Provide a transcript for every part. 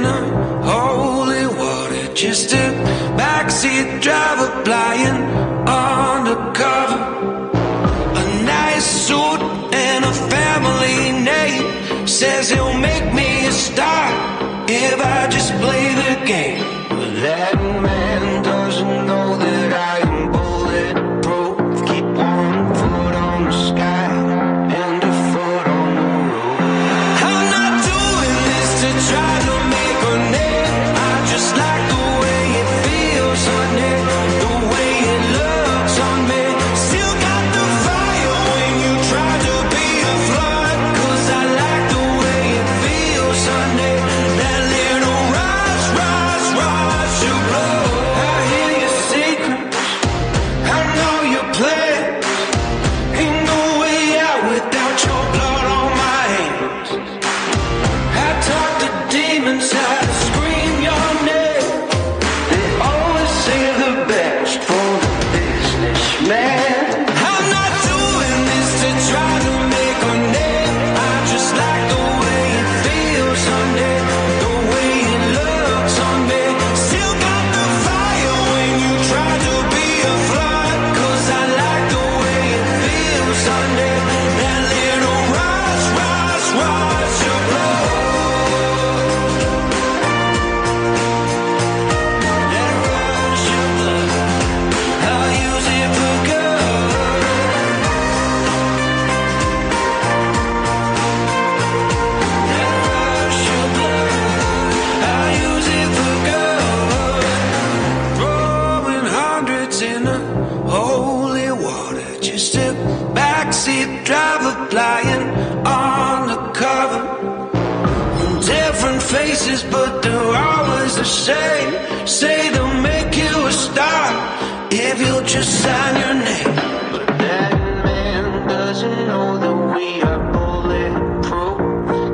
the holy water. Just a backseat driver flying undercover. A nice suit and a family name. Says he'll make me a star if I just play the game. But that man doesn't know that I am bulletproof. Keep one foot on the sky and a foot on the roof. I'm not doing this to try to make a name. I just like the way it feels on it, the way it looks on me. Still got the fire when you try to be a flood. 'Cause I like the way it feels on it. That little rush, rush, rush of blood. I hear your secrets, I know your plans. Ain't no way out without your blood on my hands. I talk to demons, I scream your name. They always say the best for the businessman. I'm not doing this to try to make a name. I just like the way it feels on it, the way it looks on me. Still got the fire when you try to be a flood. 'Cause I like the way it feels on it. That little rush, rush, rush of blood. That rush of blood, I'll use it for good. That rush of blood, I'll use it for good. Throwing hundreds in the holy water. Just a backseat driver flying undercover. Different faces, but they're always the same. Say they'll make you a star if you'll just sign your name. But that man doesn't know that we are bulletproof.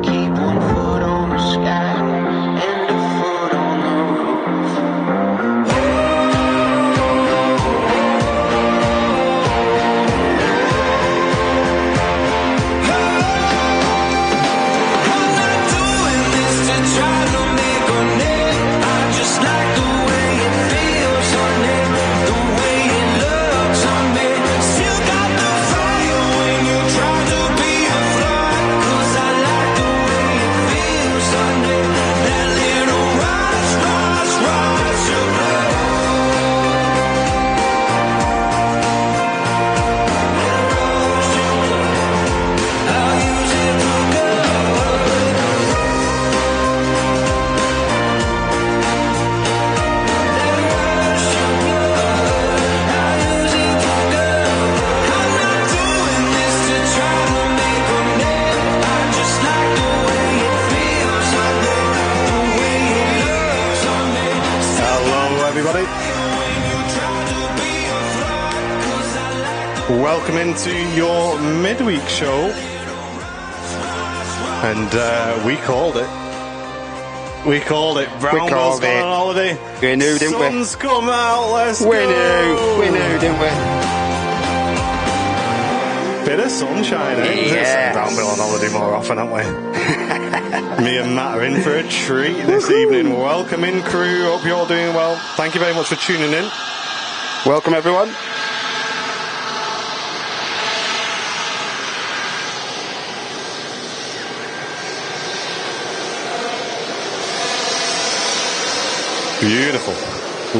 Keep one foot on the sky and a foot on the roof. I'm not doing this to try to make a name. I just like the way it feels on it, the way it looks on me. Still got the fire when you try to be a flood. 'Cause I like the way it feels on it. That little rush, rush, rush of blood. That rush of blood, I'll use it for good. That rush of blood, I'll use it for good. I'm not doing this to try to make a name. I just like the way it feels on me, the way it looks on me. Hello, everybody. Welcome into your midweek show. And we called it. We called it. Brown Bill's called gone it. on holiday. We knew, didn't we? Sun's come out. Let's We go. knew, didn't we? Bit of sunshine, eh? Yes. Brown Bill on holiday more often, aren't we? Me and Matt are in for a treat this evening. Welcome in, crew. Hope you're all doing well. Thank you very much for tuning in. Welcome, everyone. Beautiful.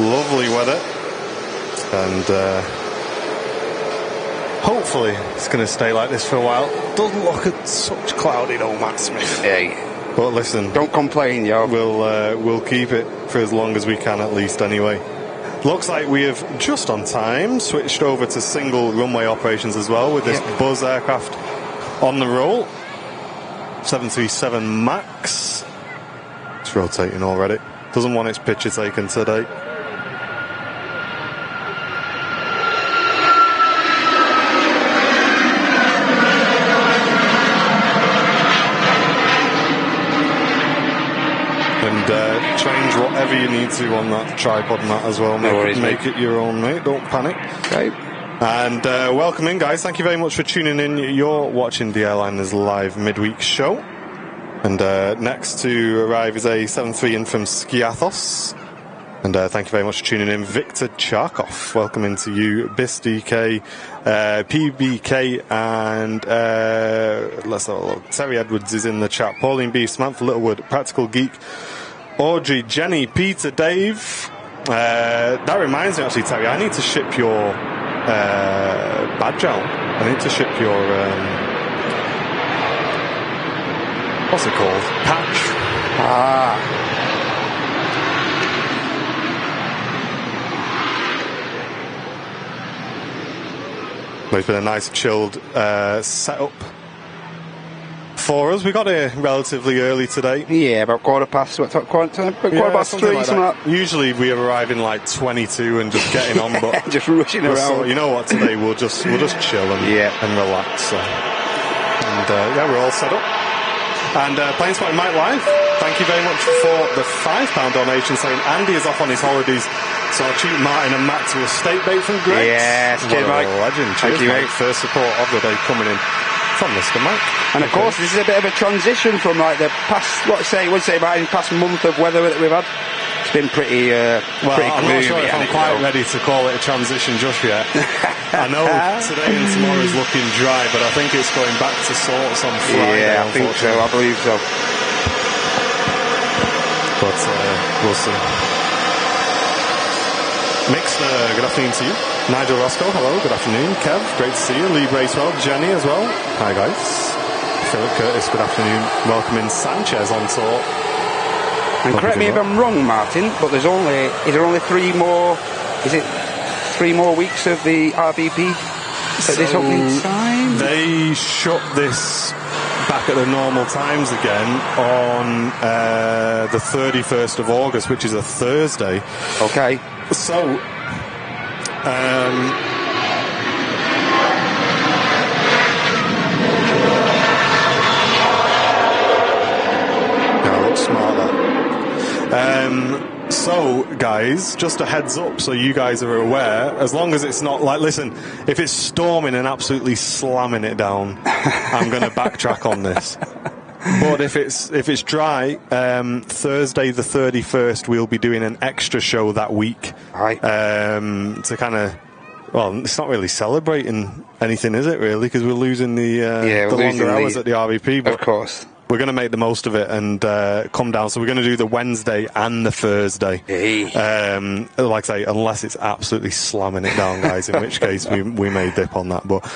Lovely weather. And hopefully it's going to stay like this for a while. Doesn't look at such cloudy though, Matt Smith. Hey, But listen, don't complain, yo. we'll keep it for as long as we can at least anyway. Looks like we have just on time switched over to single runway operations as well with this Buzz aircraft on the roll. 737 MAX. It's rotating already. Doesn't want its picture taken today. And change whatever you need to on that tripod and that as well. Make it your own, mate. Don't panic. Okay. And welcome in, guys. Thank you very much for tuning in. You're watching the Airliners Live midweek show. And next to arrive is a 7-3 in from Skiathos. And thank you very much for tuning in. Victor Charkov, welcome into you. BISDK, PBK, and let's have a look. Terry Edwards is in the chat. Pauline B, Samantha Littlewood, Practical Geek, Audrey, Jenny, Peter, Dave. That reminds me, actually, Terry, I need to ship your badge out. I need to ship your what's it called? Patch. It's been a nice chilled setup for us. We got here relatively early today. Yeah, about quarter past 3, something like that. Usually we arrive in like 22 and just getting on, but just rushing around. So, you know what? Today we'll just chill and relax. So. And we're all set up. And Planespotting Mike Live, thank you very much for the £5 donation, saying Andy is off on his holidays, so I'll treat Martin and Matt to a steak bake from Greg. Yes, cheers, Mike. Legend. Cheers, thank you, mate. First support of the day coming in from Mr. Mike. And of course, this is a bit of a transition from like the past, past month of weather that we've had. It's been pretty pretty I'm not sure if I'm quite ready to call it a transition just yet. I know today and tomorrow is looking dry, but I think it's going back to sorts on Friday. Yeah, I think so. I believe so. But we'll see. Mixed, good afternoon to you. Nigel Roscoe, hello, good afternoon. Kev, great to see you. Lee Bracewell, Jenny as well. Hi guys. Philip Curtis, good afternoon. Welcome in Sanchez on tour. And correct me if I'm wrong, Martin, but is there only 3 more weeks of the RVP at this opening time? They shut this back at the normal times again on the 31st of August, which is a Thursday. Okay. So, looks smart, that. So, guys, just a heads up so you guys are aware, as long as it's not like, listen, if it's storming and absolutely slamming it down, I'm going to backtrack on this. But if it's dry, Thursday the 31st, we'll be doing an extra show that week. Right. To kind of, well, it's not really celebrating anything, is it, really? Because we're losing the longer hours at the RVP. But of course. We're going to make the most of it and come down. So we're going to do the Wednesday and the Thursday. Hey. Like I say, unless it's absolutely slamming it down, guys, in which case we may dip on that. But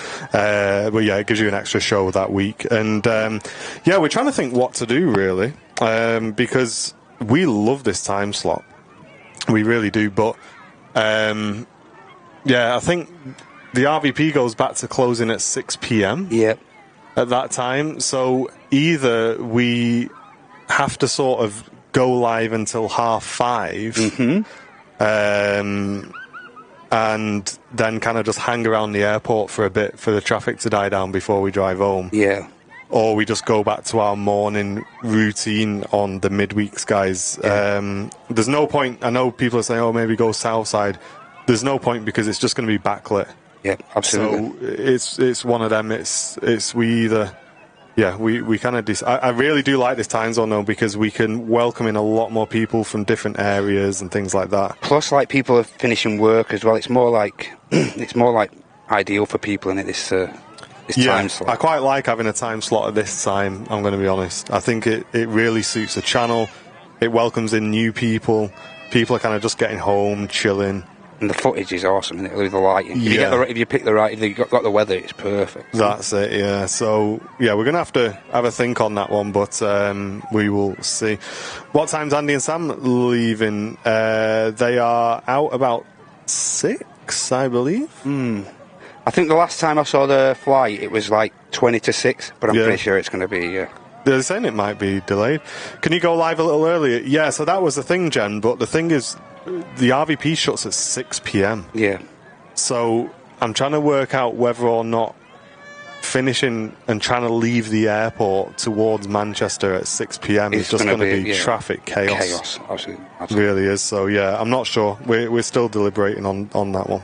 yeah, it gives you an extra show that week. And we're trying to think what to do, really, because we love this time slot. We really do. But I think the RVP goes back to closing at 6 p.m. Yep. At that time, so either we have to sort of go live until 5:30, and then kind of just hang around the airport for a bit for the traffic to die down before we drive home. Yeah. Or we just go back to our morning routine on the midweeks, guys. Yeah. There's no point. I know people are saying, "Oh, maybe go south side." There's no point because it's just going to be backlit. Yeah, absolutely. So it's one of them. It's we either, we kind of. I really do like this time zone though because we can welcome in a lot more people from different areas and things like that. Plus, like people are finishing work as well. It's more like ideal for people in this time slot. I quite like having a time slot at this time. I'm going to be honest. I think it really suits the channel. It welcomes in new people. People are kind of just getting home, chilling. And the footage is awesome, isn't it? With the lighting. If you pick the right, if you got the weather, it's perfect. That's it, yeah. So, we're going to have a think on that one, but we will see. What time's Andy and Sam leaving? They are out about 6, I believe. I think the last time I saw the flight, it was like 20 to 6, but I'm pretty sure it's going to be... They're saying it might be delayed. Can you go live a little earlier? Yeah, so that was the thing, Jen, but the thing is... The RVP shuts at 6 p.m. Yeah. So I'm trying to work out whether or not finishing and trying to leave the airport towards Manchester at 6 p.m. is just going to be traffic chaos. Chaos, absolutely. Really is. So, I'm not sure. We're still deliberating on that one.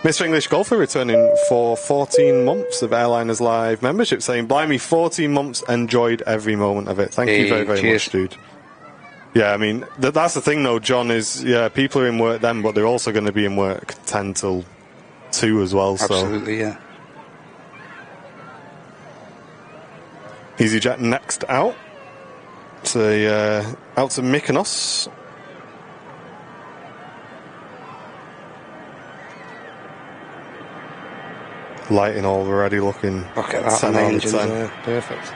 Mr. English Golfer returning for 14 months of Airliners Live membership, saying, blimey, 14 months, enjoyed every moment of it. Thank you very, very much, dude. Yeah, I mean, that's the thing, though, John, is, yeah, people are in work then, but they're also going to be in work 10 till 2 as well. Absolutely, yeah. EasyJet next out. Out to Mykonos. Lighting already looking. Look at that, 10 and the out of engines 10. are perfect.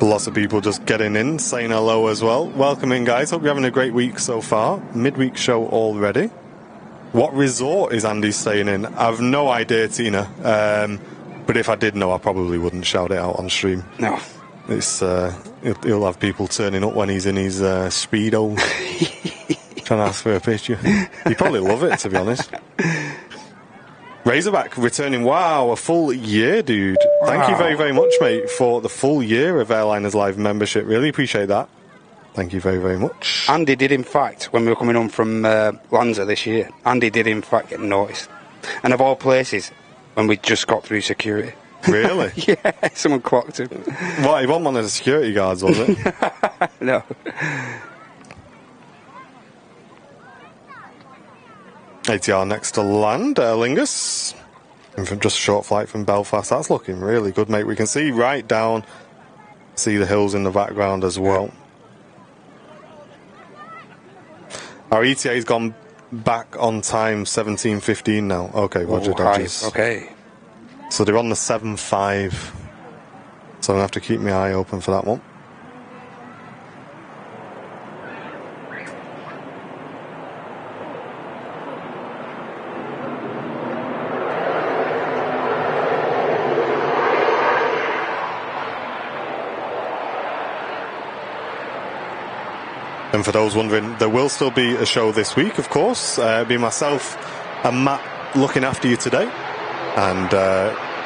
Lots of people just getting in, saying hello as well. Welcome in, guys. Hope you're having a great week so far. Midweek show already. What resort is Andy staying in? I've no idea, Tina. But if I did know, I probably wouldn't shout it out on stream. No. It's he'll have people turning up when he's in his Speedo trying to ask for a picture. He'd probably love it, to be honest. Razorback returning, wow, a full year, dude. Wow. Thank you very, very much, mate, for the full year of Airliners Live membership. Really appreciate that. Thank you very, very much. Andy did, in fact, when we were coming home from Lanza this year, Andy did, in fact, get noticed. And of all places, when we just got through security. Really? Yeah, someone clocked him. What, he wasn't one of the security guards, was it? No. ATR next to land, Aer Lingus. And from just a short flight from Belfast. That's looking really good, mate. We can see right down, see the hills in the background as well. Our ETA's gone back on time, 17:15 now. Okay, Roger Dodgers. Okay. So they're on the 7.5. So I'm going to have to keep my eye open for that one. And for those wondering, there will still be a show this week, of course. It'll be myself and Matt looking after you today. And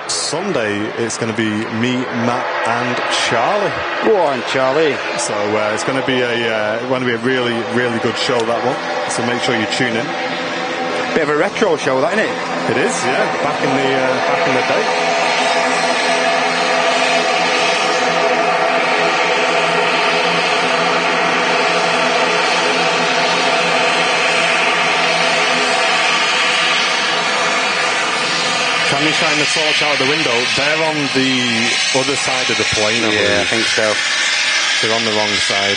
Sunday, it's going to be me, Matt, and Charlie. Go on, Charlie. So it's going to be a really, really good show, that one. So make sure you tune in. Bit of a retro show, that, isn't it? It is, yeah. Back in the day. Can you shine the torch out the window? They're on the other side of the plane, I believe. I think so. They're on the wrong side.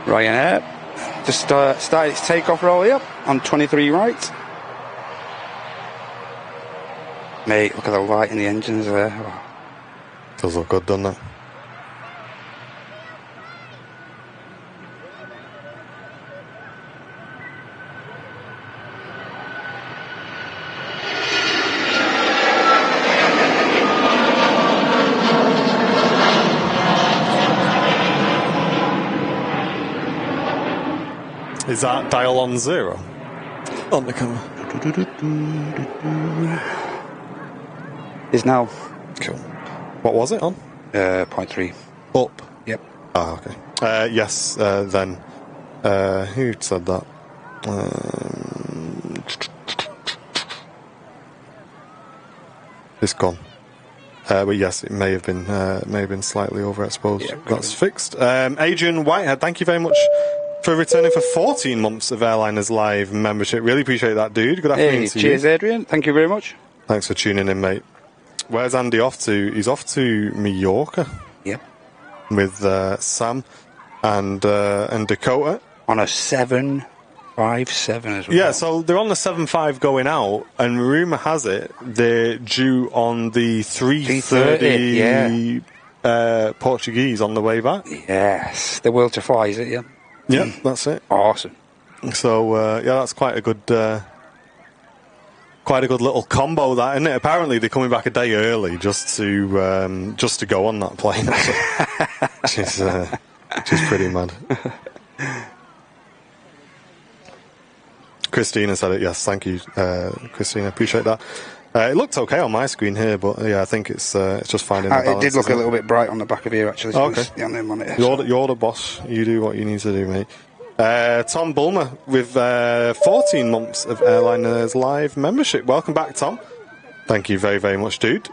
Ryanair just started its takeoff roll here on 23 right. Mate, look at the light in the engines there. Oh. Does look good, doesn't it? Is that dial on 0? On the camera. Is now. Cool. What was it on? 0.3. Up? Yep. Ah, okay. Yes, then. Who said that? It's gone. But yes, it may have been slightly overexposed. Yeah, that's fixed. Adrian Whitehead, thank you very much for returning for 14 months of Airliners Live membership. Really appreciate that, dude. Good afternoon to you. Cheers, Adrian. Thank you very much. Thanks for tuning in, mate. Where's Andy off to? He's off to Mallorca. Yep. With Sam and Dakota. On a 757 as well. Yeah, so they're on the 7.5 going out, and rumour has it they're due on the 330. Yeah. Portuguese on the way back. Yes, the will to fly, is it? Yeah. Yeah, that's it. Awesome. So yeah, that's quite a good little combo, that, isn't it? Apparently they're coming back a day early just to go on that plane, which is pretty mad. Christina said it. Yes, thank you, Christina. Appreciate that. It looked okay on my screen here, but yeah, I think it's just finding the balance. It did look a little bit bright on the back of here, actually. So okay. Yeah, on the monitor, you're the boss. You do what you need to do, mate. Tom Bulmer with 14 months of Airliners Live membership. Welcome back, Tom. Thank you very, very much, dude.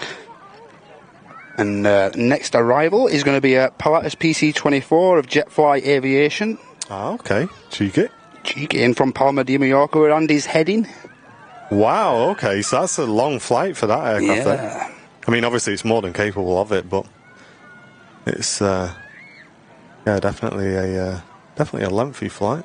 And next arrival is going to be Pilatus PC24 of Jetfly Aviation. Ah, okay. Cheeky in from Palma de Mallorca, where Andy's heading. Wow, okay, so that's a long flight for that aircraft then. I mean, obviously it's more than capable of it, but it's definitely a lengthy flight.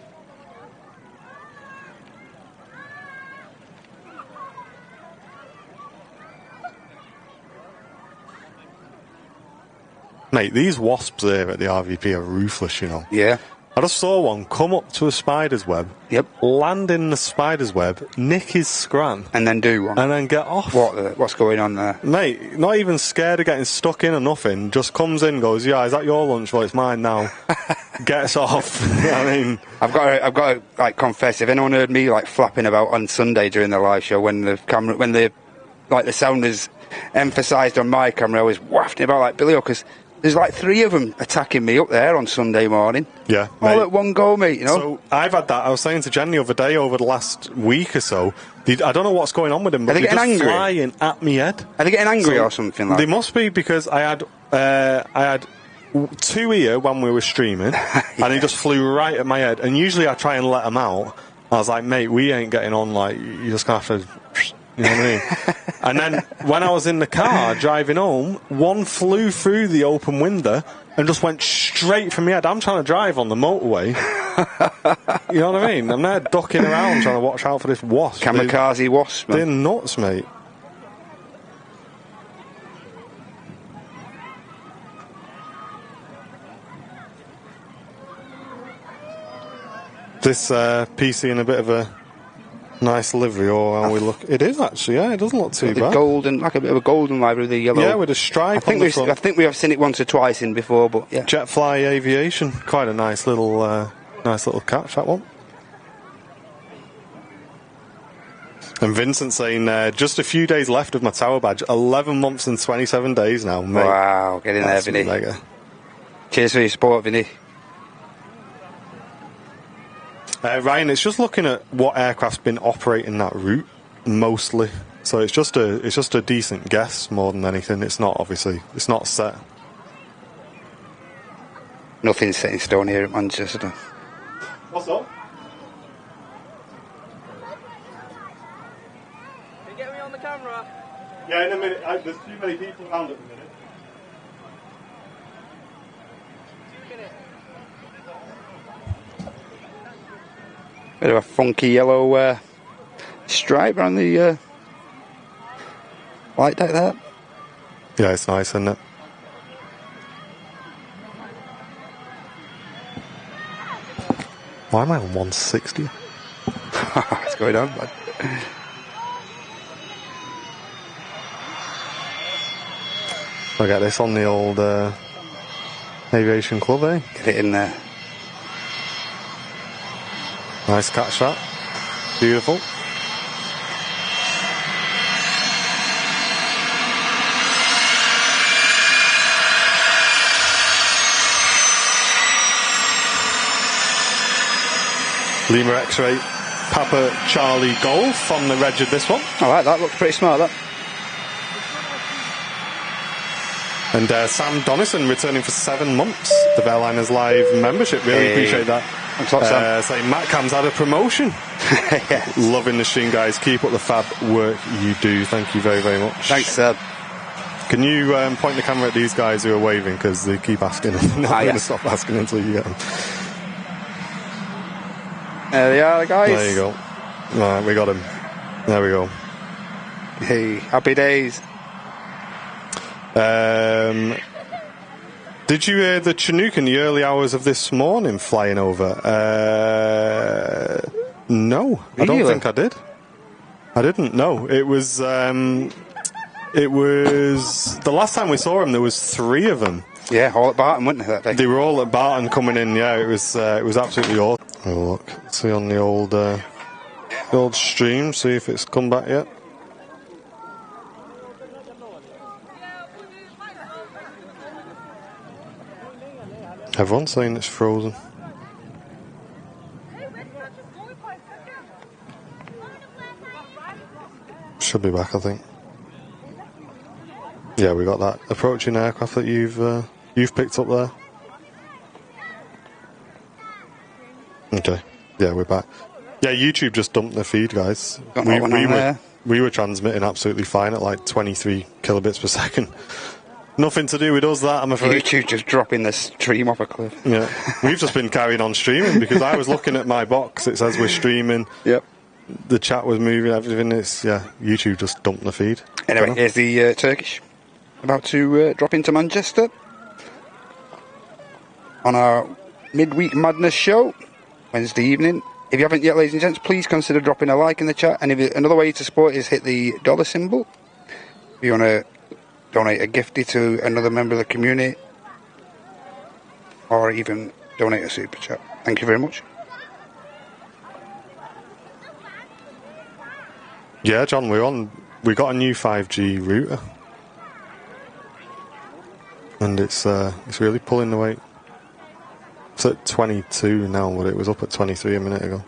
Mate, these wasps here at the RVP are ruthless, you know. Yeah. I just saw one come up to a spider's web, yep, land in the spider's web, nick his scran, and then do one, and then get off. What's going on there, mate? Not even scared of getting stuck in or nothing. Just comes in, goes, "Yeah, is that your lunch? Well, it's mine now." Gets off. I mean, I've got to like confess. If anyone heard me like flapping about on Sunday during the live show when the sound is emphasised on my camera, I was wafting about like Billy, because there's like 3 of them attacking me up there on Sunday morning. Yeah, all at one go, mate, you know. So I've had that. I was saying to Jen the other day, over the last week or so, I don't know what's going on with them, but they're just flying at me head. Are they getting angry or something like that? They must be, because I had 2 here when we were streaming, yeah, and he just flew right at my head. And usually I try and let them out. I was like, mate, we ain't getting on, like, you're just going to have to... You know what I mean? And then when I was in the car driving home, one flew through the open window and just went straight for my head. I'm trying to drive on the motorway. You know what I mean? I'm there ducking around trying to watch out for this wasp. Kamikaze wasp, man. They're nuts, mate. This PC in a bit of a nice livery, or how we look. It is actually, yeah. It doesn't look too bad. Golden, like a bit of a golden livery with the yellow. Yeah, with a stripe on the front. I think we have seen it once or twice in before, but yeah. Jetfly Aviation, quite a nice little catch, that one. And Vincent saying, just a few days left of my tower badge. 11 months and 27 days now, mate. Wow, get in there, Vinny. Mega. Cheers for your support, Vinny. Ryan, it's just looking at what aircraft's been operating that route mostly. So it's just a decent guess more than anything. It's not, obviously, it's not set. Nothing's set in stone here at Manchester. What's up? Can you get me on the camera? Yeah, in a minute. There's too many people around at the minute. Bit of a funky yellow stripe around the light deck there. Yeah, it's nice, isn't it? Why am I on 160? What's going on, man? I got this on the old aviation club, eh? Get it in there. Nice catch that. Beautiful. Lima X-ray, Papa Charlie Golf on the reg of this one. I like that, looks pretty smart, that. And Sam Donison returning for 7 months of Airliners Live membership. Really appreciate that. Thanks a lot, Sam. Saying Matt Cam's had a promotion. Yes. Loving the stream, guys. Keep up the fab work you do. Thank you very, very much. Thanks, Seb. Can you point the camera at these guys who are waving, because they keep asking. They're not going to stop asking until you get them. There they are, guys. There you go. Right, we got him. There we go. Hey, happy days. Did you hear the Chinook in the early hours of this morning flying over? No, Really? I don't think I did. I didn't. No, it was. It was the last time we saw them. There was 3 of them. Yeah, all at Barton, weren't they, that day? They were all at Barton coming in. Yeah, it was absolutely awesome. Have a look. See on the old stream. See if it's come back yet. Everyone's saying it's frozen. Should be back, I think. Yeah, we got that approaching aircraft that you've picked up there. Okay. Yeah, we're back. Yeah, YouTube just dumped the feed, guys. We were transmitting absolutely fine at like 23 kilobits per second. Nothing to do with us, that, I'm afraid. YouTube just dropping the stream off a cliff. Yeah, we've just been carrying on streaming because I was looking at my box. It says we're streaming. Yep. The chat was moving, everything. YouTube just dumped the feed. Anyway, here's the Turkish about to drop into Manchester on our Midweek Madness show, Wednesday evening. If you haven't yet, ladies and gents, please consider dropping a like in the chat. And another way to support is hit the dollar symbol. If you want to donate a gifty to another member of the community, or even donate a super chat. Thank you very much. Yeah, John, we got a new 5G router, and it's really pulling the weight. It's at 22 now, but it was up at 23 a minute ago.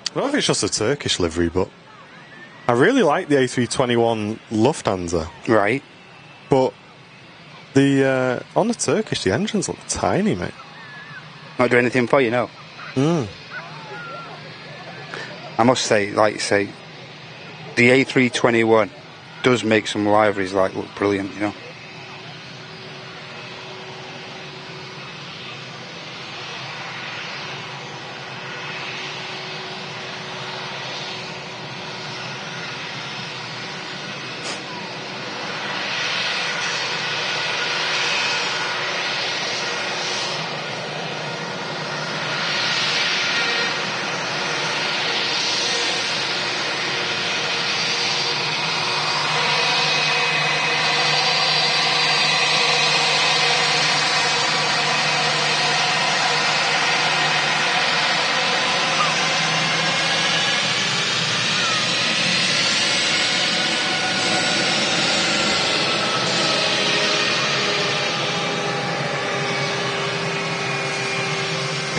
I don't know if it's just a Turkish livery, but I really like the A321 Lufthansa. Right. But on the Turkish, the engines look tiny, mate. Not do anything for you, no. I must say, like you say, the A321 does make some liveries look brilliant, you know.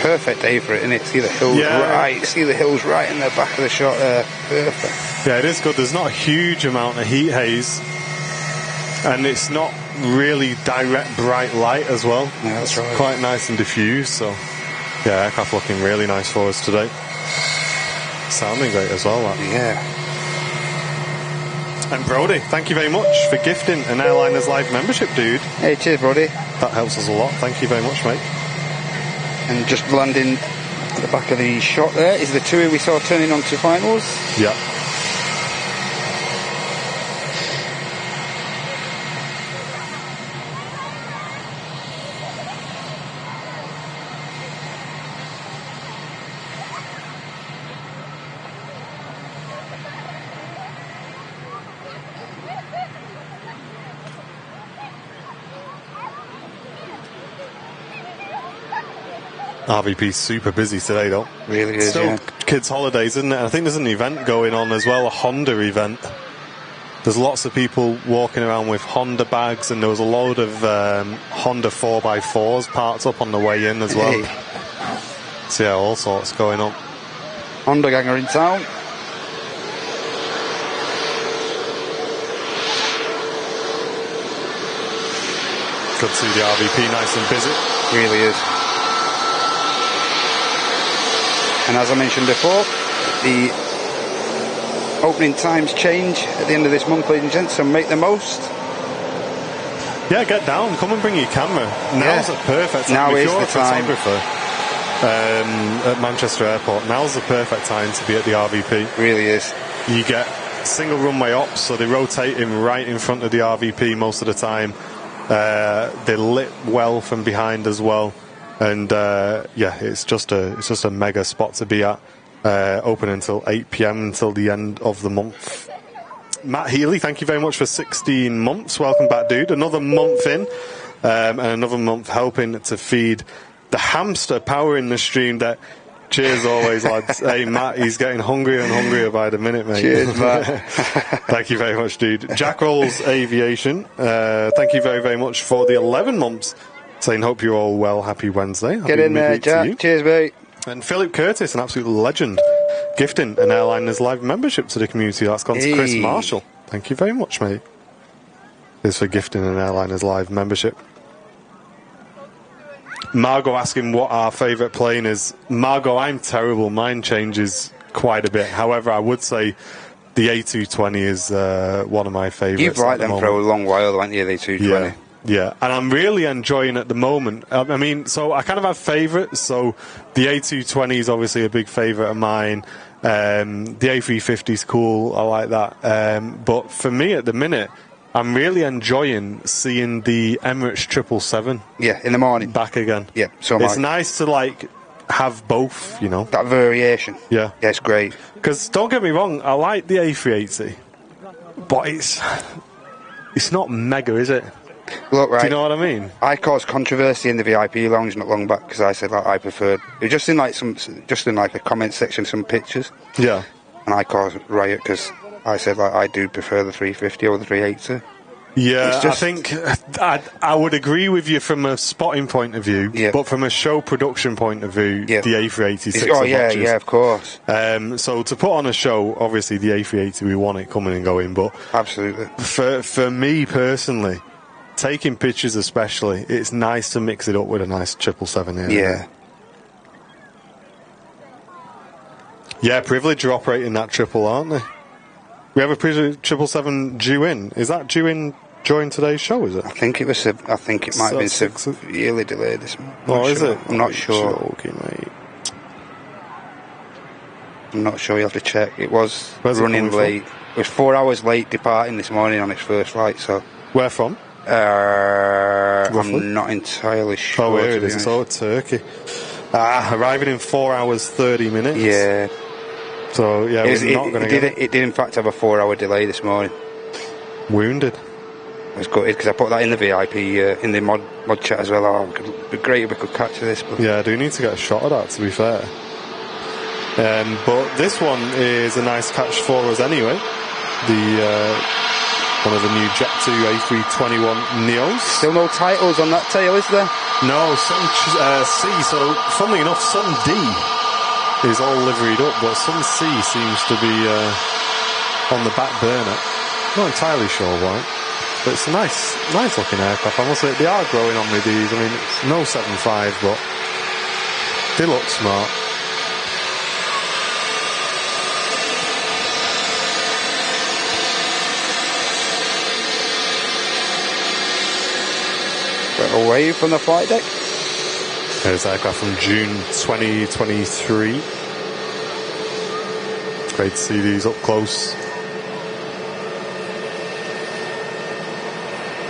Perfect day for it, isn't it? See the hills right in the back of the shot there. Perfect. Yeah, it is good. There's not a huge amount of heat haze, and it's not really direct bright light as well. Yeah, that's right. Quite nice and diffused, so yeah, aircraft looking really nice for us today. Sounding great as well, that. Yeah. And Brody, thank you very much for gifting an Airliners Live membership, dude. Hey, cheers, Brody. That helps us a lot. Thank you very much, mate. And just landing at the back of the shot there is the two we saw turning on to finals. Yeah. RVP's super busy today, though. Really is, Still yeah. kids' holidays, isn't it? I think there's an event going on as well, a Honda event. There's lots of people walking around with Honda bags, and there was a load of Honda 4x4s parked up on the way in as well. Hey. So yeah, all sorts going on. Honda gang are in town. Good to see the RVP nice and busy. Really is. And as I mentioned before, the Opening times change at the end of this month, ladies and gents, so make the most. Yeah, get down. Come and bring your camera. Now's the perfect time. Now if is you're the a time. photographer at Manchester Airport, now's the perfect time to be at the RVP. Really is. You get single runway ops, so they rotate him right in front of the RVP most of the time. They're lit well from behind as well, and it's just a mega spot to be at. Open until 8 p.m. until the end of the month. Matt Healy, thank you very much for 16 months. Welcome back, dude. Another month in, and another month helping to feed the hamster powering the stream deck. Cheers always, lads. Hey, Matt, he's getting hungrier and hungrier by the minute, mate. Cheers, Matt. Thank you very much, dude. Jack Rolls Aviation, thank you very, very much for the 11 months. Saying, hope you're all well. Happy Wednesday. Get in there, Jack. Cheers, mate. And Philip Curtis, an absolute legend, gifting an Airliners Live membership to the community. That's gone to Chris Marshall. Thank you very much, mate. Is for gifting an Airliners Live membership. Margot asking what our favourite plane is. Margot, I'm terrible. Mine changes quite a bit. However, I would say the A220 is one of my favourites. You've liked them for a long while, haven't you, the A220? Yeah, and I'm really enjoying at the moment. I mean, so I kind of have favourites. So the A220 is obviously a big favourite of mine. The A350 is cool. I like that. But for me at the minute, I'm really enjoying seeing the Emirates 777. Yeah, in the morning. Back again. Yeah, so it's nice to have both, you know. That variation. Yeah. Yeah, it's great. Because don't get me wrong, I like the A380, but it's not mega, is it? Look, right. Do you know what I mean? I caused controversy in the VIP lounge not long back because I said I preferred. It was just in a comment section, some pictures. Yeah. And I caused riot because I said I do prefer the 350 or the 380. Yeah, I think I would agree with you from a spotting point of view, but from a show production point of view, the A380. Oh yeah, of course. So to put on a show, obviously the A380, we want it coming and going, but absolutely for me personally, taking pictures especially, it's nice to mix it up with a nice 777 here. Yeah. Yeah, Privilege are operating that triple, aren't they? We have a 777 due in. Is that due in during today's show, is it? I think it might have been severely delayed this month. Oh, is it? I'm not sure. Joking, mate. I'm not sure, you have to check. It was running late. It was 4 hours late departing this morning on its first flight, so... Where from? I'm not entirely sure. Oh, here it is. It's all Turkey. Arriving in 4 hours 30 minutes. Yeah. So yeah, we're not going to get it. It did in fact have a 4 hour delay this morning. Wounded. I was gutted because I put that in the VIP in the mod chat as well. Oh, it'd be great if we could capture this. But yeah, I do need to get a shot of that, to be fair. But this one is a nice catch for us anyway. One of the new Jet2 A321 Neos. Still no titles on that tail, is there? No, some C. So, funnily enough, some D is all liveried up, but some C seems to be on the back burner. Not entirely sure why, but it's a nice looking aircraft. I must say, they are growing on with these. I mean, it's no 7.5, but they look smart. Away from the flight deck. There's aircraft from June 2023. It's great to see these up close.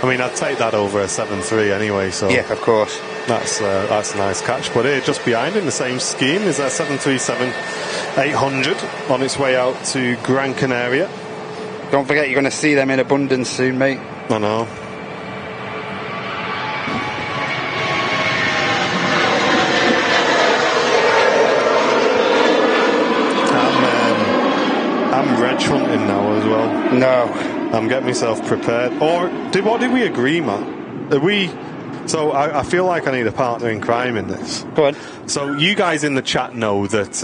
I mean, I'd take that over a 7.3 anyway, so... Yeah, of course. That's a nice catch. But here, just behind in the same scheme, is a 737-800 on its way out to Gran Canaria. Don't forget, you're going to see them in abundance soon, mate. I know. I'm reg hunting now as well. No. I'm getting myself prepared. Or, what did we agree, Matt? So I feel like I need a partner in crime in this. Go on. So you guys in the chat know that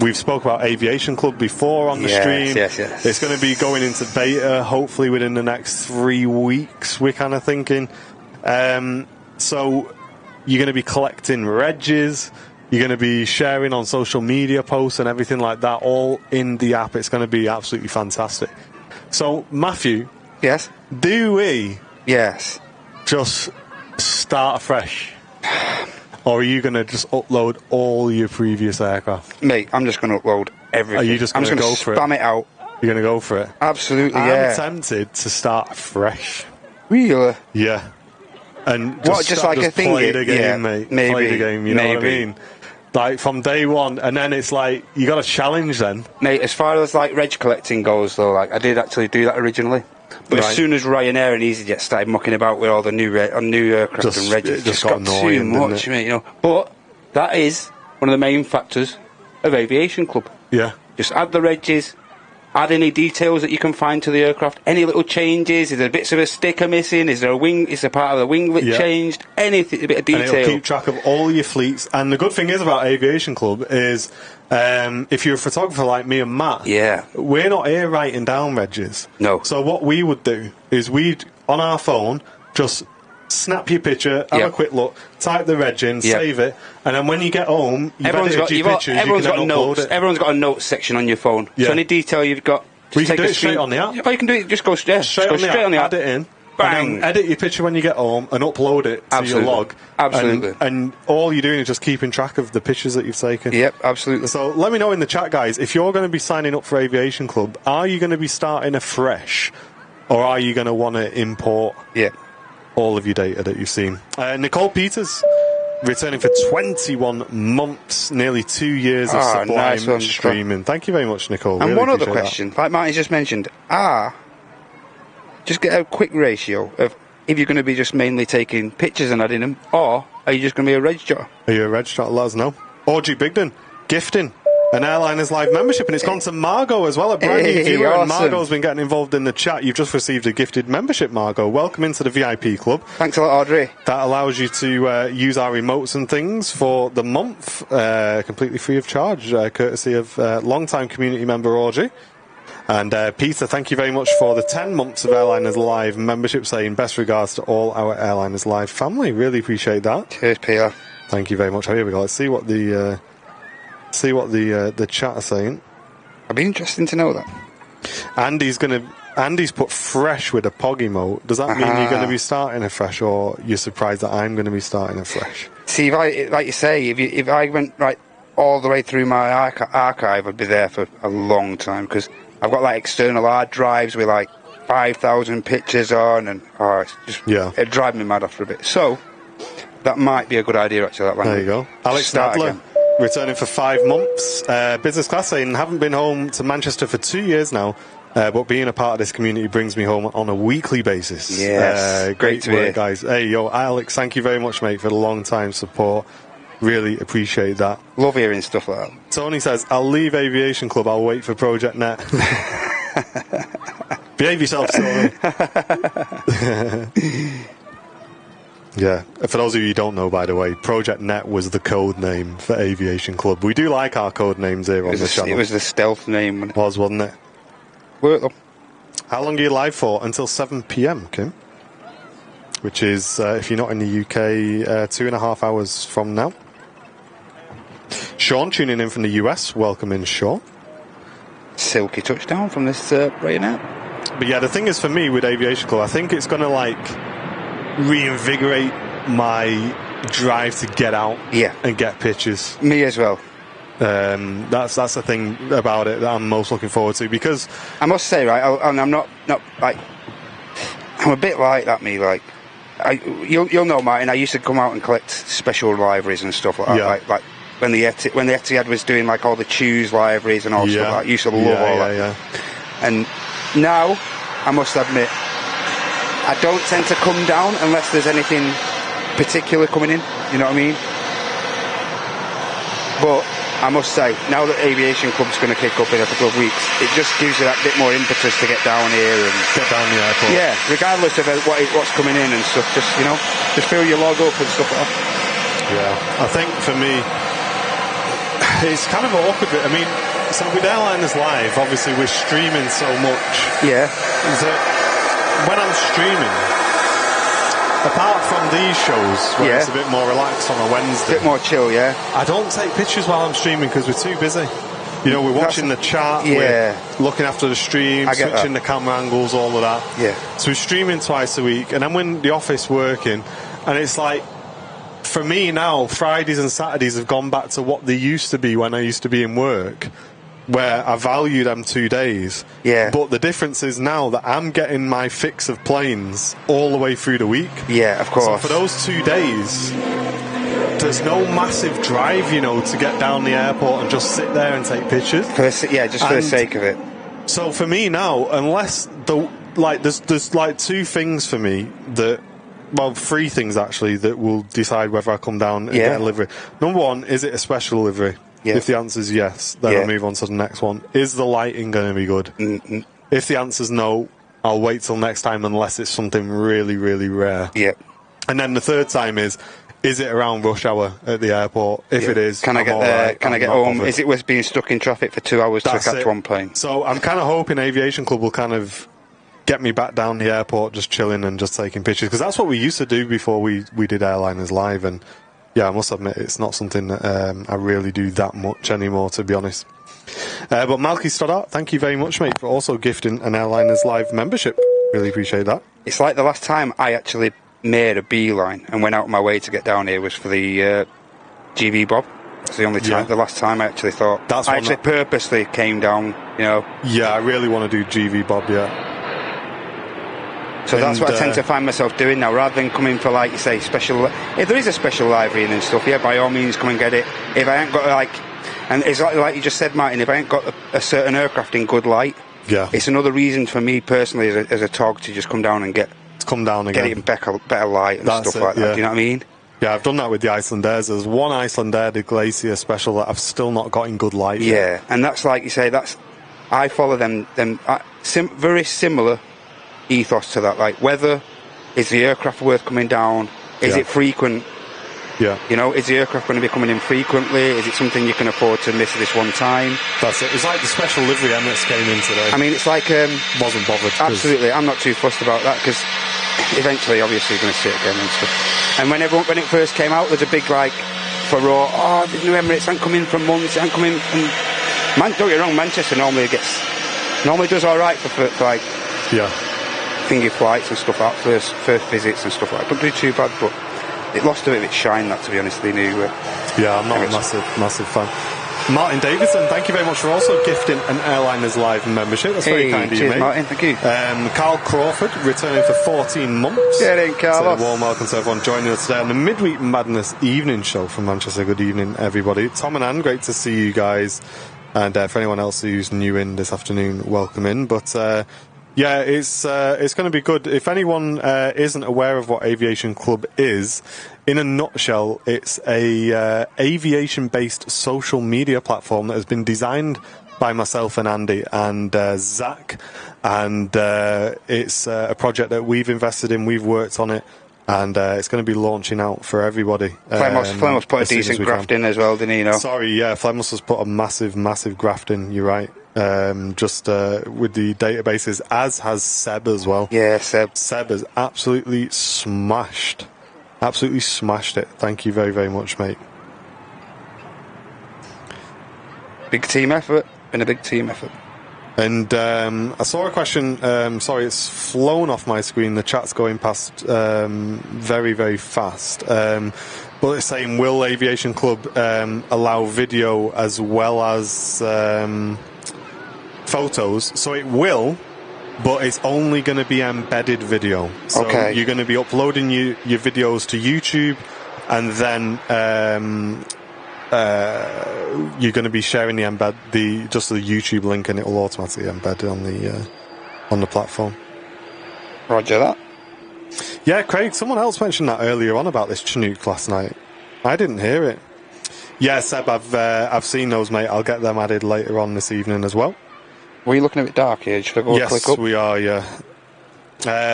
we've spoke about Aviation Club before on the stream. Yes. It's going to be going into beta, hopefully within the next 3 weeks, we're kind of thinking. So you're going to be collecting regs. You're going to be sharing on social media posts and everything like that, all in the app. It's going to be absolutely fantastic. So, Matthew. Yes? Do we Yes. just start afresh? Or are you going to just upload all your previous aircraft? Mate, I'm just going to upload everything. Are you just going to go for it? Spam it out. You're going to go for it? Absolutely, I'm tempted to start fresh. Really? Yeah. And Just like a thing? Play the game, yeah, mate. Maybe. Play the game, you know what I mean? Like, from day one, and then it's like, you got a challenge then. Mate, as far as, like, reg collecting goes, though, like, I did actually do that originally. But as soon as Ryanair and EasyJet started mucking about with all the new aircraft and reg, it just got too much, mate, you know. But that is one of the main factors of Aviation Club. Yeah. Just add the regs, add any details that you can find to the aircraft, any little changes, is there bits of a sticker missing, is there a wing, is there part of the winglet changed, anything, a bit of detail. And it'll keep track of all your fleets. And the good thing is about Aviation Club is, if you're a photographer like me and Matt, we're not here writing down regs. No. So what we would do is we'd, on our phone, just snap your picture, have a quick look, type the reg in, save it, and then when you get home, everyone's got notes. Everyone's got a notes section on your phone. So any detail you've got, you can do it straight on the app. Oh, you can do it. Just go straight on the app. Add it in. Bang. And then edit your picture when you get home and upload it to your log. Absolutely. And all you're doing is just keeping track of the pictures that you've taken. Yep, absolutely. So let me know in the chat, guys, if you're going to be signing up for Aviation Club, are you going to be starting afresh, or are you going to want to import all of your data that you've seen? Nicole Peters, returning for 21 months, nearly 2 years of sublime streaming. Thank you very much, Nicole. And really one other question, like Martin just mentioned, just get a quick ratio of if you're going to be just mainly taking pictures and adding them, or are you just going to be a reg jotter? Are you a reg jotter? Let us know. Audrey Bigden, gifting an Airliners Live membership, and it's gone to Margot as well, a brand new viewer. Awesome. And Margot's been getting involved in the chat. You've just received a gifted membership, Margot. Welcome into the VIP club. Thanks a lot, Audrey. That allows you to use our remotes and things for the month, completely free of charge, courtesy of long-time community member Audrey. And Peter, thank you very much for the 10 months of Airliners Live membership, saying best regards to all our Airliners Live family. Really appreciate that. Cheers, Peter. Thank you very much. Here we go. Let's see what the chat are saying. It'd be interesting to know that. Andy's put fresh with a POG emote. Does that mean you're going to be starting afresh, or you're surprised that I'm going to be starting afresh? See, like you say, if I went all the way through my archive, I'd be there for a long time, because I've got like external hard drives with like 5,000 pictures on, and it'd drive me mad after a bit. So that might be a good idea, actually. There you go. Alex Nadler, returning for 5 months. Business class, saying, haven't been home to Manchester for 2 years now, but being a part of this community brings me home on a weekly basis. Yes, great to work, guys. Hey, yo, Alex, thank you very much, mate, for the long time support. Really appreciate that. Love hearing stuff like that. Tony says, I'll leave Aviation Club, I'll wait for Project Net. Behave yourself, Tony. Yeah, for those of you who don't know, by the way, Project Net was the code name for Aviation Club. We do like our code names here on the channel. It was the stealth name. It was, wasn't it? Work them. How long are you live for? Until 7 p.m, Kim? Which is, if you're not in the UK, 2.5 hours from now. Sean tuning in from the US. Welcome in, Sean. Silky touchdown from this Ryanair. But yeah, the thing is for me with Aviation Club, I think it's going to like reinvigorate my drive to get out and get pictures. Me as well. That's the thing about it that I'm most looking forward to, because I must say, right, and I'm not like, I'm a bit like that, me, like, you'll know, Martin, I used to come out and collect special libraries and stuff like that, like when the Etihad was doing like all the Choose libraries and all stuff like that. I used to love all that. And now, I must admit, I don't tend to come down unless there's anything particular coming in, you know what I mean? But I must say, now that Aviation Club's going to kick up in a couple of weeks, it just gives you that bit more impetus to get down here and get down the airport. Yeah, regardless of what's coming in and stuff, just fill your log up and stuff like that. Yeah, I think for me, it's kind of awkward. I mean, so with Airliners Live, obviously we're streaming so much. Yeah. That when I'm streaming, apart from these shows where it's a bit more relaxed on a Wednesday, a bit more chill, I don't take pictures while I'm streaming because we're too busy. You know, we're watching the chart, we're looking after the stream, switching the camera angles, all of that. Yeah. So we're streaming twice a week, and I'm in the office working, and it's like, for me now, Fridays and Saturdays have gone back to what they used to be when I used to be in work, where I value them 2 days. Yeah. But the difference is now that I'm getting my fix of planes all the way through the week. Yeah, of course. So for those 2 days, there's no massive drive, you know, to get down the airport and just sit there and take pictures. For the sake of it. So for me now, unless there's like 2 things for me that, well, 3 things actually that will decide whether I come down and get a livery. Number 1, is it a special livery? Yeah. If the answer is yes, then I'll move on to the next one. Is the lighting going to be good? Mm-mm. If the answer is no, I'll wait till next time unless it's something really, really rare. Yeah. And then the third time is it around rush hour at the airport? If it is, can I get there? Can I get home? Is it worth being stuck in traffic for 2 hours to catch one plane? So I'm kind of hoping Aviation Club will kind of get me back down the airport, just chilling and just taking pictures, because that's what we used to do before we did Airliners Live. And yeah, I must admit it's not something that I really do that much anymore, to be honest. But Malky Stoddart, thank you very much, mate, for also gifting an Airliners Live membership. Really appreciate that. It's like the last time I actually made a beeline and went out of my way to get down here was for the GV Bob. It's the only time, the last time I actually thought. I actually purposely came down, you know. Yeah, I really want to do GV Bob, So that's what I tend to find myself doing now, rather than coming for, like you say, special. If there is a special livery and stuff, by all means come and get it. If I ain't got and it's like you just said, Martin, if I ain't got a certain aircraft in good light, it's another reason for me personally as a tog to just come down and get it in better light and stuff like that. Do you know what I mean? Yeah, I've done that with the Icelandairs. There's one Icelandair, the Glacier Special, that I've still not got in good light. Yeah, and that's like you say. I follow them very similar ethos to that. Like, whether is the aircraft worth coming down? Is it frequent? Yeah. You know, is the aircraft going to be coming in frequently? Is it something you can afford to miss this one time? That's it. It's like the special livery Emirates came in today. I mean, it's like wasn't bothered. Absolutely, I'm not too fussed about that because eventually, obviously, you're going to see it again and stuff. And when it first came out, there's a big furore. Oh, the new Emirates aren't coming from months. It ain't coming from. Don't get me wrong, Manchester normally does all right for thingy flights and stuff like that, first visits and stuff like that. Don't do too bad, but it lost a bit of its shine, that, to be honest, the new I'm not a massive fan. Martin Davidson, thank you very much for also gifting an Airliners Live membership. That's very kind of you, mate. Martin, thank you. Carl Crawford, returning for 14 months. Get in, Carlos. So warm welcome to everyone joining us today on the Midweek Madness evening show from Manchester. Good evening, everybody. Tom and Anne, great to see you guys. And for anyone else who's new in this afternoon, welcome in. But it's going to be good. If anyone isn't aware of what Aviation Club is, in a nutshell, it's a aviation-based social media platform that has been designed by myself and Andy and Zach, and it's a project that we've invested in. We've worked on it, and it's going to be launching out for everybody. Flemos put a decent graft in as well, didn't he? You know? Sorry, Flemos has put a massive graft in. You're right. Just with the databases, as has Seb as well. Yeah, Seb has absolutely smashed it. Thank you very, very much, mate. Big team effort. Been a big team effort. And I saw a question, sorry, it's flown off my screen, the chat's going past very, very fast. But it's saying, will Aviation Club allow video as well as photos? So it will, but it's only going to be embedded video. So you're going to be uploading your videos to YouTube, and then you're going to be sharing the YouTube link, and it will automatically embed on the platform. Roger that. Yeah, Craig, someone else mentioned that earlier on about this Chinook last night. I didn't hear it. Yeah, Seb, I've seen those, mate. I'll get them added later on this evening as well. Were you looking a bit dark here? Should I go click up? Yes, we are, yeah.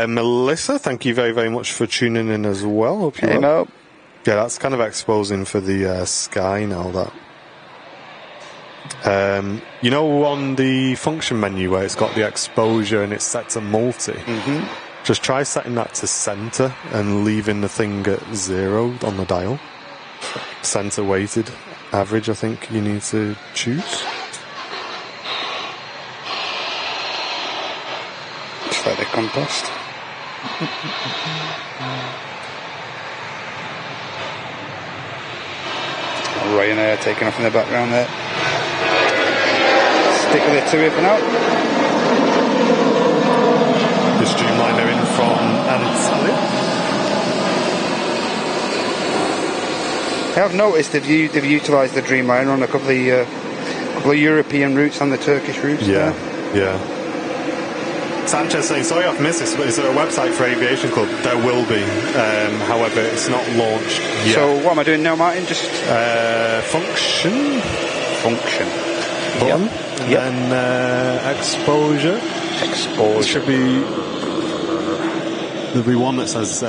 Melissa, thank you very, very much for tuning in as well. Hope you well. Yeah, that's kind of exposing for the sky now, that. You know, on the function menu where it's got the exposure and it's set to multi, Just try setting that to center and leaving the thing at 0 on the dial. Center weighted average, I think you need to choose. Just like the compost. Ryanair taking off in the background there. Stick with it to it for now. The Streamliner in from Antalya. I have noticed they've utilised the Dreamliner on a couple of European routes and the Turkish routes. Yeah, there. yeah. Sanchez saying, sorry I've missed this, but is there a website for Aviation Club? There will be, however, it's not launched yet. So what am I doing now, Martin? Just function button, Yep. and then exposure. It should be. There'll be one that says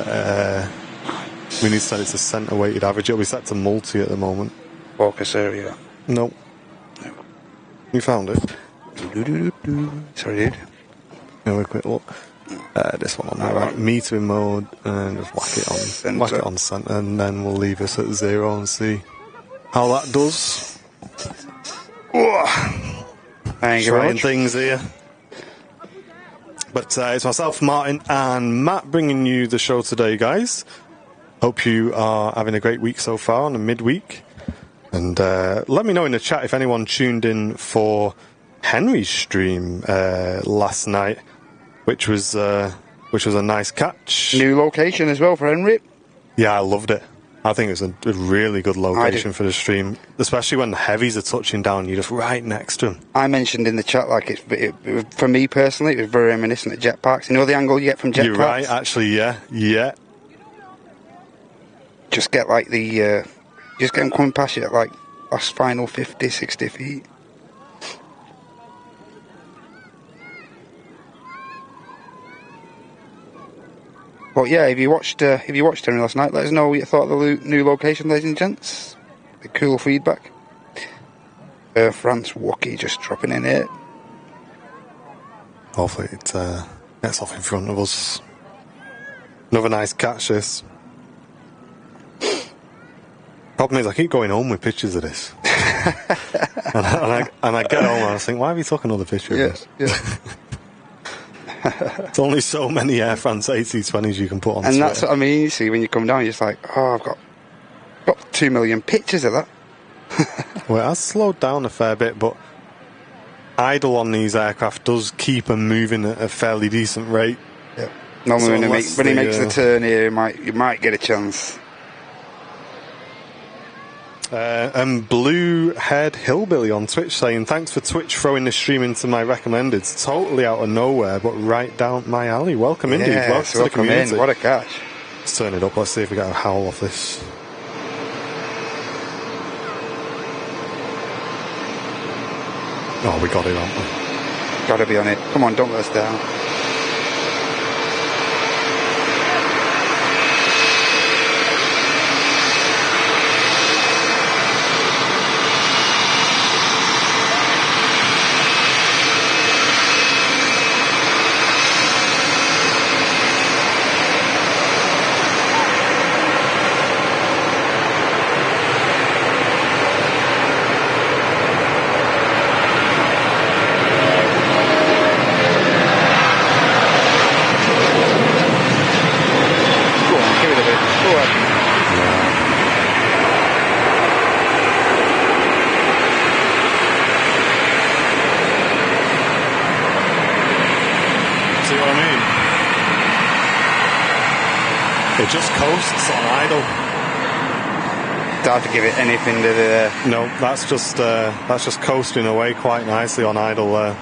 we need to set it to centre weighted average. It'll be set to multi at the moment. Focus area. No. You found it. Sorry, dude. Have a quick look. This one on the right. Metering mode, and just whack it on centre, and then we'll leave us at 0 and see how that does. Thank you very Trying much. things here. But it's myself, Martin, and Matt bringing you the show today, guys. Hope you are having a great week so far on the midweek. And let me know in the chat if anyone tuned in for Henry's stream last night, which was a nice catch. New location as well for Henry. Yeah, I loved it. I think it's a really good location for the stream, especially when the heavies are touching down. You're just right next to them. I mentioned in the chat, like, it for me personally, it was very reminiscent of jet parks. You know the angle you get from jet You're parks? right, actually, yeah. Just get like just get them coming past you at like last final 50, 60 feet. But yeah, if you watched Henry last night, let us know what you thought of the new location, ladies and gents. The cool feedback. France Wookie just dropping in here. Hopefully it gets off in front of us. Another nice catch, this. Problem is, I keep going home with pictures of this. and I get home and I think, why have you took another picture of this? Yeah. It's only so many Air France A320s you can put on And Twitter. that's what I mean, you see, when you come down, you're just like, oh, I've got 2 million pictures of that. Well, it has slowed down a fair bit, but idle on these aircraft does keep them moving at a fairly decent rate. Yeah. Normally So when he makes the turn here, you might get a chance. And Blue Head Hillbilly on Twitch saying, thanks for Twitch throwing this stream into my recommended. It's totally out of nowhere, but right down my alley. Welcome in, dude. Welcome to the community. In. What a catch. Let's turn it up. Let's see if we get a howl off this. Oh, we got it, haven't we? Gotta be on it. Come on, don't let us down. It just coasts on idle. Don't have to give it anything to the... No, that's just coasting away quite nicely on idle there.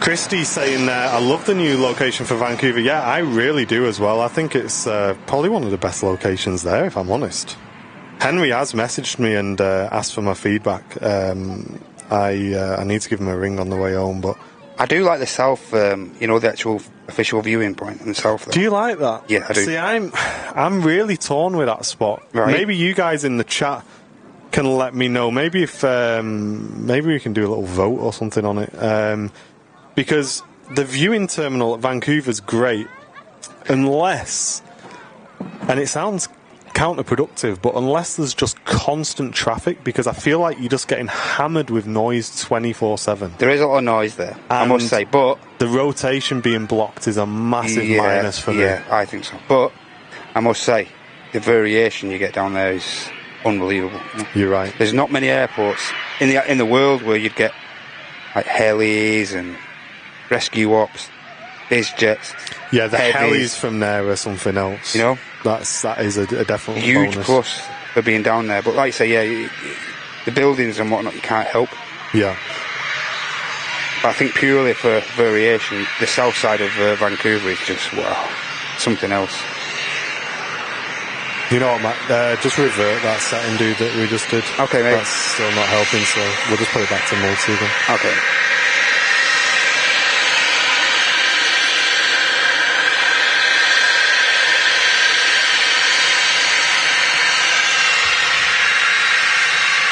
Christy's saying I love the new location for Vancouver. Yeah, I really do as well. I think it's probably one of the best locations there, if I'm honest. Henry has messaged me and asked for my feedback. I need to give him a ring on the way home, but I do like the south, the actual official viewing point in the south. Do you like that? Yeah, I do. See, I'm really torn with that spot. Right. Maybe you guys in the chat can let me know. Maybe if maybe we can do a little vote or something on it. Because the viewing terminal at Vancouver's great, unless, and it sounds counterproductive, but unless there's just constant traffic, because I feel like you're just getting hammered with noise 24/7. There is a lot of noise there, I must say, but the rotation being blocked is a massive minus for me. Yeah, I think so. But I must say, the variation you get down there is unbelievable. You're right. There's not many airports in the world where you'd get like helis and rescue ops, biz jets. Yeah, the heavies. helis from there are something else. You know, that is a definite huge bonus. plus for being down there. But like I say, yeah, the buildings and whatnot you can't help. Yeah. But I think purely for variation, the south side of Vancouver is just something else. You know what, Matt? Just revert that setting, dude, that we just did. Okay, mate. That's still not helping, so we'll just put it back to multi then. Okay.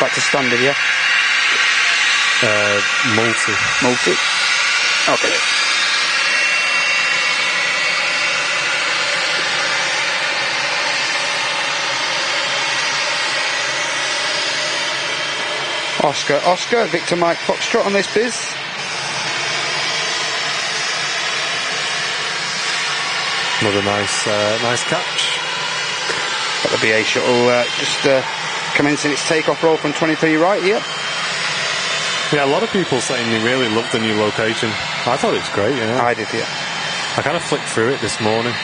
Back to standard, yeah? Multi. Multi. Okay. Oscar, Victor Mike Foxtrot on this biz. Another nice catch. Got the BA shuttle just commencing its takeoff roll from 23 right here. Yeah, a lot of people saying they really love the new location. I thought it was great, yeah. I did, yeah. I kind of flicked through it this morning.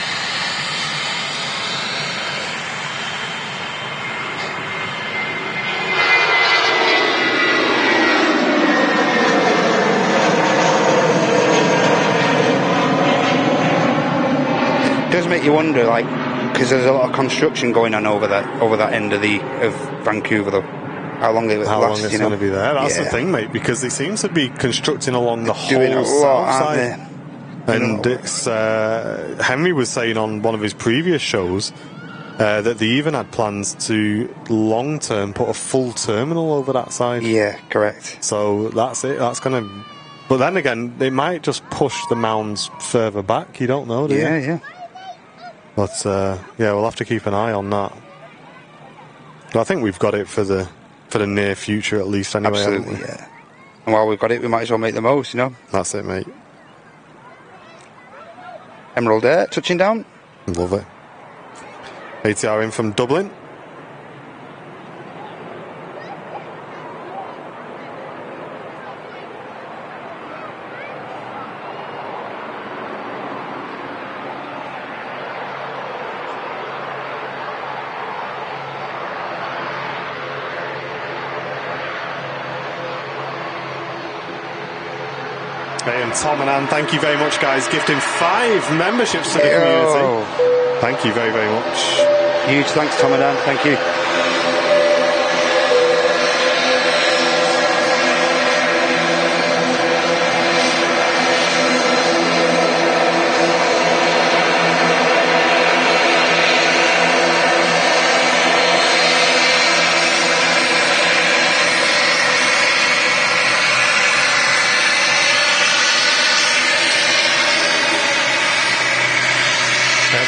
It does make you wonder, like, because there's a lot of construction going on over that end of Vancouver, though. How long it will How last, long it's going to be there? That's the thing, mate, because they seem to be constructing along the Doing whole a south lot, side. aren't they? And it's Henry was saying on one of his previous shows that they even had plans to long term put a full terminal over that side. Yeah, correct. So that's it. That's going to. But then again, they might just push the mounds further back. You don't know, do you? Yeah. But yeah, we'll have to keep an eye on that. But I think we've got it for the near future, at least. Anyway, absolutely, yeah. And while we've got it, we might as well make the most, you know. That's it, mate. Emerald Air touching down. Love it. ATR in from Dublin. And Tom and Anne, thank you very much, guys. Gifting 5 memberships to the community. Thank you very, very much. Huge thanks, Tom and Anne. Thank you.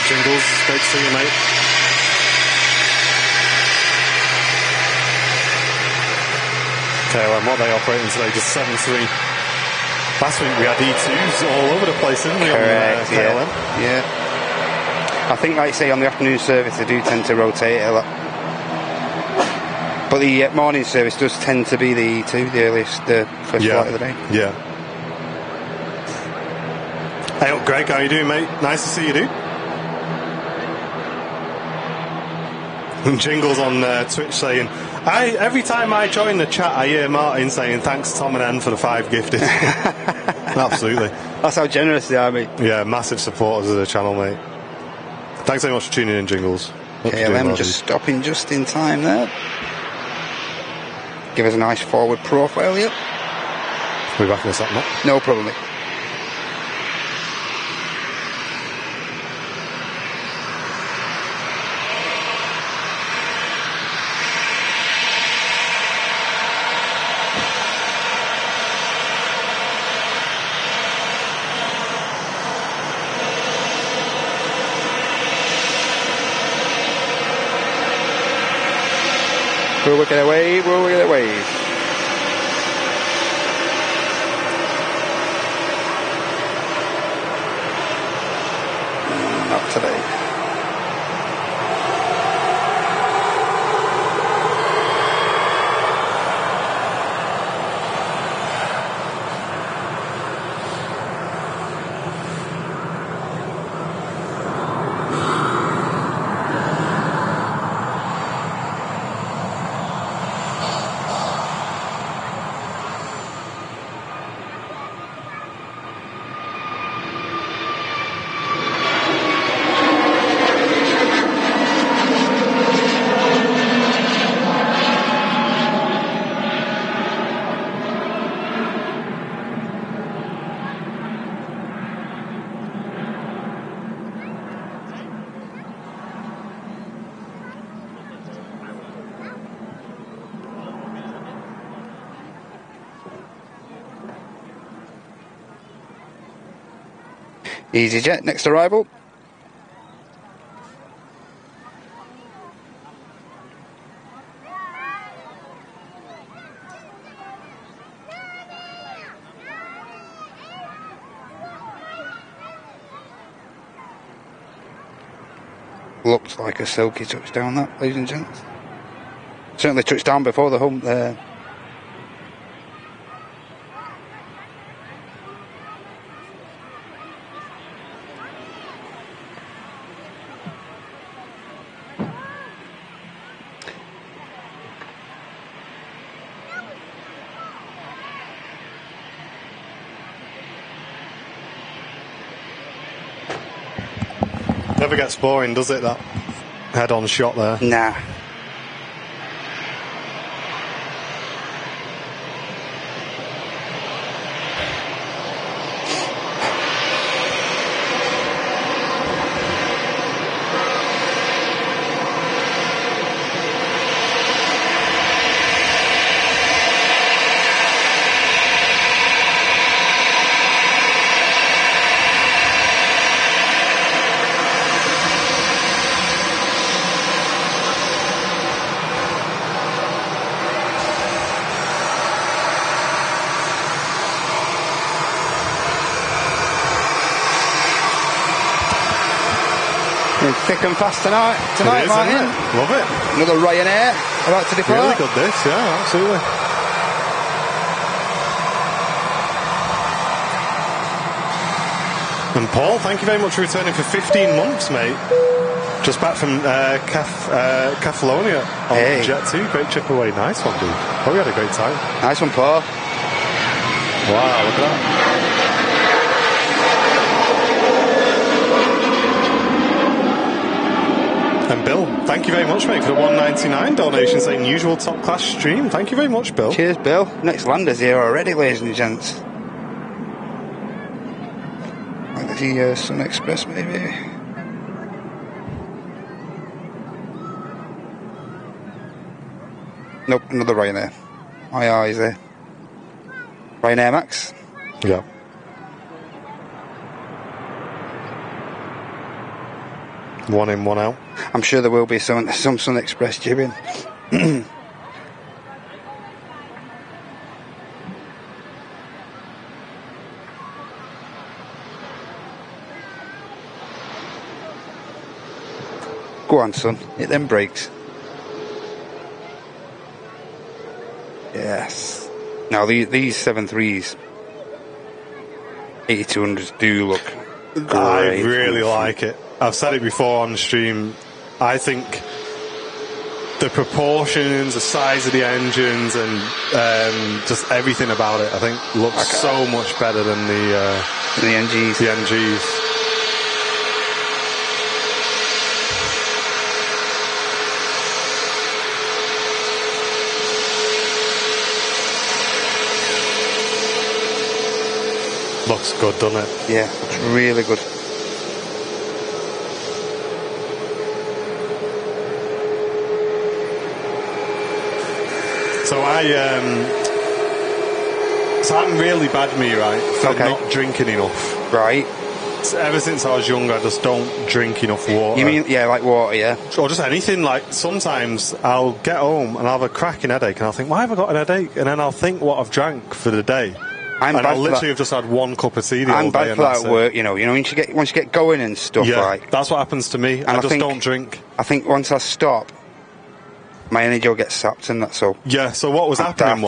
Jingles, great to see you, mate. KLM, what are they operating today? Just 7-3. Last week we had E2s all over the place, didn't we? Correct, on KLM? Yeah. I think, like you say, on the afternoon service they do tend to rotate a lot. But the morning service does tend to be the E2, the earliest, the first flight of the day. Yeah. Hey up, Greg, how you doing, mate? Nice to see you, dude. And Jingles on Twitch saying, every time I join the chat, I hear Martin saying, thanks Tom and Anne for the 5 gifted. Absolutely. That's how generous they are, mate. Yeah, massive supporters of the channel, mate. Thanks very much for tuning in, Jingles. KLM just stopping just in time there. Give us a nice forward profile here. We'll be back in a second, mate. No problem, mate. We'll get a wave, we'll get a wave. Not today. EasyJet, next arrival. Looks like a silky touchdown, that, ladies and gents. Certainly touched down before the hump there. Never gets boring, does it, that head-on shot there? Nah. Thick and fast tonight, It is, Martin. isn't it? Love it. Another Ryanair about to depart. Really good this, yeah, absolutely. And Paul, thank you very much for returning for 15 months, mate. Just back from Catalonia on Jet 2. Great trip away. Nice one, dude. Oh, we had a great time. Nice one, Paul. Wow, look at that. And Bill, thank you very much, mate, for the $1.99 donation saying usual top class stream. Thank you very much, Bill. Cheers, Bill. Next lander's here already, ladies and gents. Like the Sun Express, maybe. Nope, another Ryanair. My eyes there. Ryanair Max. Yeah. One in, one out. I'm sure there will be some Sun Express jibbing. Go on, son. Hit them brakes. Yes. Now, these 7.3s, 8200s do look great. I really like it. I've said it before on the stream. I think the proportions, the size of the engines, and just everything about it, I think looks so much better than the NGs. The NGs. Looks good, doesn't it? Yeah, looks really good. So I'm really bad, me, right, for not drinking enough. Right. ever since I was younger, I just don't drink enough water. You mean, yeah, like water, yeah? Or just anything. Like, sometimes I'll get home and I'll have a cracking headache, and I'll think, why have I got an headache? And then I'll think what I've drank for the day. I'm and bad I'll for literally that. have just had one cup of tea the I'm whole day. bad for that at work, you know, once you get going and stuff, Yeah, like... that's what happens to me. I just don't drink. I think once I stop, my energy will get sapped, and that's all. Yeah, so what was happening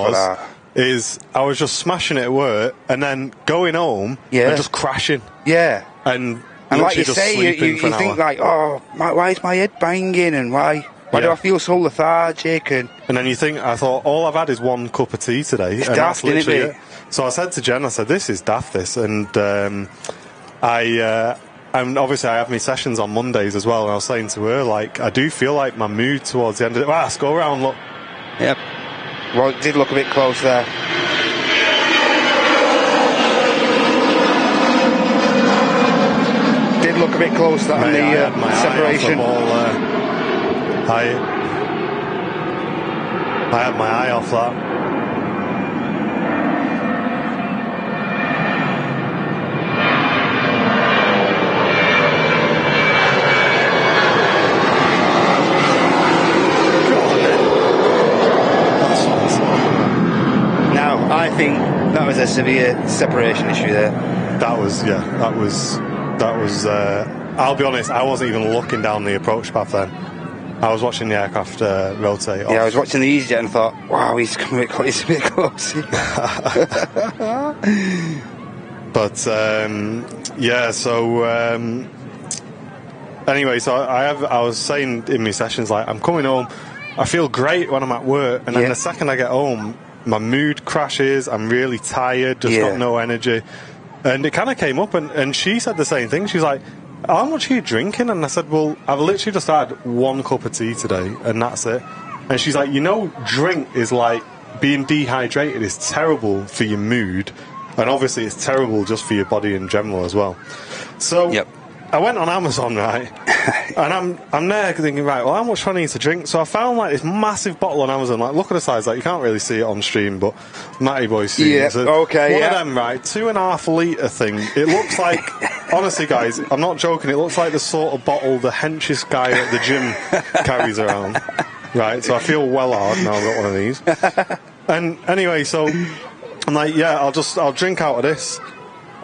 is I was just smashing it at work, and then going home and just crashing. Yeah. And like you just say, you think like, oh, why is my head banging, and why do I feel so lethargic? And then you think, I thought, all I've had is one cup of tea today. It's and daft, that's literally isn't it. So I said to Jen, I said, this is daft, this. And and obviously I have my sessions on Mondays as well, and I was saying to her, like, I do feel like my mood towards the end of it... Well, let's go around, look. Yep. Well, it did look a bit close there. Did look a bit close that on the separation. I had my eye off that. Now, I think that was a severe separation issue there. That was. I'll be honest, I wasn't even looking down the approach path then. I was watching the aircraft rotate off. Yeah, I was watching the EasyJet and thought, wow, he's a bit close. But anyway, so I was saying in my sessions, like, I'm coming home, I feel great when I'm at work, and then the second I get home, my mood crashes, I'm really tired, just got no energy. And it kind of came up, and she said the same thing. She's like, how much are you drinking? And I said, well, I've literally just had one cup of tea today, and that's it. And she's like, drink is like, being dehydrated is terrible for your mood, and obviously it's terrible just for your body in general as well. So I went on Amazon, right, and I'm there thinking, right, well, how much do I need to drink? So I found like this massive bottle on Amazon. Like, look at the size. Like, you can't really see it on stream, but Matty Boy's seen it. So one of them, right, 2.5 litre thing. It looks like, honestly, guys, I'm not joking. It looks like the sort of bottle the henchest guy at the gym carries around. Right, so I feel well hard now I've got one of these. And anyway, so I'm like, I'll drink out of this.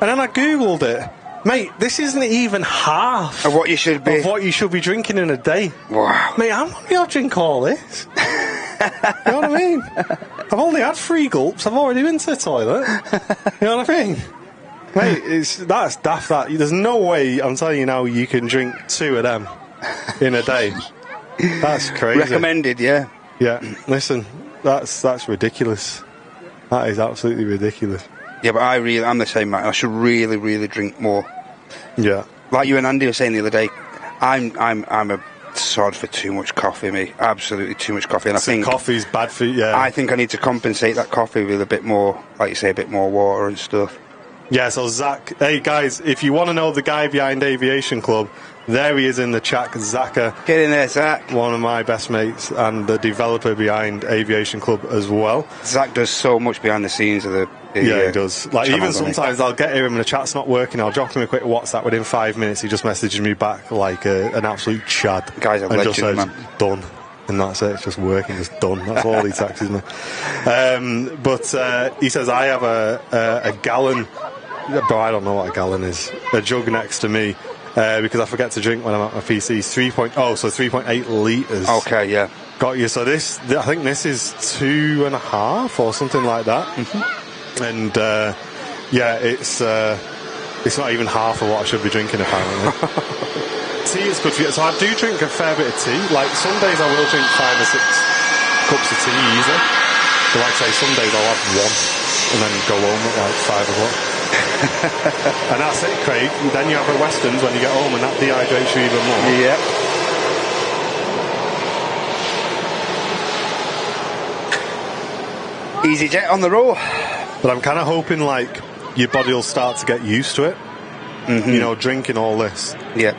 And then I Googled it. Mate, this isn't even half of what you should be drinking in a day. Wow. Mate, how long do I drink all this? You know what I mean? I've only had 3 gulps. I've already been to the toilet. You know what I mean? Mate, that's daft. There's no way, I'm telling you now, you can drink 2 of them in a day. That's crazy. Recommended, yeah. Yeah, listen, that's ridiculous. That is absolutely ridiculous. Yeah, but I'm the same, man. I should really, really drink more. Yeah. Like you and Andy were saying the other day, I'm a sod for too much coffee, mate. Absolutely too much coffee. And I think coffee's bad for you, yeah. I think I need to compensate that coffee with a bit more, like you say, a bit more water and stuff. Yeah, so Zach, hey guys, if you want to know the guy behind Aviation Club, there he is in the chat, Zaka. Get in there, Zach. One of my best mates and the developer behind Aviation Club as well. Zach does so much behind the scenes of the yeah, he does. Like, even sometimes I'll get him and the chat's not working, I'll drop him a quick WhatsApp. Within 5 minutes, he just messages me back like an absolute chad. Guy's a legend, just says, man. Done. And that's it, it's just working, it's done. That's all he texts me. But he says, I have a gallon, but I don't know what a gallon is, a jug next to me, because I forget to drink when I'm at my PC. 3.8 litres. Okay, yeah. Got you. So I think this is 2.5 or something like that. And it's not even half of what I should be drinking, apparently. Tea is good for you. So I do drink a fair bit of tea. Like, some days I will drink 5 or 6 cups of tea easily. But like I say, some days I'll have 1 and then go home at like 5 o'clock. And that's it, Craig. Then you have a Westons when you get home, and that dehydrates you even more. Yep. EasyJet on the roll. But I'm kind of hoping, like, your body will start to get used to it. You know, drinking all this. Yeah.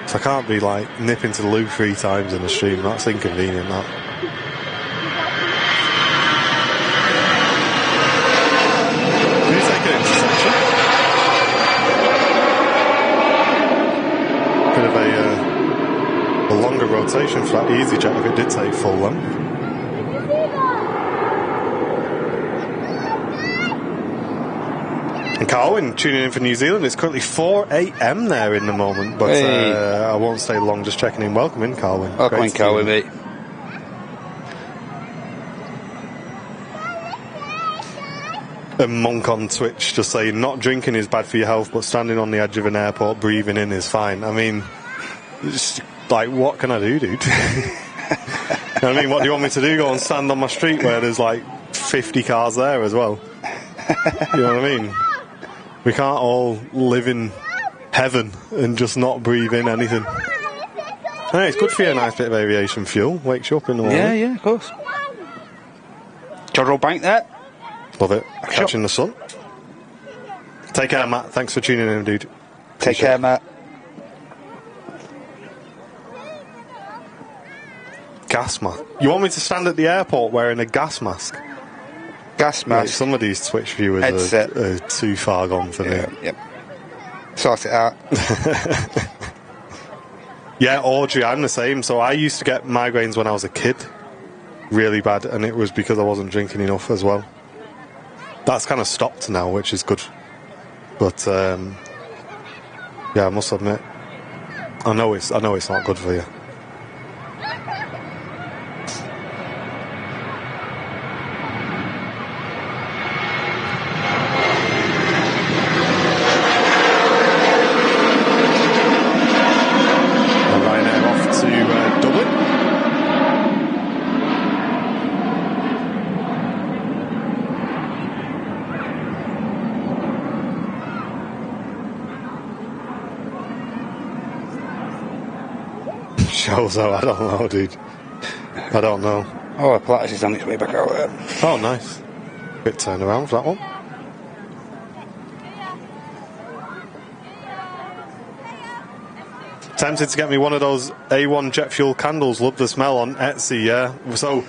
So I can't be, like, nipping to the loo 3 times in the stream. That's inconvenient, that. Did you take an intersection? a longer rotation for that EasyJet if it did take full length. And Carwyn tuning in for New Zealand. It's currently 4 a.m. there in the moment, but I won't stay long, just checking in. Welcome in, Carwyn. Welcome in, Carwyn, mate. A monk on Twitch just saying not drinking is bad for your health, but standing on the edge of an airport breathing in is fine. I mean, it's like, what can I do, dude? You know what I mean? What do you want me to do? Go and stand on my street where there's like 50 cars there as well? You know what I mean? We can't all live in heaven and just not breathe in anything. Hey, it's good for you, a nice bit of aviation fuel. Wakes you up in the morning. Yeah, of course. Jodrell Bank there. Love it. Catching the sun. Take care, Matt. Thanks for tuning in, dude. Take care, Matt. Gas mask. You want me to stand at the airport wearing a gas mask? Gas Like, mask. some of these Twitch viewers are too far gone for me. Yep. Sort it out. Yeah, Audrey, I'm the same. So I used to get migraines when I was a kid. Really bad. And it was because I wasn't drinking enough as well. That's kind of stopped now, which is good. But, yeah, I must admit, I know it's not good for you. So I don't know, dude. I don't know. Oh, Plattis is on its way back out there. Oh, nice. Bit turnaround for that one. Tempted to get me one of those A1 jet fuel candles. Love the smell on Etsy, yeah. So,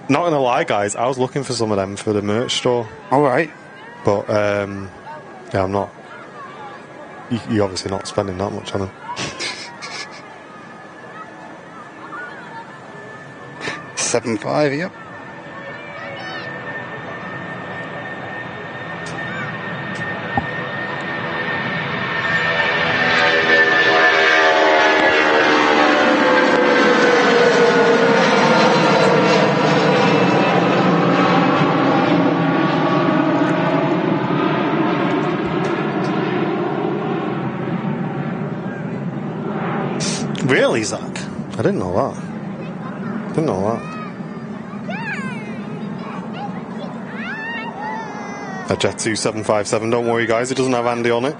not gonna lie, guys, I was looking for some of them for the merch store. All right. But, yeah, I'm not. You're obviously not spending that much on them. 7.5, yep. Really, Zach? I didn't know that. Didn't know that. A Jet 2757, don't worry guys, it doesn't have Andy on it.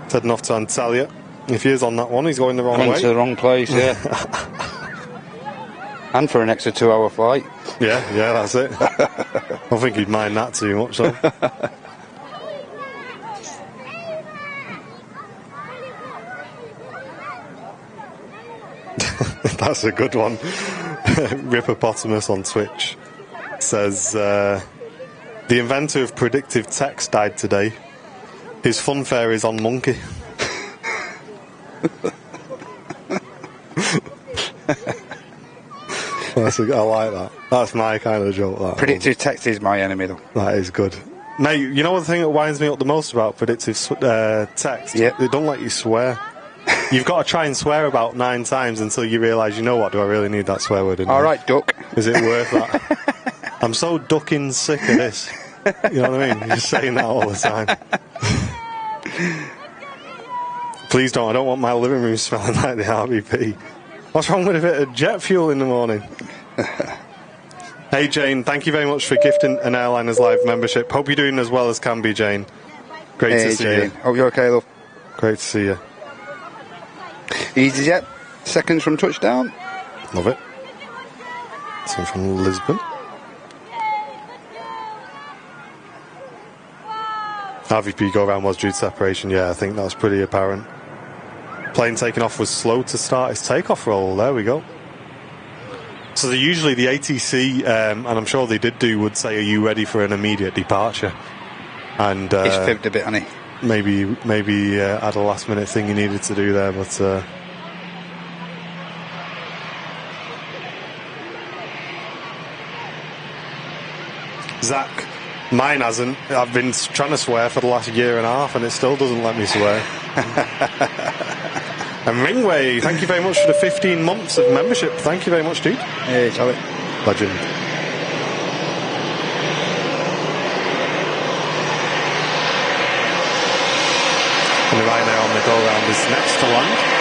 It's heading off to Antalya. If he is on that one, he's going the wrong way. To the wrong place, yeah. And for an extra 2-hour flight. Yeah, that's it. I don't think he'd mind that too much though. That's a good one. Rippopotamus on Twitch says, the inventor of predictive text died today. His funfair is on Monkey. I like that. That's my kind of joke. That Predictive text is my enemy, though. That is good. Mate, you know the thing that winds me up the most about predictive text? Yeah. They don't let you swear. You've got to try and swear about 9 times until you realise, you know what, do I really need that swear word in there? All right, duck. Is it worth that? I'm so ducking sick of this. You know what I mean? You're just saying that all the time. Please don't. I don't want my living room smelling like the RBP. What's wrong with a bit of jet fuel in the morning? Hey, Jane, thank you very much for gifting an Airliners Live membership. Hope you're doing as well as can be, Jane. Great to see Jane. you. Hope you're okay, love. Great to see you. EasyJet, seconds from touchdown. Love it. Same from Lisbon. RVP go-around was due to separation. Yeah, I think that was pretty apparent. Plane taking off was slow to start its takeoff roll. There we go. So usually the ATC, and I'm sure they did do, would say, are you ready for an immediate departure? And He's fibbed a bit, hasn't he? Maybe had a last-minute thing he needed to do there, but... Zach, mine hasn't. I've been trying to swear for the last year and a half and it still doesn't let me swear. And Ringway, thank you very much for the 15 months of membership. Thank you very much, dude. Hey, Charlie. Legend. And the Ryanair on the go-round is next to land.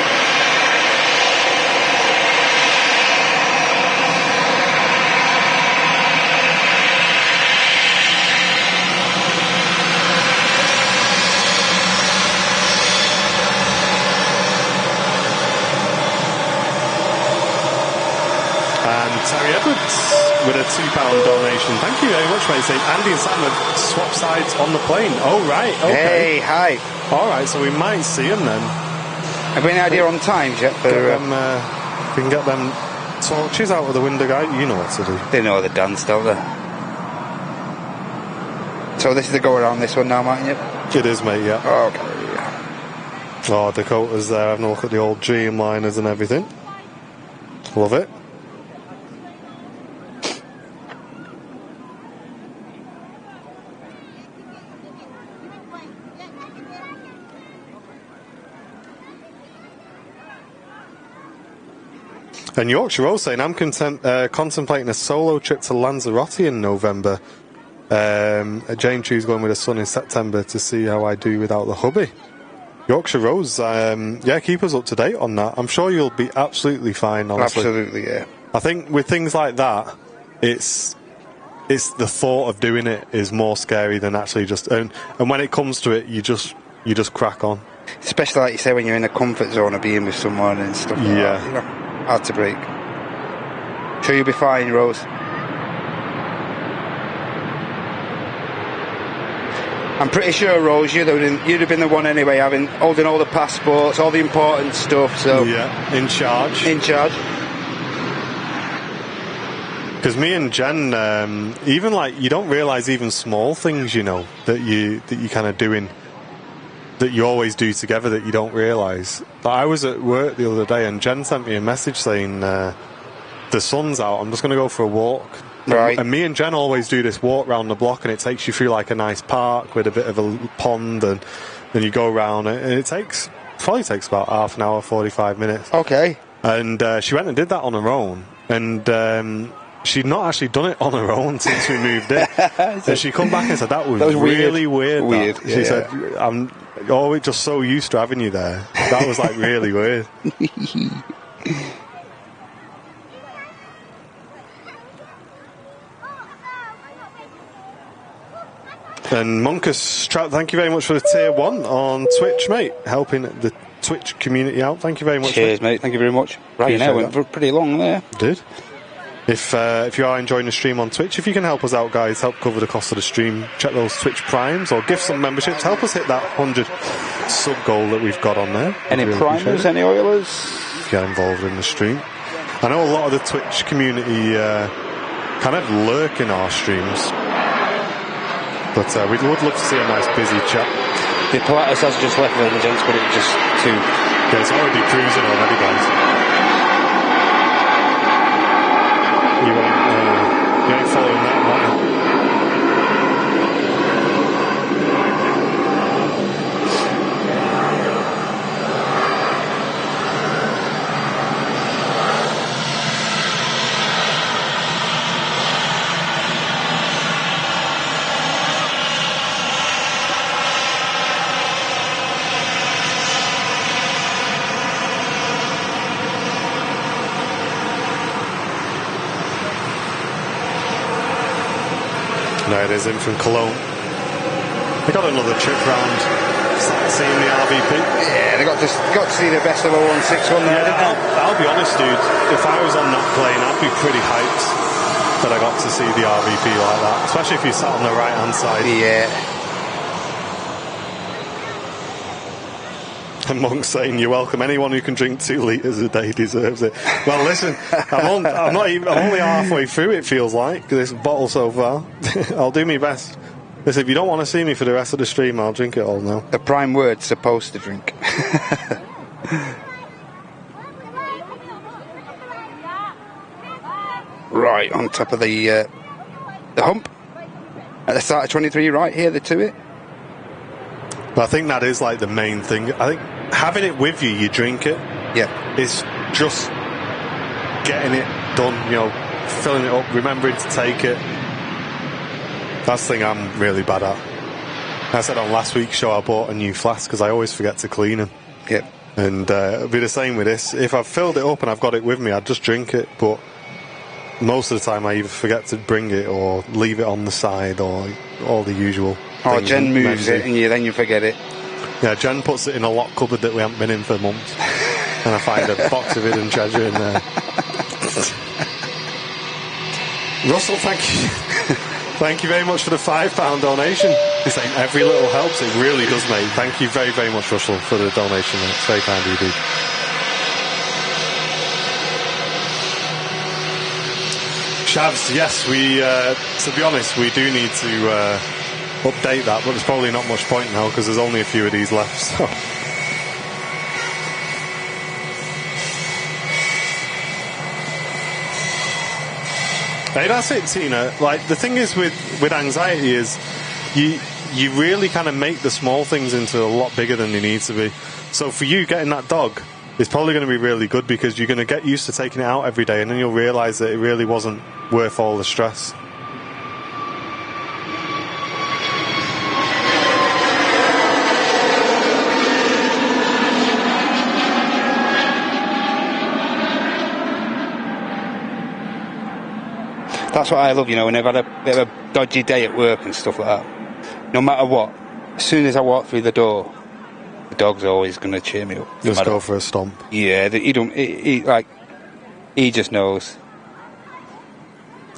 Terry Edwards with a £2 donation. Thank you very much, mate. Saying Andy and Sam have swapped sides on the plane. Oh, right. Okay. Hey, hi. All right, so we might see them then. Have we any idea on times yet? For, we can get them torches out of the window, guy. You know what to do. They know the dance, don't they? So this is the go around this one now, Martin, yep? It is, mate, yeah. Oh, okay. Oh, Dakota's there having a look at the old Dreamliners and everything. Love it. And Yorkshire Rose saying, I'm contemplating a solo trip to Lanzarote in November. Jane Chu's going with her son in September to see how I do without the hubby. Yorkshire Rose, yeah, keep us up to date on that. I'm sure you'll be absolutely fine, honestly. Absolutely, yeah. I think with things like that, it's the thought of doing it is more scary than actually just... And when it comes to it, you just crack on. Especially, like you say, when you're in a comfort zone of being with someone and stuff like that. You know, hard to break. Sure you'll be fine, Rose. I'm pretty sure, Rose, you'd have been the one anyway, holding all the passports, all the important stuff. So yeah, in charge. In charge. Because me and Jen, even like you don't realise even small things, you know, that you kind of doing, that you always do together that you don't realise. But I was at work the other day and Jen sent me a message saying the sun's out. I'm just going to go for a walk. Right. And me and Jen always do this walk round the block, and it takes you through like a nice park with a bit of a pond, and then you go around it, and it probably takes about half an hour, 45 minutes. Okay. And she went and did that on her own, and she'd not actually done it on her own since we moved in. And she come back and said that was really weird. She said, I'm always just so used to having you there. That was like really weird. And Monkus Trout, thank you very much for the tier 1 on Twitch, mate, helping the Twitch community out. Thank you very much. Cheers, mate. Thank you very much. Right, now went pretty long there. Did. If you are enjoying the stream on Twitch, if you can help us out, guys, help cover the cost of the stream, check those Twitch primes or give some memberships, help us hit that 100 sub goal that we've got on there. Any really primers, any oilers? Get involved in the stream. I know a lot of the Twitch community kind of lurk in our streams. But we would love to see a nice busy chat. The Pilatus has just left the gents, but it's just too... Yeah, it's already cruising already, guys. You ain't following that, Martin. There it is, in from Cologne. They got another trip round, seeing the RVP. Yeah, they got to see the best of a 161 there, didn't they? I'll be honest, dude. If I was on that plane, I'd be pretty hyped that I got to see the RVP like that, especially if you sat on the right-hand side. Yeah. And Monk's saying, you're welcome. Anyone who can drink 2 litres a day deserves it. Well, listen, I'm only halfway through, it feels like, this bottle so far. I'll do my best. Listen, if you don't want to see me for the rest of the stream, I'll drink it all now. The prime word, supposed to drink. Right, on top of the hump. At the start of 23, right here, to it. But I think that is like the main thing. I think having it with you, you drink it. Yeah. It's just getting it done, you know, filling it up, remembering to take it. That's the thing I'm really bad at. I said on last week's show I bought a new flask because I always forget to clean them. Yep. And it'll be the same with this. If I've filled it up and I've got it with me, I'd just drink it. But most of the time I either forget to bring it or leave it on the side or all the usual. Or Jen moves it and then you forget it. Yeah, Jen puts it in a locked cupboard that we haven't been in for months. And I find a box of hidden treasure in there. Russell, thank you. Thank you very much for the £5 donation. He's saying every little helps. It really does, mate. Thank you very, very much, Russell, for the donation. It's very kind of you, dude. Shavs, yes, we, to be honest, we do need to update that, but there's probably not much point now because there's only a few of these left, so. Hey, that's it, Tina. Like, the thing is with anxiety is you really kind of make the small things into a lot bigger than they need to be. So for you, getting that dog is probably going to be really good because you're going to get used to taking it out every day and then you'll realise that it really wasn't worth all the stress. That's what I love, you know, when I've had a bit of a dodgy day at work and stuff like that. No matter what, as soon as I walk through the door, the dog's always going to cheer me up. Just go for a stomp. Yeah, he just knows.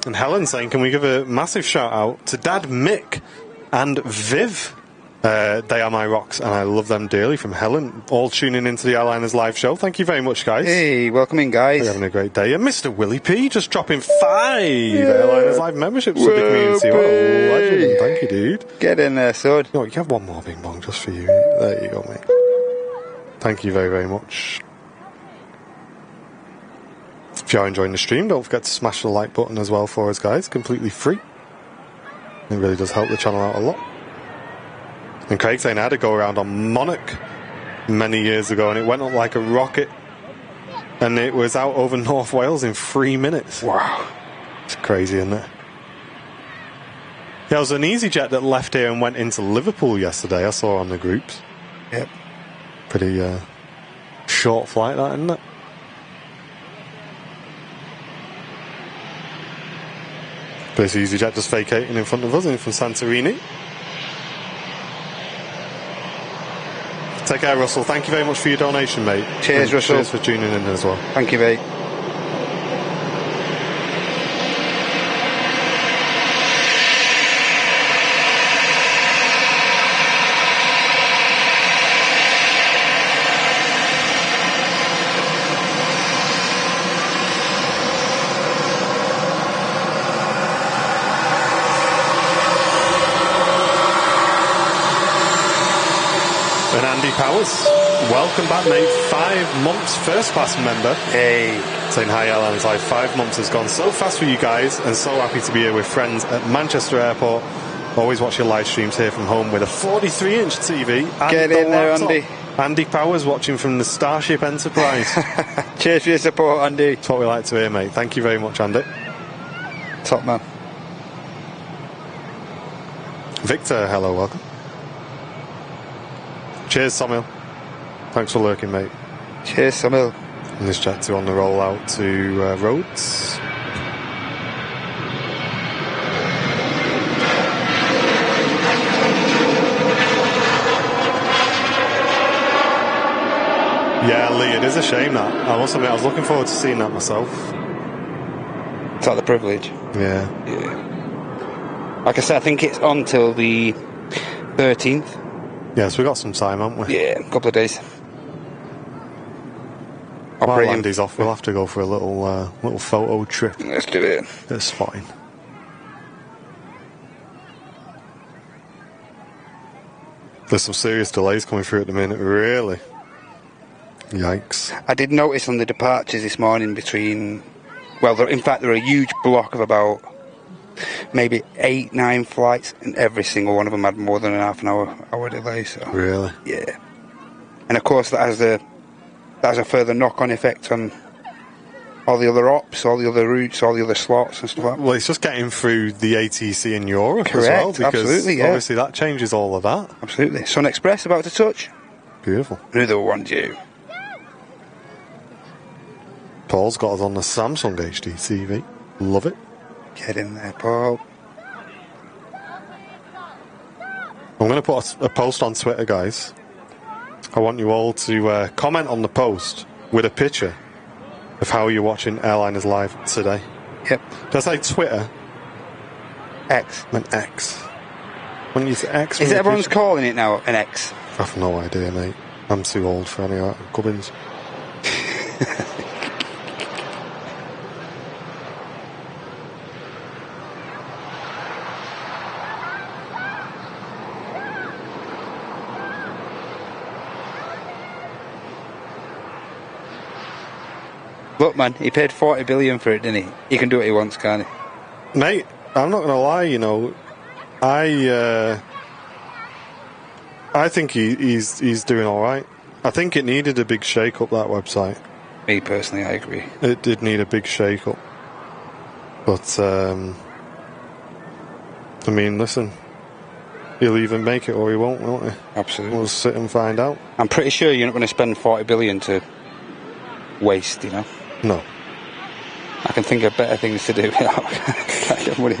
And Helen's saying, can we give a massive shout out to Dad Mick and Viv? They are my rocks and I love them dearly, from Helen, all tuning into the Airliners live show. Thank you very much, guys. Hey, welcome in, guys. We're having a great day. And Mr. Willie P just dropping 5 Airliners live memberships to the community. What a legend. Thank you, dude. Get in there, son. You have one more bing bong just for you. There you go, mate. Thank you very, very much. If you are enjoying the stream, don't forget to smash the like button as well for us, guys. Completely free. It really does help the channel out a lot. And Craig saying I had to go around on Monarch many years ago and it went up like a rocket and it was out over North Wales in 3 minutes. Wow. It's crazy, isn't it? Yeah, it was an EasyJet that left here and went into Liverpool yesterday. I saw on the groups. Yep. Pretty short flight, that, isn't it? But it's EasyJet just vacating in front of us, in from Santorini. Take care, Russell. Thank you very much for your donation, mate. Cheers, Russell. Cheers for tuning in as well. Thank you, mate. And Andy Powers, welcome back, mate. 5 months first class member. Hey. Saying hi, Alan. 5 months has gone so fast for you guys, and so happy to be here with friends at Manchester Airport. Always watch your live streams here from home with a 43-inch TV. And get in there, Andy. Andy Powers watching from the Starship Enterprise. Cheers for your support, Andy. That's what we like to hear, mate. Thank you very much, Andy. Top man. Victor, hello, welcome. Cheers, Samuel. Thanks for lurking, mate. Cheers, Samuel. And this Jet 2 on the roll out to Rhodes. Yeah, Lee, it is a shame that. I must admit, I was looking forward to seeing that myself. Is that the privilege? Yeah. Yeah. Like I said, I think it's on till the 13th. Yeah, so we've got some time, haven't we? Yeah, a couple of days. While Andy's off, we'll have to go for a little photo trip. Let's do it. That's fine. There's some serious delays coming through at the minute, really. Yikes. I did notice on the departures this morning between... Well, in fact, there were a huge block of about maybe 8, 9 flights, and every single one of them had more than a half an hour delay. So Really? yeah, and of course that has a further knock-on effect on all the other ops, all the other routes, all the other slots and stuff like that. Well, it's just getting through the ATC in Europe Correct, as well, because absolutely, yeah. obviously that changes all of that. Absolutely. Sun Express about to touch. Beautiful. Another one due. Paul's got us on the Samsung HD TV. Love it. Get in there, Paul. I'm going to put a post on Twitter, guys. I want you all to comment on the post with a picture of how you're watching Airliners Live today. Yep. Did I say Twitter? X. I meant X. When you say X... Is it everyone's calling it now an X? I have no idea, mate. I'm too old for any of that gubbins. Look, man, he paid 40 billion for it, didn't he? He can do what he wants, can't he? Mate, I'm not going to lie, you know, I think he's doing all right. I think it needed a big shake-up, that website. Me, personally, I agree. It did need a big shake-up. But, I mean, listen, he'll either make it or he won't he? Absolutely. We'll sit and find out. I'm pretty sure you're not going to spend 40 billion to waste, you know? No. I can think of better things to do without kind of money.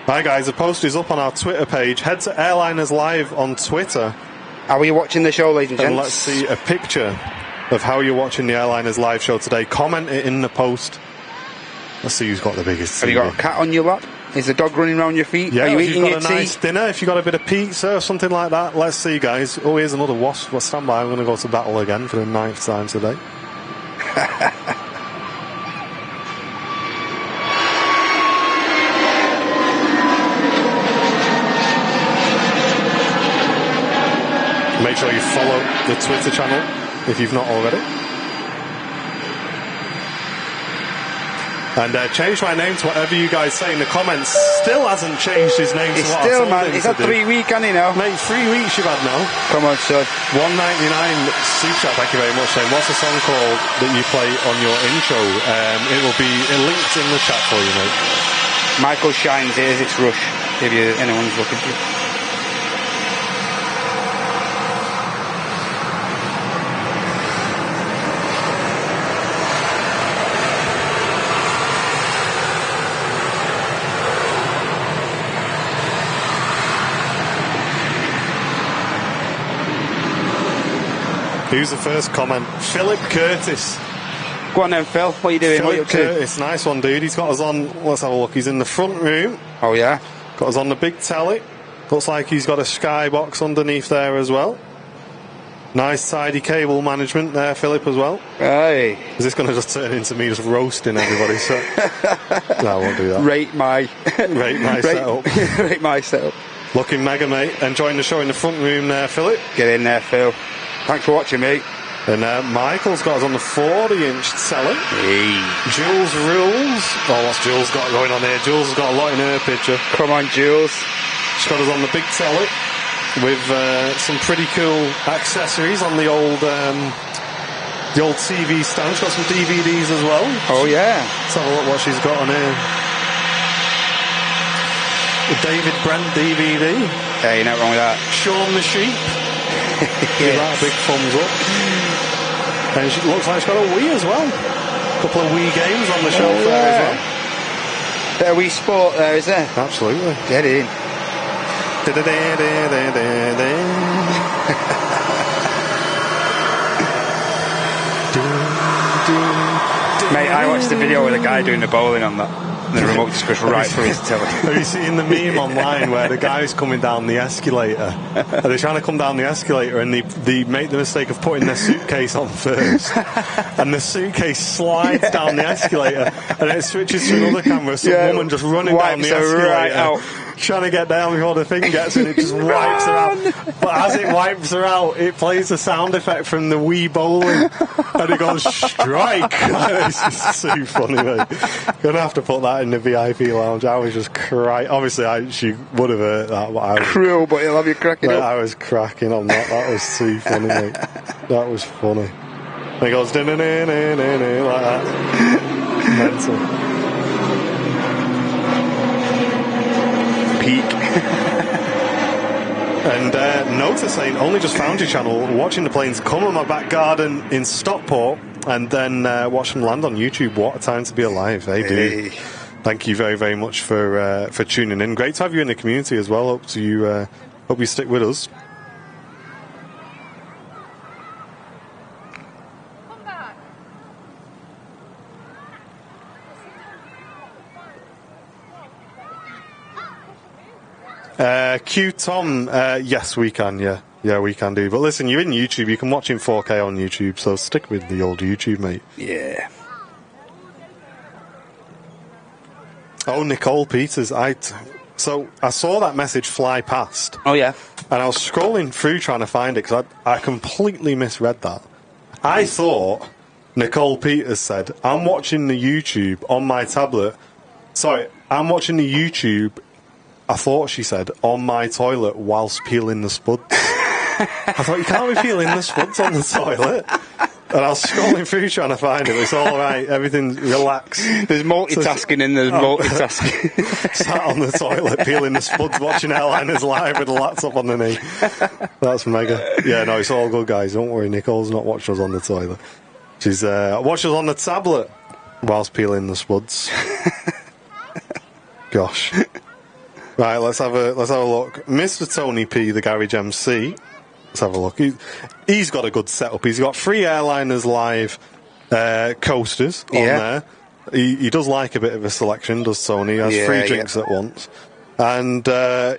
Hi guys, the post is up on our Twitter page. Head to Airliners Live on Twitter. How are you watching the show, ladies and And gents? let's see a picture of how you're watching the Airliners Live show today. Comment it in the post. Let's see who's got the biggest Have you got a cat on your lap? Is the dog running around your feet? Yeah, are you if eating you've your got a tea? nice dinner, if you've got a bit of pizza or something like that, let's see, guys. Oh, here's another wasp. Well, stand by. I'm going to go to battle again for the 9th time today. Make sure you follow the Twitter channel if you've not already. And change my name to whatever you guys say in the comments. Still hasn't changed his name to what I told him He's to had do. 3 weeks, hasn't he, now? Mate, 3 weeks you've had now. Come on, son. $1.99 super chat, thank you very much. Then what's the song called that you play on your intro? It will be linked in the chat for you, mate. Michael Shine's Here's It's Rush, if anyone's looking for it. Who's the first comment? Philip Curtis. Go on then, Phil. What are you doing? What are you Philip up to? Curtis, nice one, dude. He's got us on, let's have a look. He's in the front room. Oh, yeah? Got us on the big telly. Looks like he's got a skybox underneath there as well. Nice tidy cable management there, Philip, as well. Hey. Is this going to just turn into me just roasting everybody? So no, I won't do that. Rate my setup. Rate my setup. Looking mega, mate. Enjoying the show in the front room there, Philip. Get in there, Phil. Thanks for watching, mate. And Michael's got us on the 40-inch telly. Hey. Jules rules. Oh, what's Jules got going on here? Jules has got a lot in her picture. Come on, Jules. She's got us on the big telly with some pretty cool accessories on the old TV stand. She's got some DVDs as well. Oh, yeah. Let's have a look what she's got on here. The David Brent DVD. Yeah, you're not wrong with that. Shaun the Sheep. Give that a big thumbs up. And she looks like she's got a Wii as well. A couple of Wii games on the shelf there as well. Bit of Wii Sport there, is there? Absolutely. Get in. Mate, I watched the video with a guy doing the bowling on that. And the remote just goes right through his telly. Have you seen the meme online where the guy's coming down the escalator? And they're trying to come down the escalator and they make the mistake of putting their suitcase on first. And the suitcase slides down the escalator and it switches to another camera. Some woman just running down the escalator. Right out. trying to get down before the thing gets in, it just wipes her out. But as it wipes her out, it plays the sound effect from the Wii bowling, and it goes, strike! It's just too funny, mate. Gonna have to put that in the VIP lounge. I was just crying. Obviously, she would have heard that, but I was... Cruel, but he'll have you cracking up. I was cracking on that. That was too funny, mate. That was funny. And it goes, like that. Mental. Peak. And Nota saying, only just found your channel, watching the planes come on my back garden in Stockport, and then watch them land on YouTube. What a time to be alive, eh, dude? Hey. Thank you very, very much for tuning in. Great to have you in the community as well. Hope you stick with us. Q Tom, yes we can, yeah we can do. But listen, you're in YouTube, you can watch in 4K on YouTube, so stick with the old YouTube, mate. Yeah. Oh, Nicole Peters, so I saw that message fly past. Oh yeah. And I was scrolling through trying to find it because I completely misread that. I thought Nicole Peters said, I'm watching the YouTube on my tablet. Sorry, I'm watching the YouTube. I thought she said, on my toilet whilst peeling the spuds. I thought, you can't be peeling the spuds on the toilet. And I was scrolling through trying to find it. It's all right. Everything's relaxed. There's multitasking in there's multitasking. Sat on the toilet peeling the spuds, watching Airliners live with a laptop on the knee. That's mega. Yeah, no, it's all good, guys. Don't worry. Nicole's not watching us on the toilet. She's watching us on the tablet whilst peeling the spuds. Gosh. Right, let's have a look. Mr. Tony P, the Garage MC. Let's have a look. He's got a good setup. He's got 3 Airliners live coasters on there. He does like a bit of a selection, does Tony? He has 3 drinks at once. And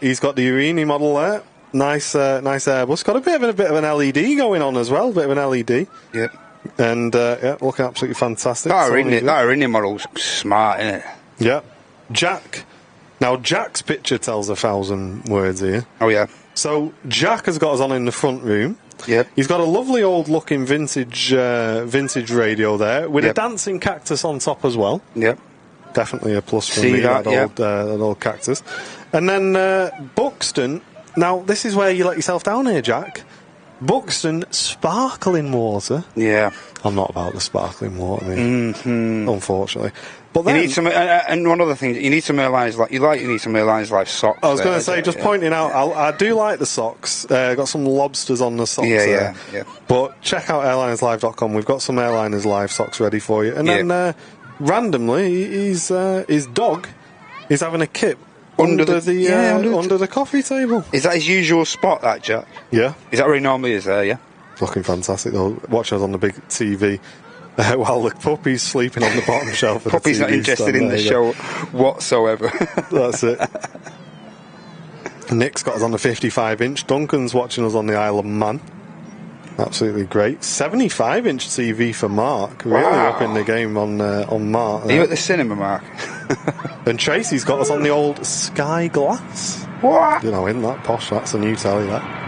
he's got the Urini model there. Nice Airbus. Got a bit of an LED going on as well. A bit of an LED. Yep. And looking absolutely fantastic. That Urini model's smart, isn't it? Yeah. Jack. Now, Jack's picture tells 1,000 words here. Oh, yeah. So, Jack has got us on in the front room. Yep. He's got a lovely old-looking vintage radio there, with a dancing cactus on top as well. Yep. Definitely a plus for me, that old cactus. And then Buxton. Now, this is where you let yourself down here, Jack. Buxton sparkling water. Yeah. I'm not about the sparkling water, unfortunately. But then, you need some, and one other thing, you need some Airliners Live socks. I was going to say, just pointing out, I do like the socks. Got some lobsters on the socks there. Yeah. But check out airlinerslive.com. We've got some Airliners Live socks ready for you. And then randomly, his dog is having a kip under the coffee table. Is that his usual spot, that, Jack? Yeah. Is that where he normally is there, yeah? Looking fantastic, though. Watching us on the big TV. While the puppy's sleeping on the bottom shelf of the TV. Puppy's not interested in the show whatsoever. That's it. Nick's got us on the 55-inch. Duncan's watching us on the Isle of Man. Absolutely great. 75-inch TV for Mark. Really up in the game on Mark. Are you at the cinema, Mark? And Tracy's got us on the old Sky Glass. What? You know, isn't that posh? That's a new telly, that.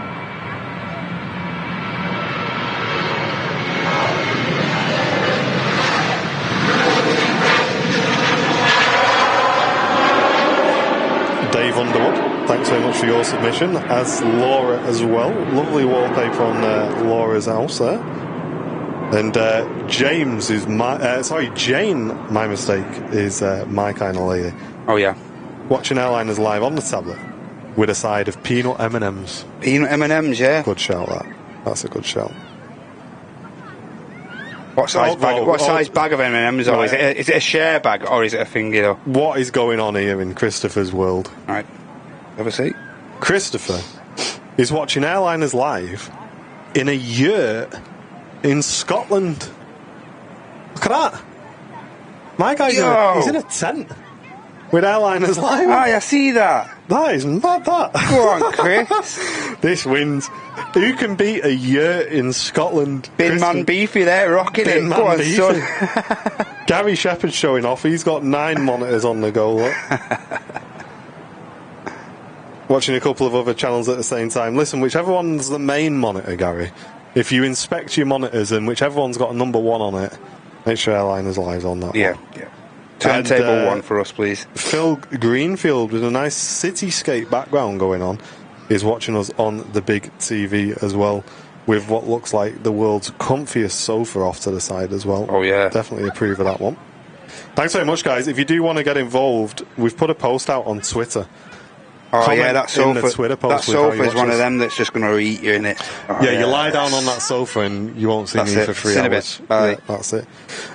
Dave Underwood, thanks very much for your submission, as Laura as well. Lovely wallpaper on Laura's house there. And James is Jane, my mistake, is my kind of lady. Oh, yeah. Watching Airliners Live on the tablet with a side of peanut M&Ms. Peanut M&Ms, yeah. Good shout, that. That's a good shout. What size bag of M&Ms? Right. Is it a share bag or is it a thing, you know? What is going on here in Christopher's world? Right. Have a seat. Christopher is watching Airliners Live in a yurt in Scotland. Look at that. My guy's he's in a tent with Airliners Live. Oh, I see that. That is mad, that. Go on, Chris. This wins. Who can beat a yurt in Scotland? Bin Man Beefy there, rocking it. Go on, son. Gary Shepherd's showing off. He's got 9 monitors on the go. Look. watching a couple of other channels at the same time. Listen, whichever one's the main monitor, Gary, if you inspect your monitors and whichever one's got a number 1 on it, make sure Airliners Live's on that one. Yeah. Turntable 1 for us, please. Phil Greenfield, with a nice cityscape background going on, is watching us on the big TV as well, with what looks like the world's comfiest sofa off to the side as well. Oh, yeah. Definitely approve of that one. Thanks very much, guys. If you do want to get involved, we've put a post out on Twitter. Oh, Comment yeah, that sofa, in the Twitter post that sofa is one of them that's just going to eat you in it. Oh, yeah, you lie down on that sofa and you won't see me for 3 hours. Bye. Yeah, that's it.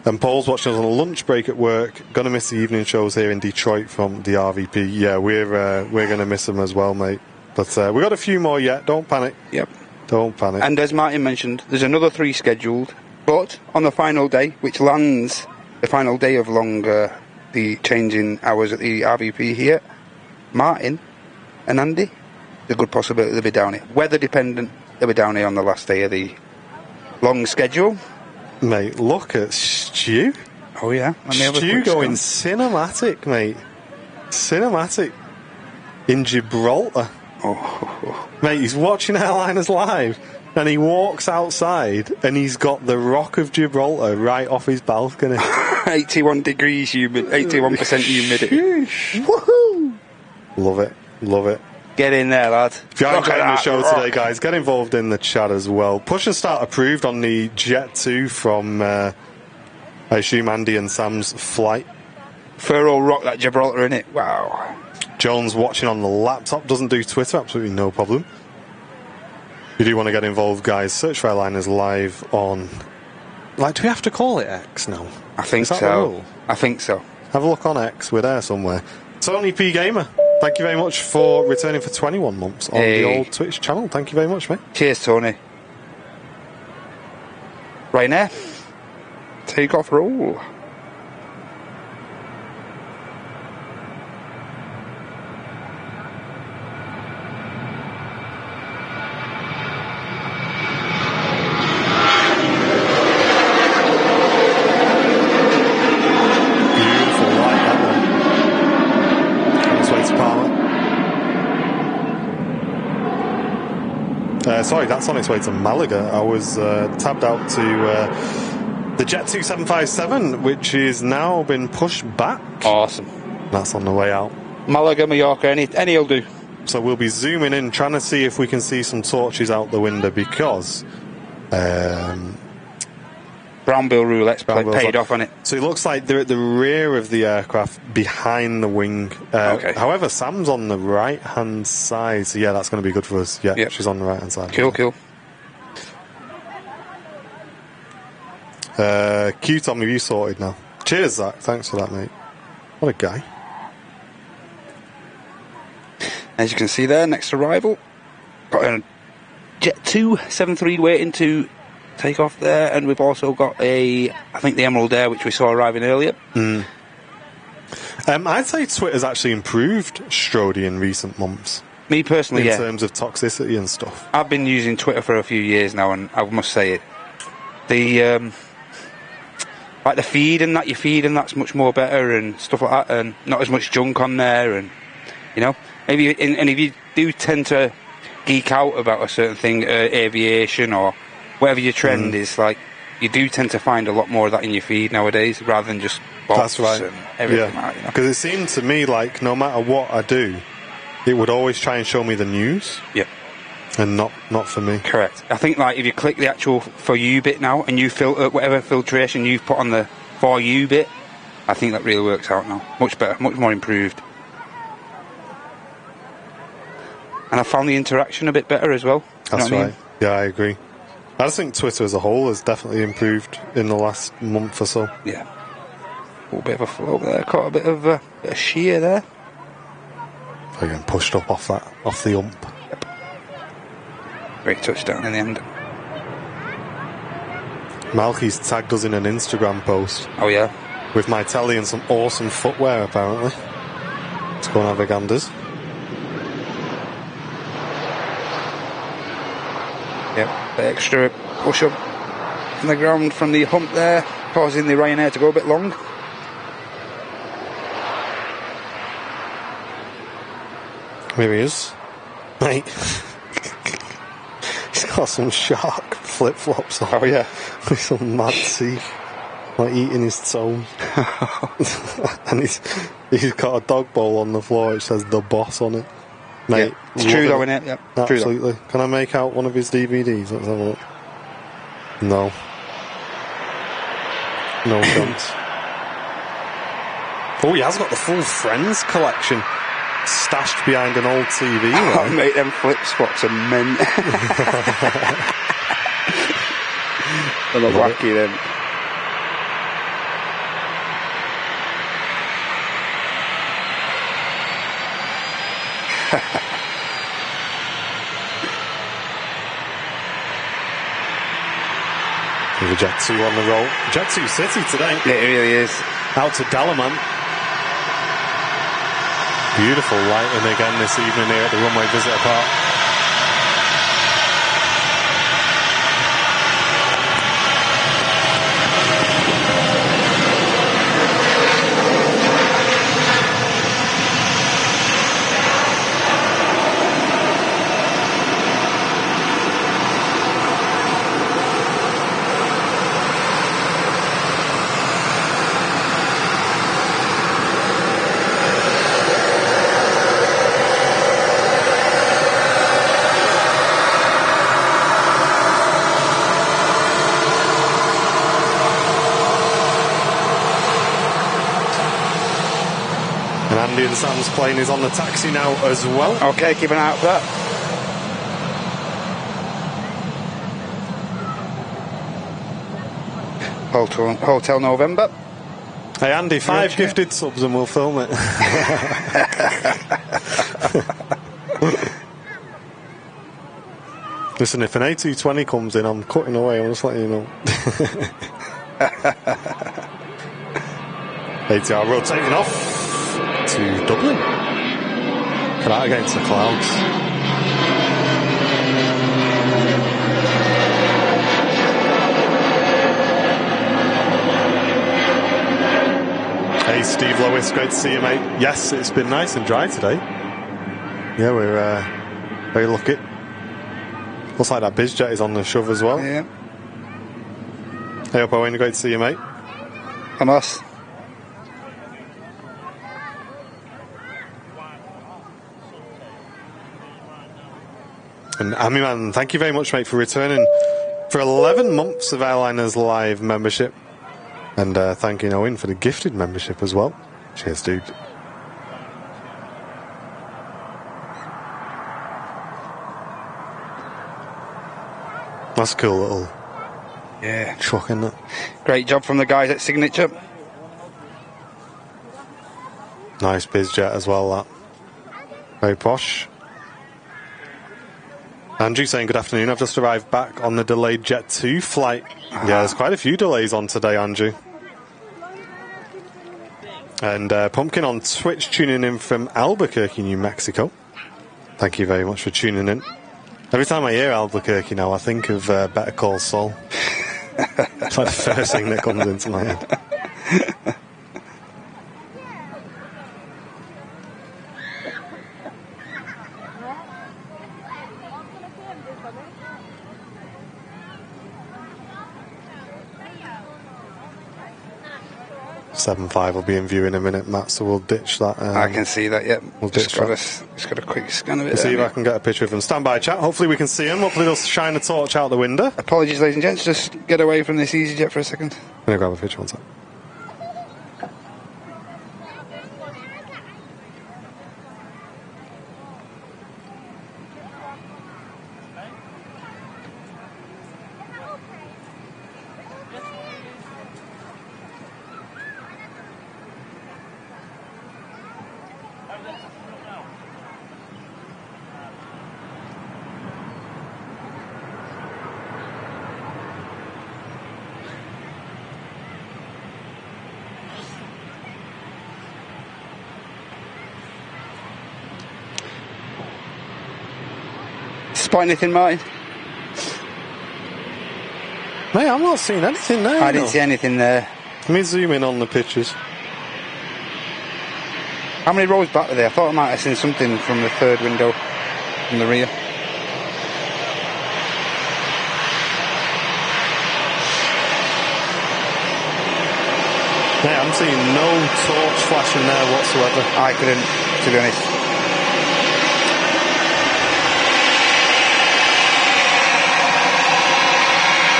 And Paul's watching us on a lunch break at work. Going to miss the evening shows here in Detroit from the RVP. Yeah, we're going to miss them as well, mate. But we've got a few more yet. Don't panic. Yep. Don't panic. And as Martin mentioned, there's another 3 scheduled. But on the final day, which lands the final day of the changing hours at the RVP here, Martin and Andy, there's a good possibility they'll be down here. Weather dependent, they'll be down here on the last day of the long schedule. Mate, look at Stu. Oh, yeah. Stu going cinematic, mate. Cinematic. In Gibraltar. Oh. Mate, he's watching Airliners Live and he walks outside and he's got the Rock of Gibraltar right off his balcony. 81 degrees humid, 81% humidity. Woohoo! Love it. Love it. Get in there, lad. If you're enjoying the show today, guys, get involved in the chat as well. Push and start approved on the Jet 2 from, I assume, Andy and Sam's flight. Furrow rock that Gibraltar in it. Wow. Jones watching on the laptop, doesn't do Twitter, absolutely no problem. If you do want to get involved, guys, search for Airliners Live on... Like, do we have to call it X now? I think so. I think so. Have a look on X, we're there somewhere. Tony P. Gamer, thank you very much for returning for 21 months on the old Twitch channel. Thank you very much, mate. Cheers, Tony. Ryanair, take off roll. Sorry, that's on its way to Malaga. I was tabbed out to the Jet 2757, which is now been pushed back. Awesome. That's on the way out. Malaga, Mallorca, any will do. So we'll be zooming in, trying to see if we can see some torches out the window because... Brown Bill roulette's paid off on it. So it looks like they're at the rear of the aircraft, behind the wing. Okay. However, Sam's on the right-hand side, so yeah, that's going to be good for us. Yeah, yep. She's on the right-hand side. Cool. Q-Tom, have you sorted now? Cheers, Zach. Thanks for that, mate. What a guy. As you can see there, next arrival, got a Jet 273 waiting to take off there, and we've also got I think the Emerald Air, which we saw arriving earlier. I'd say Twitter's actually improved Strody in recent months. Me personally, in terms of toxicity and stuff. I've been using Twitter for a few years now, and I must say it. The like the feed and that's much more better and stuff like that, and not as much junk on there, and you know, maybe and if you do tend to geek out about a certain thing, aviation or whatever your trend is, like, you do tend to find a lot more of that in your feed nowadays, rather than just bots. That's right. And everything. Yeah. Like, you know? Because it seemed to me like no matter what I do, it would always try and show me the news. Yep. And not for me. Correct. I think, like, if you click the actual For You bit now, and you filter whatever filtration you've put on the For You bit, I think that really works out now. Much better, much more improved. And I found the interaction a bit better as well. That's right. I mean? Yeah, I agree. I just think Twitter as a whole has definitely improved in the last month or so. Yeah. A little bit of a float there, caught a bit of shear there. We're getting pushed up off the ump. Yep. Great touchdown in the end. Malky's tagged us in an Instagram post. Oh, yeah? With my telly and some awesome footwear, apparently. Let's go and have a ganders. Yep, the extra push up on the ground from the hump there, causing the Ryanair to go a bit long. Here he is. Mate. He's got some shark flip-flops on. Oh, yeah. With some mad teeth. Like eating his toes. And he's got a dog bowl on the floor which says The Boss on it. Mate, Yeah. It's true though, isn't it? Yep. Absolutely. Can I make out one of his DVDs? Let's have a look. No. No chance. Oh, he has got the full Friends collection stashed behind an old TV. Oh, mate, them flip spots are mint. They're wacky then. With a Jet 2 on the roll. Jet 2 City today. It really is. Out to Dalaman. Beautiful lighting again this evening here at the Runway Visitor Park. Andy and Sam's plane is on the taxi now as well. Okay, keep an eye out for that. Hotel November. Hey Andy, 5 gifted subs and we'll film it. Listen, if an A220 comes in, I'm cutting away, I'm just letting you know. ATR rotating off to Dublin. Cut out against the clouds. Hey Steve Lewis, great to see you, mate. Yes, it's been nice and dry today. Yeah, we're very lucky. Looks like that BizJet is on the shove as well. Yeah. Hey up, Owen, great to see you, mate. Hamas. And Amy Man, thank you very much, mate, for returning for 11 months of Airliners Live membership. And thanking Owen for the gifted membership as well. Cheers, dude. That's a cool little truck, isn't it? Great job from the guys at Signature. Nice BizJet as well, that. Very posh. Andrew saying good afternoon. I've just arrived back on the delayed Jet 2 flight. Yeah, there's quite a few delays on today, Andrew. And Pumpkin on Twitch tuning in from Albuquerque, New Mexico. Thank you very much for tuning in. Every time I hear Albuquerque now, I think of Better Call Saul. It's like the first thing that comes into my head. 7.5 will be in view in a minute, Matt, so we'll ditch that. I can see that, yep. We'll ditch that. Just got a quick scan of it. We'll see if I can get a picture of them. Stand by, chat. Hopefully we can see them. Hopefully they'll shine a torch out the window. Apologies, ladies and gents. Just get away from this EasyJet for a second. I'm going to grab a picture one sec. Spot anything, Martin? Mate, I'm not seeing anything there. I didn't see anything there. Let me zoom in on the pictures. How many rows back were there? I thought I might have seen something from the third window. from the rear. Yeah, I'm seeing no torch flashing there whatsoever. I couldn't, to be honest.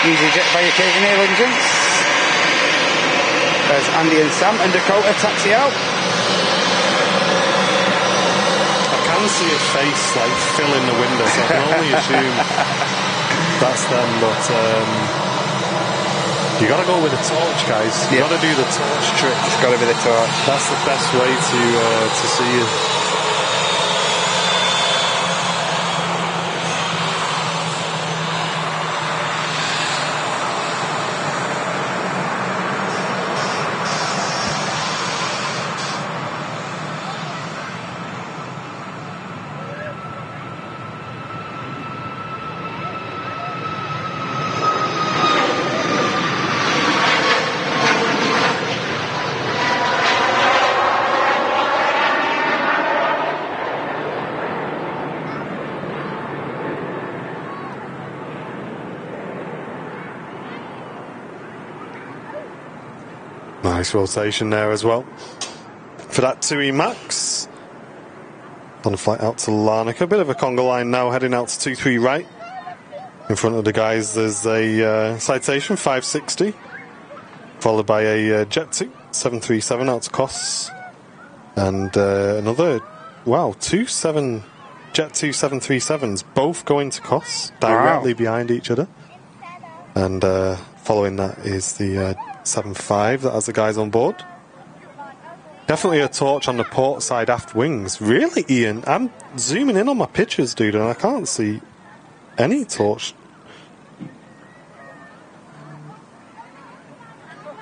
EasyJet vacating here, ladies and gents. There's Andy and Sam and Dakota taxi out. I can see a face like filling the window, so I can only assume that's them, but you gotta go with the torch, guys. You gotta do the torch trick. It's gotta be the torch. That's the best way to see you. Nice rotation there as well. For that 2E Max. On the flight out to Larnaca. A bit of a conga line now, heading out to 23 right. In front of the guys there's a Citation 560. Followed by a Jet 2 737 out to Kos. And another, wow, Jet 2 737s, both going to Kos, directly behind each other. And following that is the 7.5 that has the guys on board. Definitely a torch on the port side aft wings. Really, Ian? I'm zooming in on my pictures, dude, and I can't see any torch.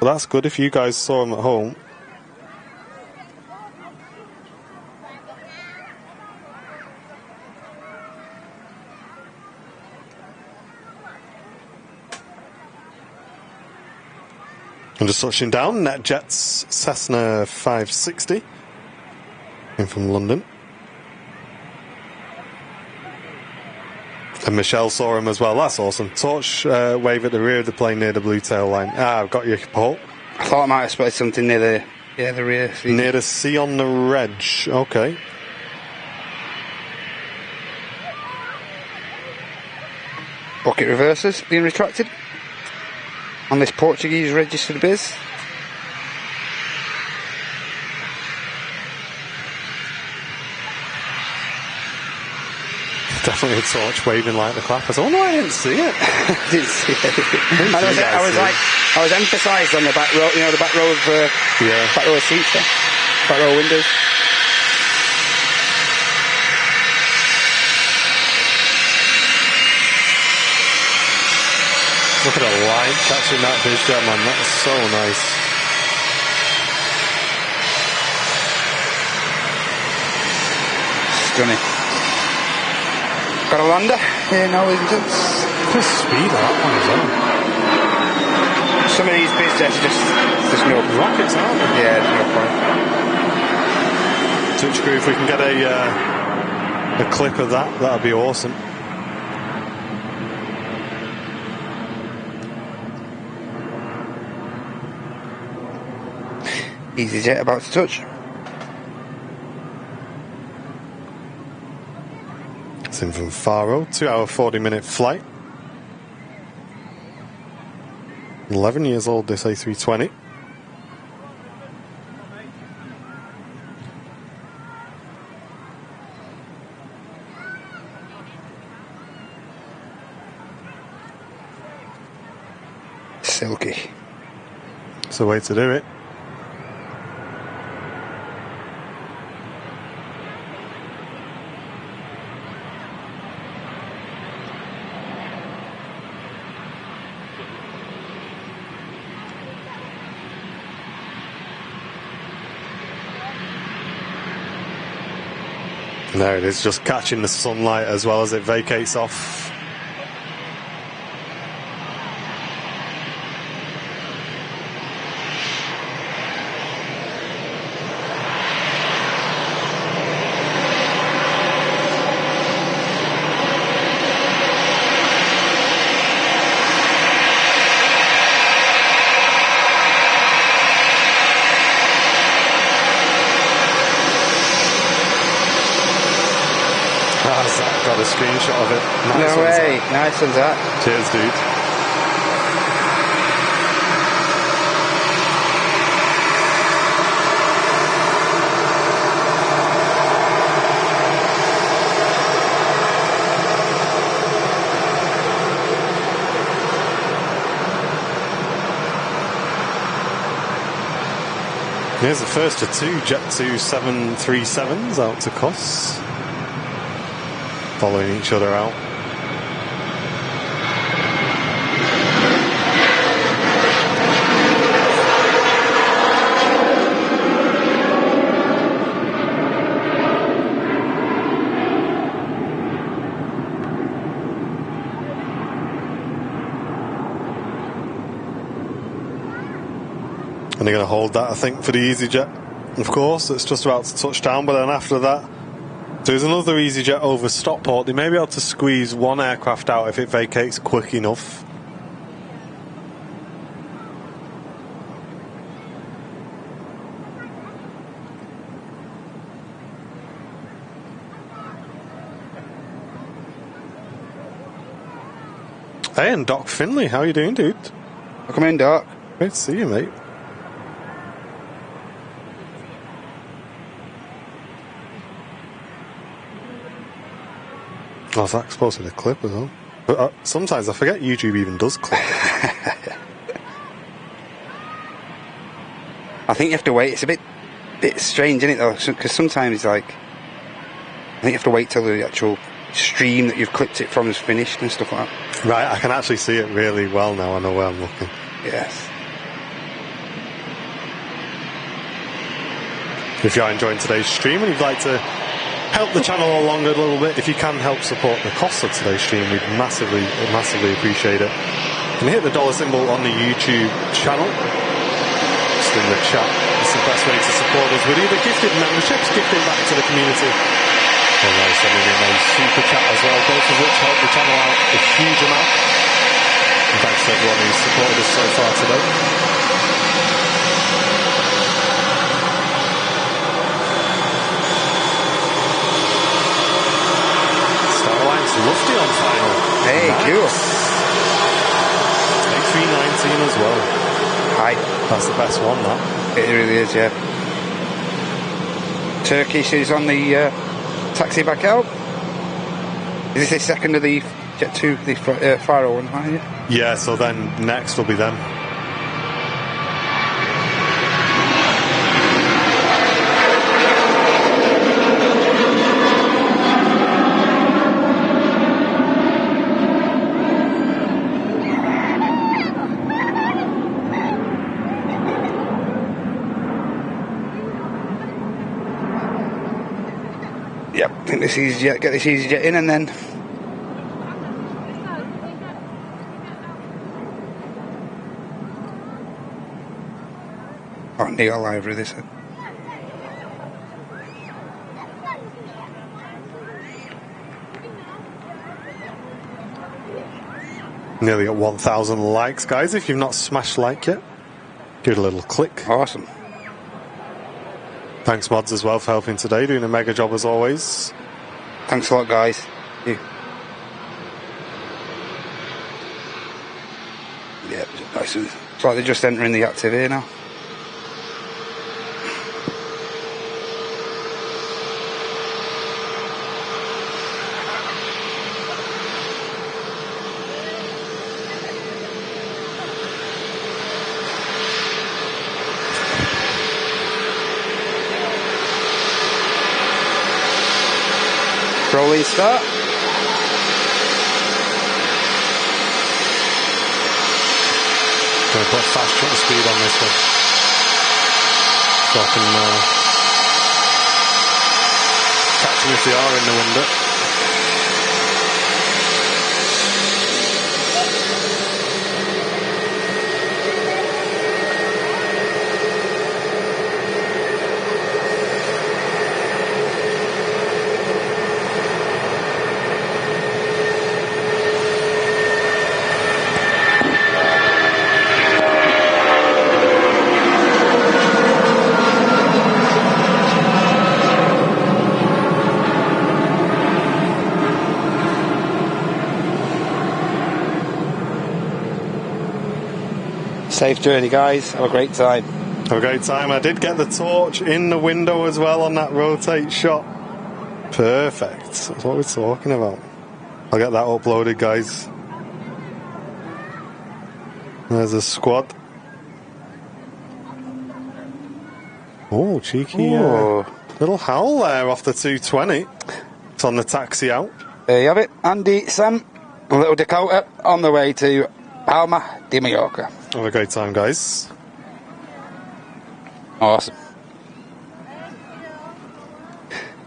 But that's good if you guys saw them at home. And just touching down, NetJet's Cessna 560 in from London. And Michelle saw him as well. That's awesome. Torch wave at the rear of the plane near the blue tail line. I've got you, Paul. I thought I might have spotted something near the rear. Near the C on the reg. Okay. Bucket reversers being retracted on this Portuguese registered biz. Definitely a torch waving like the clappers. Oh no, I didn't see it. Didn't see it. I was emphasised on the back row, you know, the back row of back row of seats there, back row of windows. Look at the light catching that biz jet, man. That is so nice. Stunning. Got a lander here now, isn't it? The speed of that one as well. Some of these biz jets are just no rockets, aren't they? Yeah, there's no point. Touch crew, if we can get a clip of that, that'd be awesome. EasyJet about to touch. It's in from Faro, 2 hour 40-minute flight. 11 years old, this A320. Silky. It's the way to do it. And there it is, just catching the sunlight as well as it vacates off. screenshot of it. Nice No one, way. Zach. Nice one, Zach. Cheers, dude. Here's the first of two Jet 2 737s out to Kos, following each other out. And they're going to hold that, I think, for the EasyJet. Of course, it's just about to touch down, but then after that, there's another EasyJet over Stockport. They may be able to squeeze one aircraft out if it vacates quick enough. Hey, and Doc Finley, how you doing, dude? Welcome in, Doc. Great to see you, mate. Oh, that's supposed to be a clip as well. But sometimes I forget YouTube even does clip. I think you have to wait. It's a bit strange, isn't it, though? Because sometimes, like, I think you have to wait till the actual stream that you've clipped it from is finished and stuff like that. Right, I can actually see it really well now. I know where I'm looking. Yes. If you are enjoying today's stream and you'd like to help the channel along a little bit, if you can help support the cost of today's stream, we'd massively appreciate it. And hit the dollar symbol on the YouTube channel, just in the chat. It's the best way to support us with either gifted memberships, gifting back to the community, or sending in a super chat as well, both of which help the channel out a huge amount. And thanks to everyone who's supported us so far today. Lufty on final. Hey, nice. cool. A319 as well. Hi. That's the best one, that. It really is, yeah. Turkish is on the taxi back out. Is this the second of the Jet 2, the Faro one, aren't you? Yeah, so then next will be them. Yep, I think get this EasyJet in and then Neil Library this one. Nearly at 1,000 likes, guys. If you've not smashed like yet, give it a little click. Awesome. Thanks, Mods, as well, for helping today, doing a mega job as always. Thanks a lot, guys. Yeah, nice. It's like they're just entering the active here now. Rolling start. Going to put fast shutter speed on this one, so I can catch them if they are in the window. Safe journey, guys. Have a great time. Have a great time. I did get the torch in the window as well on that rotate shot. Perfect. That's what we're talking about. I'll get that uploaded, guys. There's a squad. Oh, cheeky little howl there off the 220. It's on the taxi out. There you have it. Andy, Sam, a little Dakota on the way to Palma de Mallorca. Have a great time, guys. Awesome.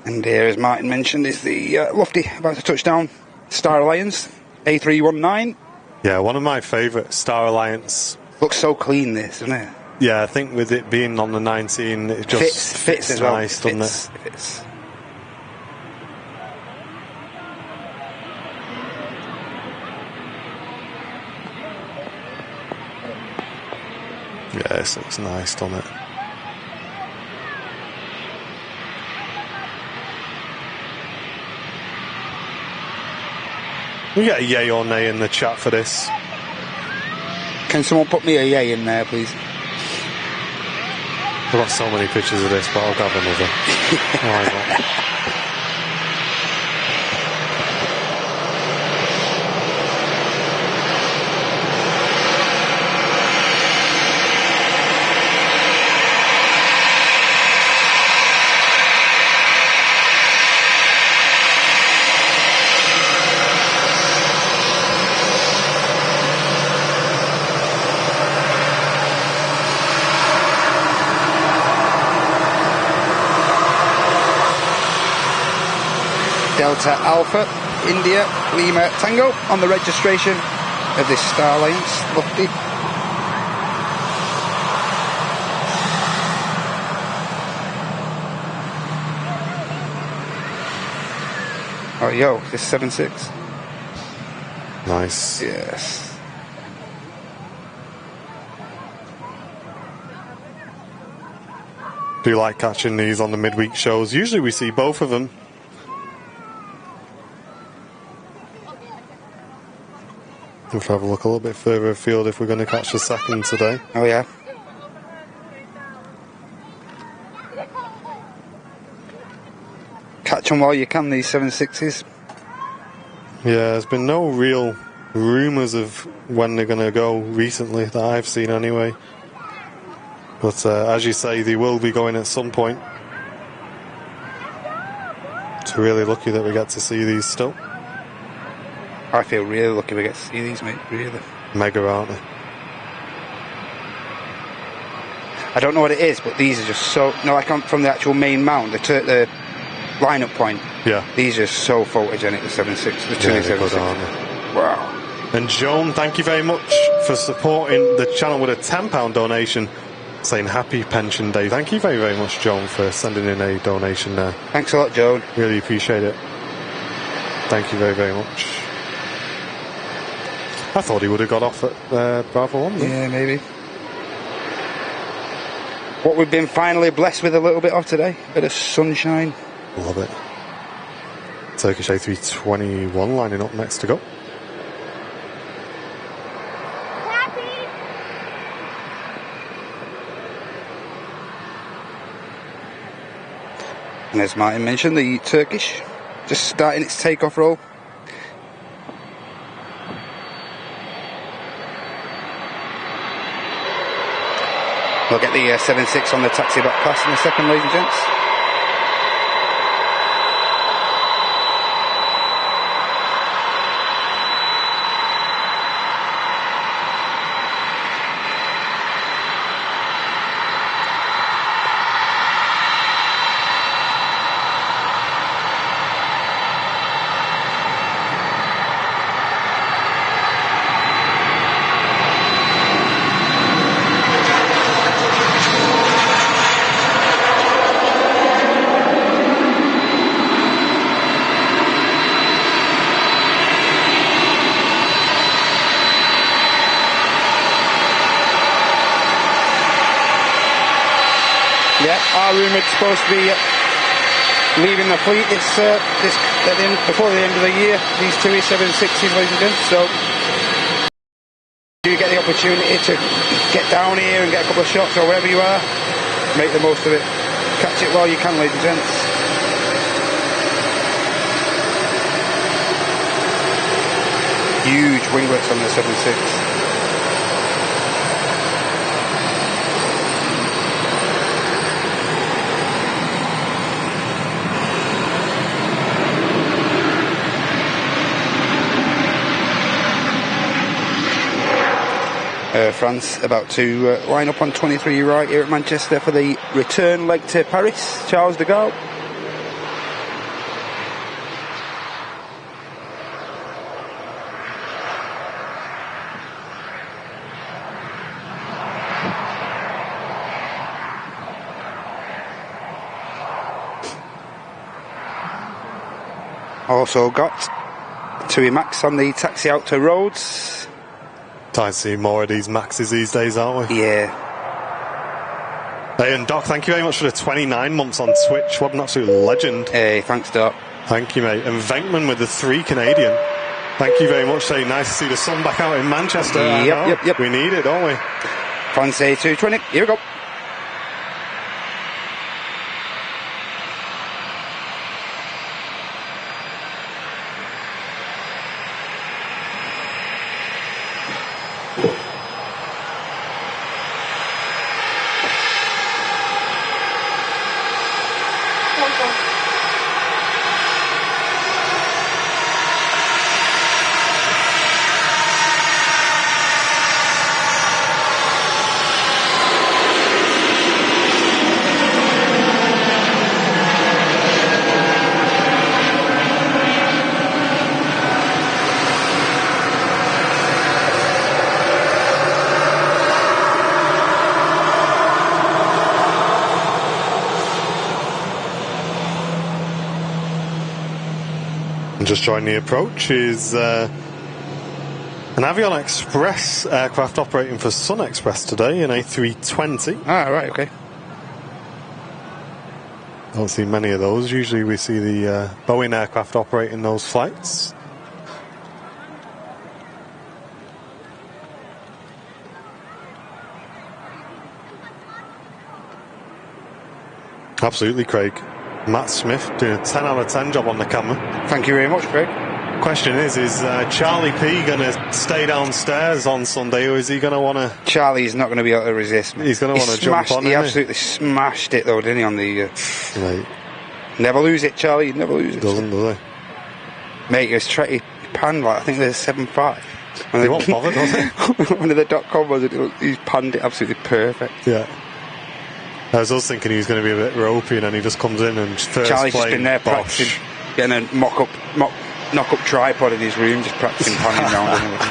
And here, as Martin mentioned, is the Lofty about to touch down. Star Alliance A319. Yeah, one of my favourite Star Alliance. Looks so clean, this, doesn't it? Yeah, I think with it being on the 19, it just fits as well. Nice, doesn't it? Fits. Yeah, this looks nice, doesn't it? We get a yay or nay in the chat for this. Can someone put me a yay in there, please? I've got so many pictures of this, but I'll grab another. Why not? Delta Alpha, India, Lima Tango on the registration of this Star Alliance Lofty. Oh, yo, this 76. Nice. Yes. Do like catching these on the midweek shows. Usually we see both of them. We'll have a look a little bit further afield if we're going to catch the second today. Oh, yeah. Catch them while you can, these 760s. Yeah, there's been no real rumours of when they're going to go recently that I've seen anyway. But as you say, they will be going at some point. It's really lucky that we get to see these still. I feel really lucky we get to see these, mate, really. Mega, aren't they? I don't know what it is, but these are just so... No, like from the actual main mount, the line-up point. Yeah. These are so photogenic, the 76, the 276. Wow. And Joan, thank you very much for supporting the channel with a £10 donation, saying happy pension day. Thank you very, very much, Joan, for sending in a donation there. Thanks a lot, Joan. Really appreciate it. Thank you very, very much. I thought he would have got off at Bravo 1. Yeah, maybe. What we've been finally blessed with a little bit of today. A bit of sunshine. Love it. Turkish A321 lining up next to go. And as Martin mentioned, the Turkish just starting its takeoff roll. We'll get the 7.6 on the taxi back pass in a second, ladies and gents. Our rumoured supposed to be leaving the fleet before the end of the year. These two E760s, ladies and gents. So Do you get the opportunity to get down here and get a couple of shots or wherever you are, make the most of it. Catch it while you can, ladies and gents. Huge winglets on the 7.6. France about to line up on 23 right here at Manchester for the return leg to Paris. Charles de Gaulle. Also got Tui Max on the taxi out to Rhodes. Time to see more of these Maxes these days, aren't we? Yeah. Hey, and Doc, thank you very much for the 29 months on Twitch. What an absolute legend. Hey, thanks, Doc. Thank you, mate. And Venkman with the 3 Canadian. Thank you very much. Say, nice to see the sun back out in Manchester. Yep. We need it, don't we? France A380. Here we go. Just joining the approach is an Avion Express aircraft operating for Sun Express today, an A320. Ah, right, okay. Don't see many of those. Usually we see the Boeing aircraft operating those flights. Absolutely, Craig. Matt Smith doing a 10 out of 10 job on the camera. Thank you very much, Craig. Question is Charlie P going to stay downstairs on Sunday, or is he going to want to... Charlie's not going to be able to resist. He's going to want to jump on, He absolutely smashed it, though, didn't he, on the... Right. Never lose it, Charlie. Never lose it. Doesn't, does he? Mate, he panned, like, I think there's 7.5. He won't bother, does he? One of the .com was it? He's panned it absolutely perfect. Yeah. I was also thinking he was going to be a bit ropey, and then he just comes in and first Charlie's just been there practicing, getting a knock-up tripod in his room, just practicing panning around and everything.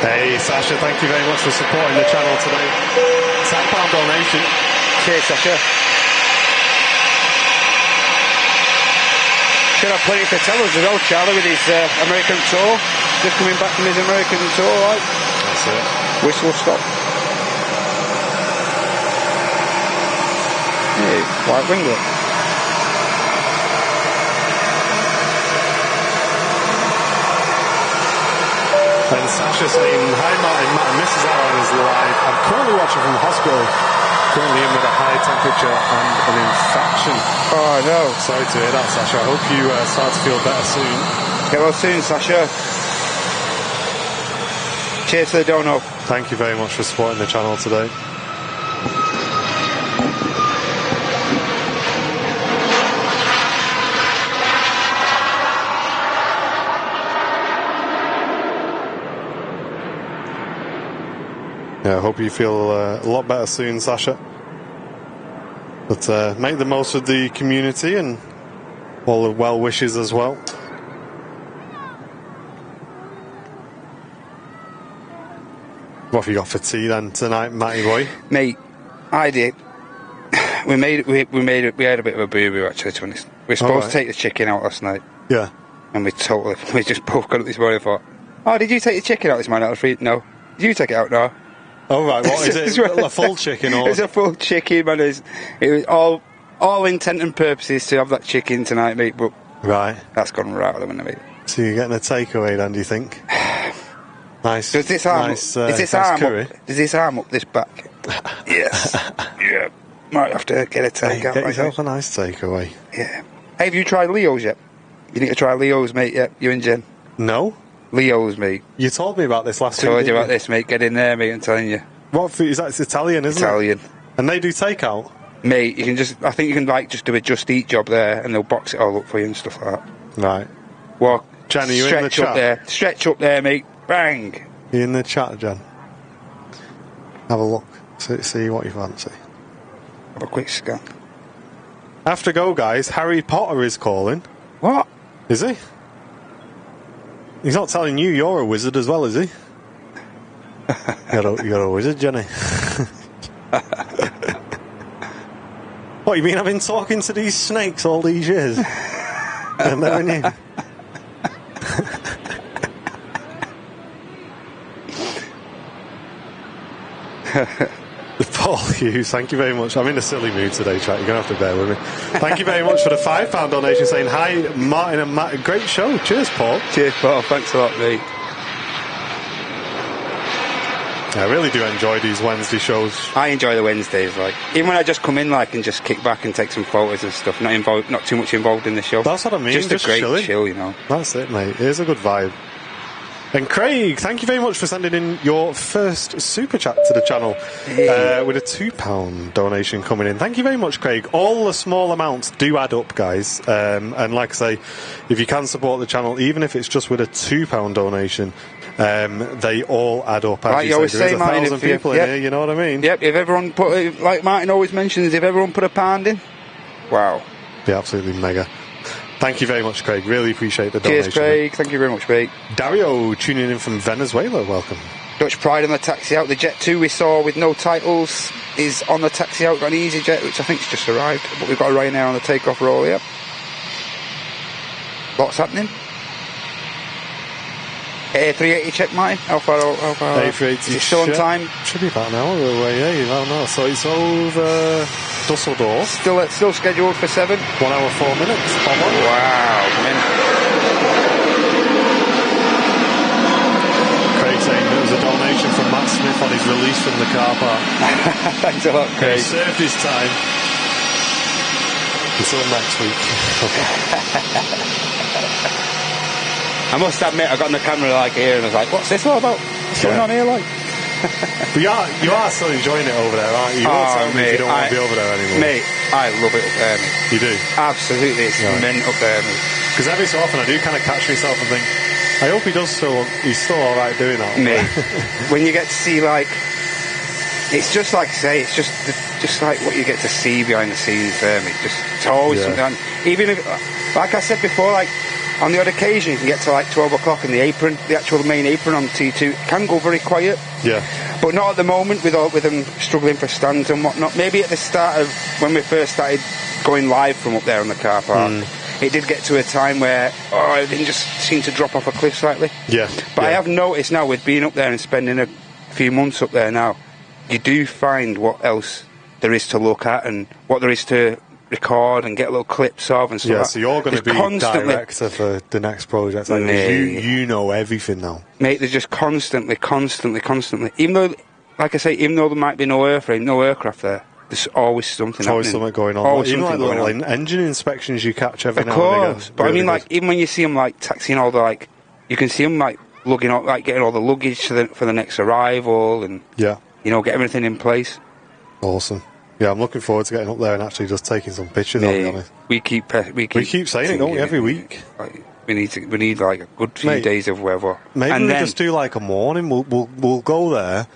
Hey, Sasha, thank you very much for supporting the channel today. £10 donation. Cheers, Sasha. Should have plenty to tell us as well, Charlie, with his American tour. Just coming back from his American tour, right? That's it. Whistle stop. Hey, white winglet. And Sasha saying, hi Martin, Mrs. Allen is live. I'm currently watching from the hospital. Currently in with a high temperature and an infection. Oh no. Sorry to hear that, Sasha. I hope you start to feel better soon. Get well soon, Sasha. Cheers to the dono. Thank you very much for supporting the channel today. Yeah, I hope you feel a lot better soon, Sasha. But make the most of the community and all the well wishes as well. What have you got for tea then tonight, Matty boy? Mate, I did. We had a bit of a boo-boo actually, to be honest. We were supposed to take the chicken out last night. Yeah. And we just both got up this morning and thought, oh, did you take the chicken out this morning? I was free. No. Did you take it out? No. Oh right, what is it? A full chicken or? It's a full chicken, man. It was all intent and purposes to have that chicken tonight, mate, but right. That's gone right with them, mate. So you're getting a takeaway then, do you think? Nice. Does this arm, nice, is this nice arm curry. up? Does this arm up this back? Yes. Yeah. Might have to get a takeout. Get yourself a nice takeaway. Yeah. Hey, have you tried Leo's yet? You need to try Leo's, mate. Yeah, you and Jen. No. Leo's, mate. You told me about this last week. Told you about this, mate. Get in there, mate. I'm telling you. What food is that? It's Italian, isn't Italian. it? And they do takeout. Mate, you can just. I think you can like just do a Just Eat job there, and they'll box it all up for you and stuff like that. Right. Walk. Jen, are you in the Stretch up chat? there. Stretch up there, mate. Bang. You in the chat, Jen? Have a look. See what you fancy. Have a quick scan. I have to go, guys. Harry Potter is calling. What? Is he? He's not telling you you're a wizard as well, is he? You're a wizard, Jenny. What, you mean I've been talking to these snakes all these years? I never knew. Paul Hughes, thank you very much. I'm in a silly mood today, chat. You're going to have to bear with me. Thank you very much for the £5 donation saying, hi, Martin and Matt. Great show. Cheers, Paul. Cheers, Paul. Thanks a lot, mate. I really do enjoy these Wednesday shows. I enjoy the Wednesdays, like even when I just come in, like, and just kick back and take some photos and stuff. Not too much involved in the show. That's what I mean. Just a great chilling. chill, you know. That's it, mate. Here's a good vibe. And Craig, thank you very much for sending in your first super chat to the channel with a £2 donation coming in. Thank you very much, Craig. All the small amounts do add up, guys. And like I say, if you can support the channel, even if it's just with a £2 donation, they all add up. As Like you always there say, is Martin, 1,000 people in here, you know what I mean? Yep, if everyone put, like Martin always mentions, if everyone put a pound in, wow. Be absolutely mega. Thank you very much, Craig. Really appreciate the donation. Cheers, Craig. Thank you very much, mate. Dario tuning in from Venezuela. Welcome. Dutch Pride on the taxi out. The Jet 2 we saw with no titles is on the taxi out. Got an easy jet, which I think's just arrived. But we've got a Ryanair on the takeoff roll, yep. What's happening? A380 check, Martin. How far? A380 is it still on time? Should be about an hour away, yeah. I don't know. So it's over Dusseldorf. Still scheduled for 7. 1 hour 4 minutes. Wow, man. Craig saying it was a donation from Matt Smith on his release from the car park. Thanks a lot, Craig. He served his time. Until next week. I must admit, I got on the camera like here and I was like, what's this all about? What's going on here, like? But you are still enjoying it over there, aren't you? You won't tell me if you don't want to be over there anymore. Mate, I love it up there, mate. You do? Absolutely, it's mint up there, mate. Because every so often I do kind of catch myself and think, I hope he's still alright doing that. Mate, when you get to see, like, it's just like I say, it's just like what you get to see behind the scenes there, mate. It's always something. Even if, like I said before, like, on the odd occasion you can get to like 12 o'clock and the actual main apron on T2 can go very quiet. Yeah. But not at the moment with them struggling for stands and whatnot. Maybe at the start of when we first started going live from up there on the car park, it did get to a time where everything just seemed to drop off a cliff slightly. Yeah. But I have noticed now with being up there and spending a few months up there now, you do find what else there is to look at and what there is to record and get little clips of and stuff. Yeah, so you're going to be director for the next project. Like, you know everything now. Mate, there's just constantly. Even though, like I say, even though there might be no airframe, no aircraft there, there's always something happening. Always something going on. Always even something like going little on. engine inspections you catch every of now course. and again. But really I mean, like, even when you see them, like, taxiing all the, like, you can see them, like, lugging up, like, getting all the luggage for the next arrival and, yeah, you know, get everything in place. Awesome. Yeah, I'm looking forward to getting up there and actually just taking some pictures. I'll be honest. We keep saying it, don't we, every week? Like, we need like a good few days of weather. Maybe and we then, just do like a morning. We'll go there.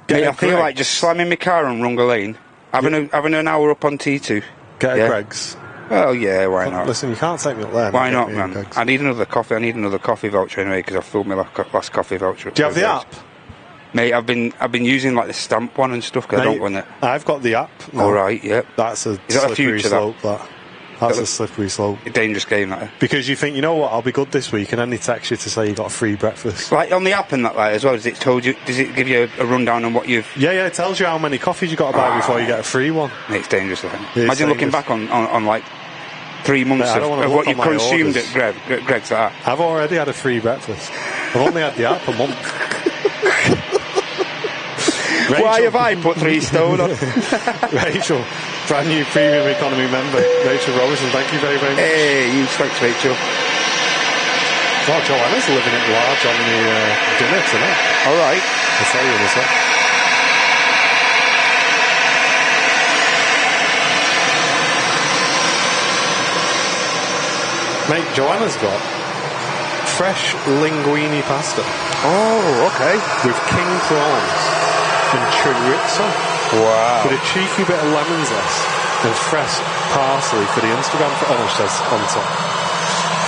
I feel like just slamming my car on Runga Lane, having an hour up on T2. Get a Greg's. Well, yeah, why not? Listen, you can't take me up there. Why not, man? I need another coffee. I need another coffee voucher anyway because I filled my last coffee voucher. Do you have the app? Mate, I've been using like the stamp one and stuff because I don't want it. I've got the app. All right, yep. That's a slippery slope. That's a slippery slope. A dangerous game, that. Because you think, you know what, I'll be good this week, and then they text you to say you got a free breakfast. Like on the app and that, like as well. Does it give you a rundown on what you've? Yeah, it tells you how many coffees you got to buy before you get a free one. Mate, it's dangerous. Imagine looking back on like 3 months I don't wanna of look what you've on my consumed orders. at Greg's that. I've already had a free breakfast. I've only had the app a month. Why have I put 3 stone on? Rachel, brand new premium economy member, Rachel Robertson, thank you very, very much. Hey, thanks, Rachel. Oh, Joanna's living it large on the dinner tonight. All right. I'll tell you in a sec. Mate, Joanna's got fresh linguine pasta Oh, okay. with king prawns and chorizo Wow. with a cheeky bit of lemon zest and fresh parsley for the Instagram photo. Oh, no, it says on top.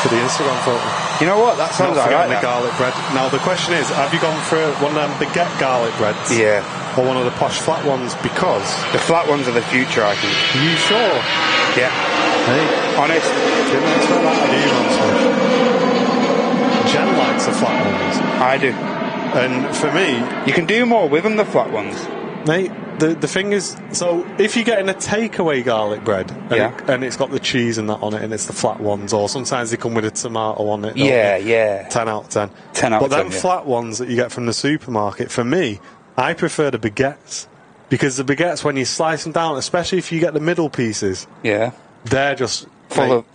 For the Instagram photo. You know what? That sounds Not alright. forgetting the garlic bread. Now the question is, have you gone for one of them baguette garlic breads? Yeah. Or one of the posh flat ones? Because... The flat ones are the future, I think. You sure? Yeah. Hey, Honest. didn't expect that of you, honestly. Jen likes the flat ones. I do. And for me, You can do more with them, the flat ones. mate, the thing is, so if you're getting a takeaway garlic bread, and, Yeah. and it's got the cheese and that on it, and it's the flat ones, or sometimes they come with a tomato on it. don't Yeah, they? yeah. 10 out of 10. 10 out but of 10, them yeah. flat ones that you get from the supermarket, for me, I prefer the baguettes. Because the baguettes, when you slice them down, especially if you get the middle pieces, Yeah. they're just Full of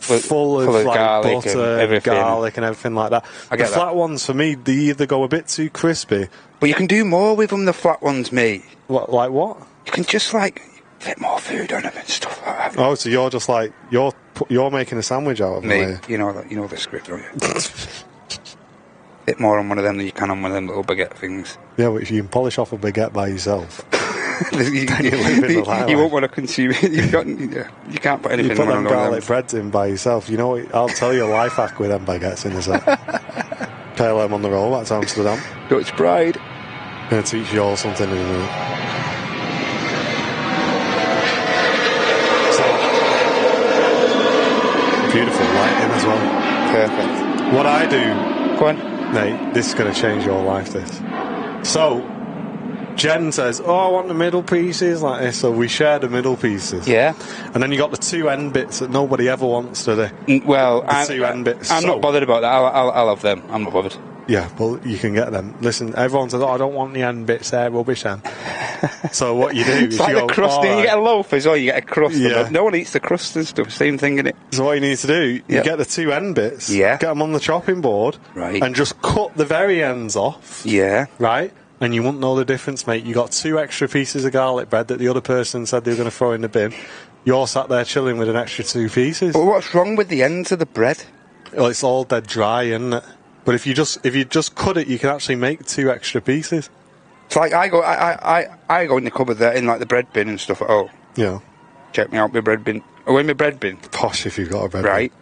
like garlic and butter, everything. garlic and everything like that. I get the that. flat ones, for me, they either go a bit too crispy. But you can do more with them, the flat ones, mate. Like what? You can just, like, fit more food on them and stuff like that. Oh, so you're just like, you're making a sandwich out of them, are Mate, you? you know the script, don't you? Bit more on one of them than you can on one of them little baguette things. Yeah, but if you can polish off a baguette by yourself, you, living the life. you won't want to consume it. You can't put you anything put on them one of them. garlic breads in by yourself. You know what? I'll tell you a life hack with them baguettes in a sec. Pale them on the roll, that's Amsterdam. Dutch pride. Gonna teach you all something in a minute. So, beautiful lighting as well. Perfect. What I do, Go on. mate, this is going to change your life, this. So, Jen says, oh, I want the middle pieces like this, so we share the middle pieces. Yeah. And then you got the 2 end bits that nobody ever wants, do they? Well, The 2 end bits. I'm not bothered about that. I'll have them. I'm not bothered. Yeah, well, you can get them. Listen, everyone says, oh, I don't want the end bits there, rubbish then. So what you do is It's like you the go, crust. "All You right." get a loaf as well. You get a crust. Yeah. No one eats the crust and stuff. Same thing, innit? So what you need to do, you Yeah. get the 2 end bits, Yeah. get them on the chopping board, Right. and just cut the very ends off, Yeah. right? And you won't know the difference, mate. You got 2 extra pieces of garlic bread that the other person said they were going to throw in the bin. You're sat there chilling with an extra 2 pieces. But what's wrong with the ends of the bread? Well, it's all dead dry, isn't it? But if you just cut it, you can actually make 2 extra pieces. It's like I go in the cupboard there in like the bread bin and stuff. Oh, Yeah. check me out my bread bin. Oh, in my bread bin, Posh if you've got a bread. right?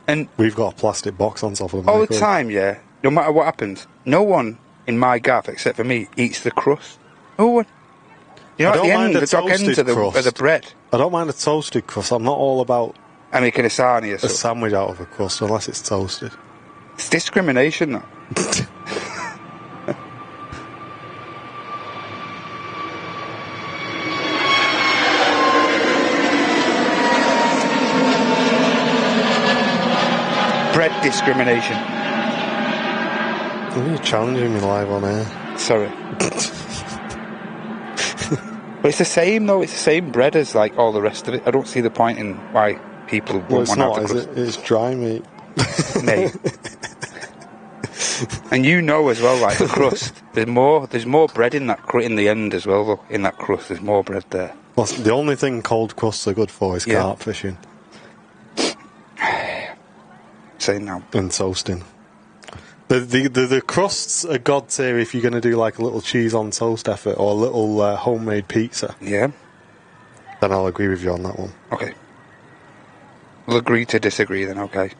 And We've got a plastic box on top of the all the microwave. time, yeah. No matter what happens, no one in my gaff except for me eats the crust. No one. You know, I at the don't mind end, the the dog ends toasted of crust. the bread. I don't mind a toasted crust. I'm not all about I'm making a sarnie or a something. sandwich out of a crust unless it's toasted. It's discrimination, that. Bread discrimination. You're challenging me live on air. Sorry. But it's the same though. It's the same bread as like all the rest of it. I don't see the point in why people Well, won't it's want to not, have is the it? It's dry meat. crust. Mate. And you know as well, like the crust. There's more bread in that in the end as well. Though, in that crust, there's more bread there. Well, the only thing cold crusts are good for is Yeah. carp fishing Saying now, and toasting. The crusts are god tier if you're going to do like a little cheese on toast effort or a little homemade pizza. yeah, Then I'll agree with you on that one. okay. We'll agree to disagree then. Okay.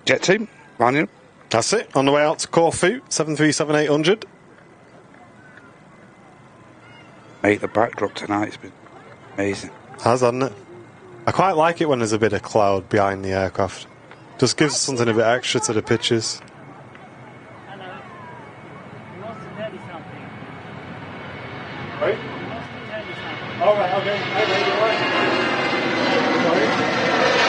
Jet team, line up. That's it. On the way out to Corfu, 737-800. Mate, the backdrop tonight's been amazing. Hasn't it? I quite like it when there's a bit of cloud behind the aircraft. Just gives something a bit extra to the pictures. Hello. He wants to tell you something. Right? He wants to tell you something. All right, okay. Sorry.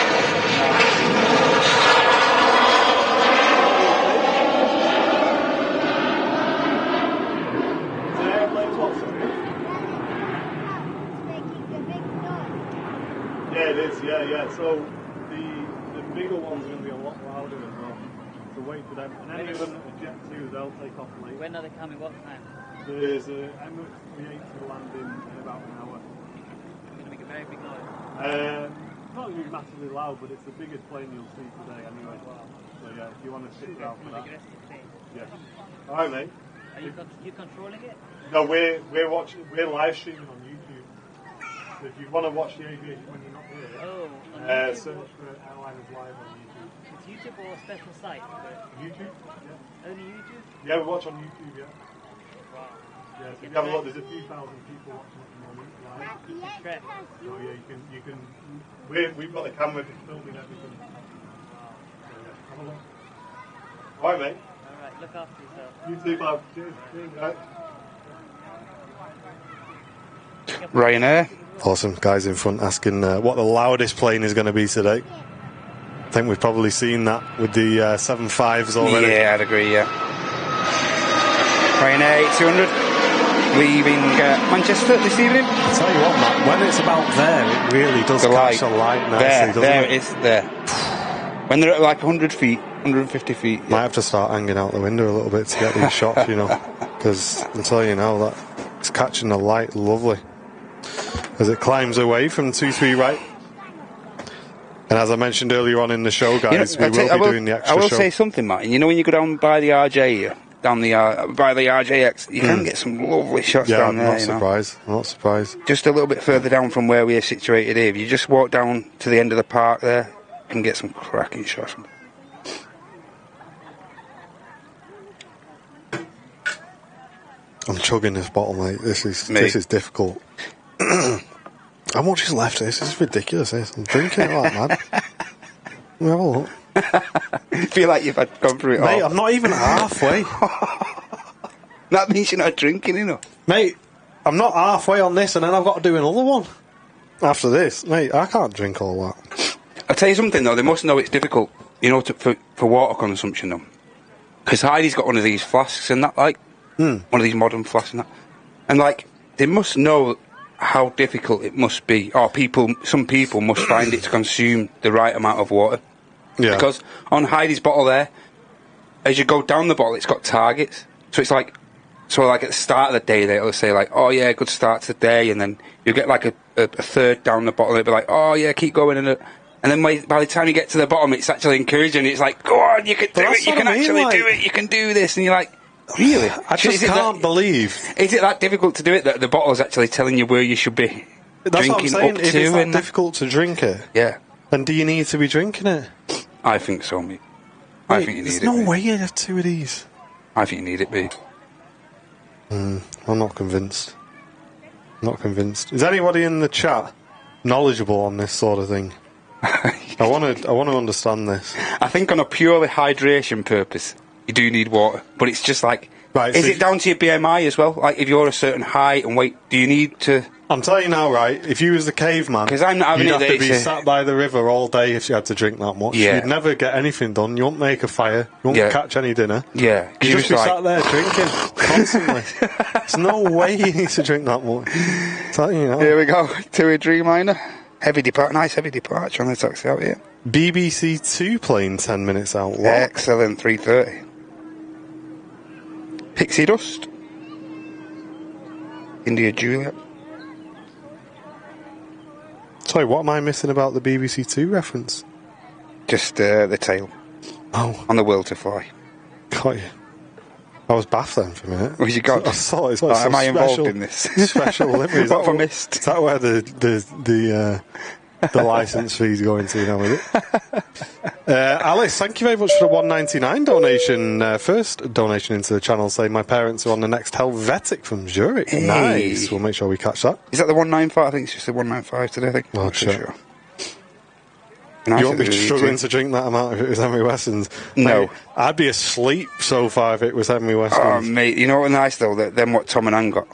is, yeah. So the bigger ones are going to be a lot louder as well. So wait for them. And any of them that are Jet 2s, they'll take off late. When are they coming? What time? There's a Emirates A380 landing in about an hour. It's going to make a very big noise. Not going to be massively loud, but it's the biggest plane you'll see today anyway. So yeah, if you want to stick around for that. Yeah. Alright, mate. Are you controlling it? No, we're live streaming on YouTube. So if you want to watch the aviation when you're not here, search for Airliners Live on YouTube. It's YouTube or a special site? YouTube? Yeah. Only YouTube? Yeah, we watch on YouTube, yeah. Wow. Yeah, so if you have a look, there's a few thousand people watching at the moment live. Correct. So yeah, you can. We've got the camera just filming everything. So yeah, have a look. Alright, mate. Alright, look after yourself. You too, Bob. Cheers. Right. Ryanair. Awesome. Guys in front asking what the loudest plane is going to be today. I think we've probably seen that with the 7.5s already. Yeah, I'd agree, yeah. Ryanair 200 leaving Manchester this evening. I'll tell you what, Matt, when it's about there, it really does catch the light nicely, there doesn't it? it is, there. When they're at like 100 feet, 150 feet. Yeah. Might have to start hanging out the window a little bit to get these shots, you know. Because I'll tell you now that it's catching the light lovely. As it climbs away from 2-3 right. And as I mentioned earlier on in the show, guys, we will be doing the extra show. I will say something, Matt. You know when you go down by the RJ here, down the by the RJX, you can get some lovely shots down there. I'm not surprised. Just a little bit further down from where we are situated here. If you just walk down to the end of the park there, you can get some cracking shots. I'm chugging this bottle, mate. This is difficult. How much is left? This is ridiculous. I'm drinking it like mad. Let me have a look. I feel like you've gone through it all. Mate, I'm not even halfway. That means you're not drinking enough. Mate, I'm not halfway on this and then I've got to do another one. After this, mate, I can't drink all that. I'll tell you something though, they must know it's difficult, you know, for water consumption though. Because Heidi's got one of these flasks and that, like, one of these modern flasks and that. And like, they must know how difficult it must be, or some people must find it to consume the right amount of water. Yeah. Because on Heidi's bottle there, as you go down the bottle, it's got targets. So it's like, at the start of the day, they'll say like, oh yeah, good start to the day, and then you get like a third down the bottle, they'll be like, oh yeah, keep going, and then by the time you get to the bottom, it's actually encouraging. It's like, go on, you can do it, you can actually do it, you can do this, and you're like, really? I just can't believe. Is it that difficult to do it that the bottle's actually telling you where you should be That's drinking what I'm saying. up if to? It's that difficult to drink it, yeah. Then do you need to be drinking it? I think so, mate. I think you need it. There's no way you have two of these. I think you need it, mate. I'm not convinced. Not convinced. Is anybody in the chat knowledgeable on this sort of thing? I want to understand this. I think on a purely hydration purpose, you do need water, but it's just like, is it down to your BMI as well? Like, if you're a certain height and weight, do you need to? I'm telling you now, right? If you was the caveman, because I'm not having you'd have to be sat by the river all day if you had to drink that much. Yeah. You'd never get anything done. You won't make a fire. You won't catch any dinner. Yeah, you'd just be sat there drinking constantly. There's no way you need to drink that much. You know. Here we go to a Dreamliner. Nice heavy departure on the taxi out here. BBC 2 plane 10 minutes out. What? Excellent, 3:30. Pixie Dust. India Juliet. Sorry, what am I missing about the BBC 2 reference? Just the tail. Oh. On the will to fly. Got you. I was baffed then for a minute. Was you got? I thought it's like am I involved in this? Special livery. What have I missed? Is that where the licence fees go into now, is it? Alice, thank you very much for the $1.99 donation. First donation into the channel, saying my parents are on the next Helvetic from Zurich. Hey. Nice. We'll make sure we catch that. Is that the 195? I think it's just the 195 today, I think. Oh, sure. Nice. You won't be struggling to drink that amount if it was Henry Weston's. No. Mate, I'd be asleep so far if it was Henry Weston's. Oh, mate, you know what's nice though? Then what Tom and Ann got.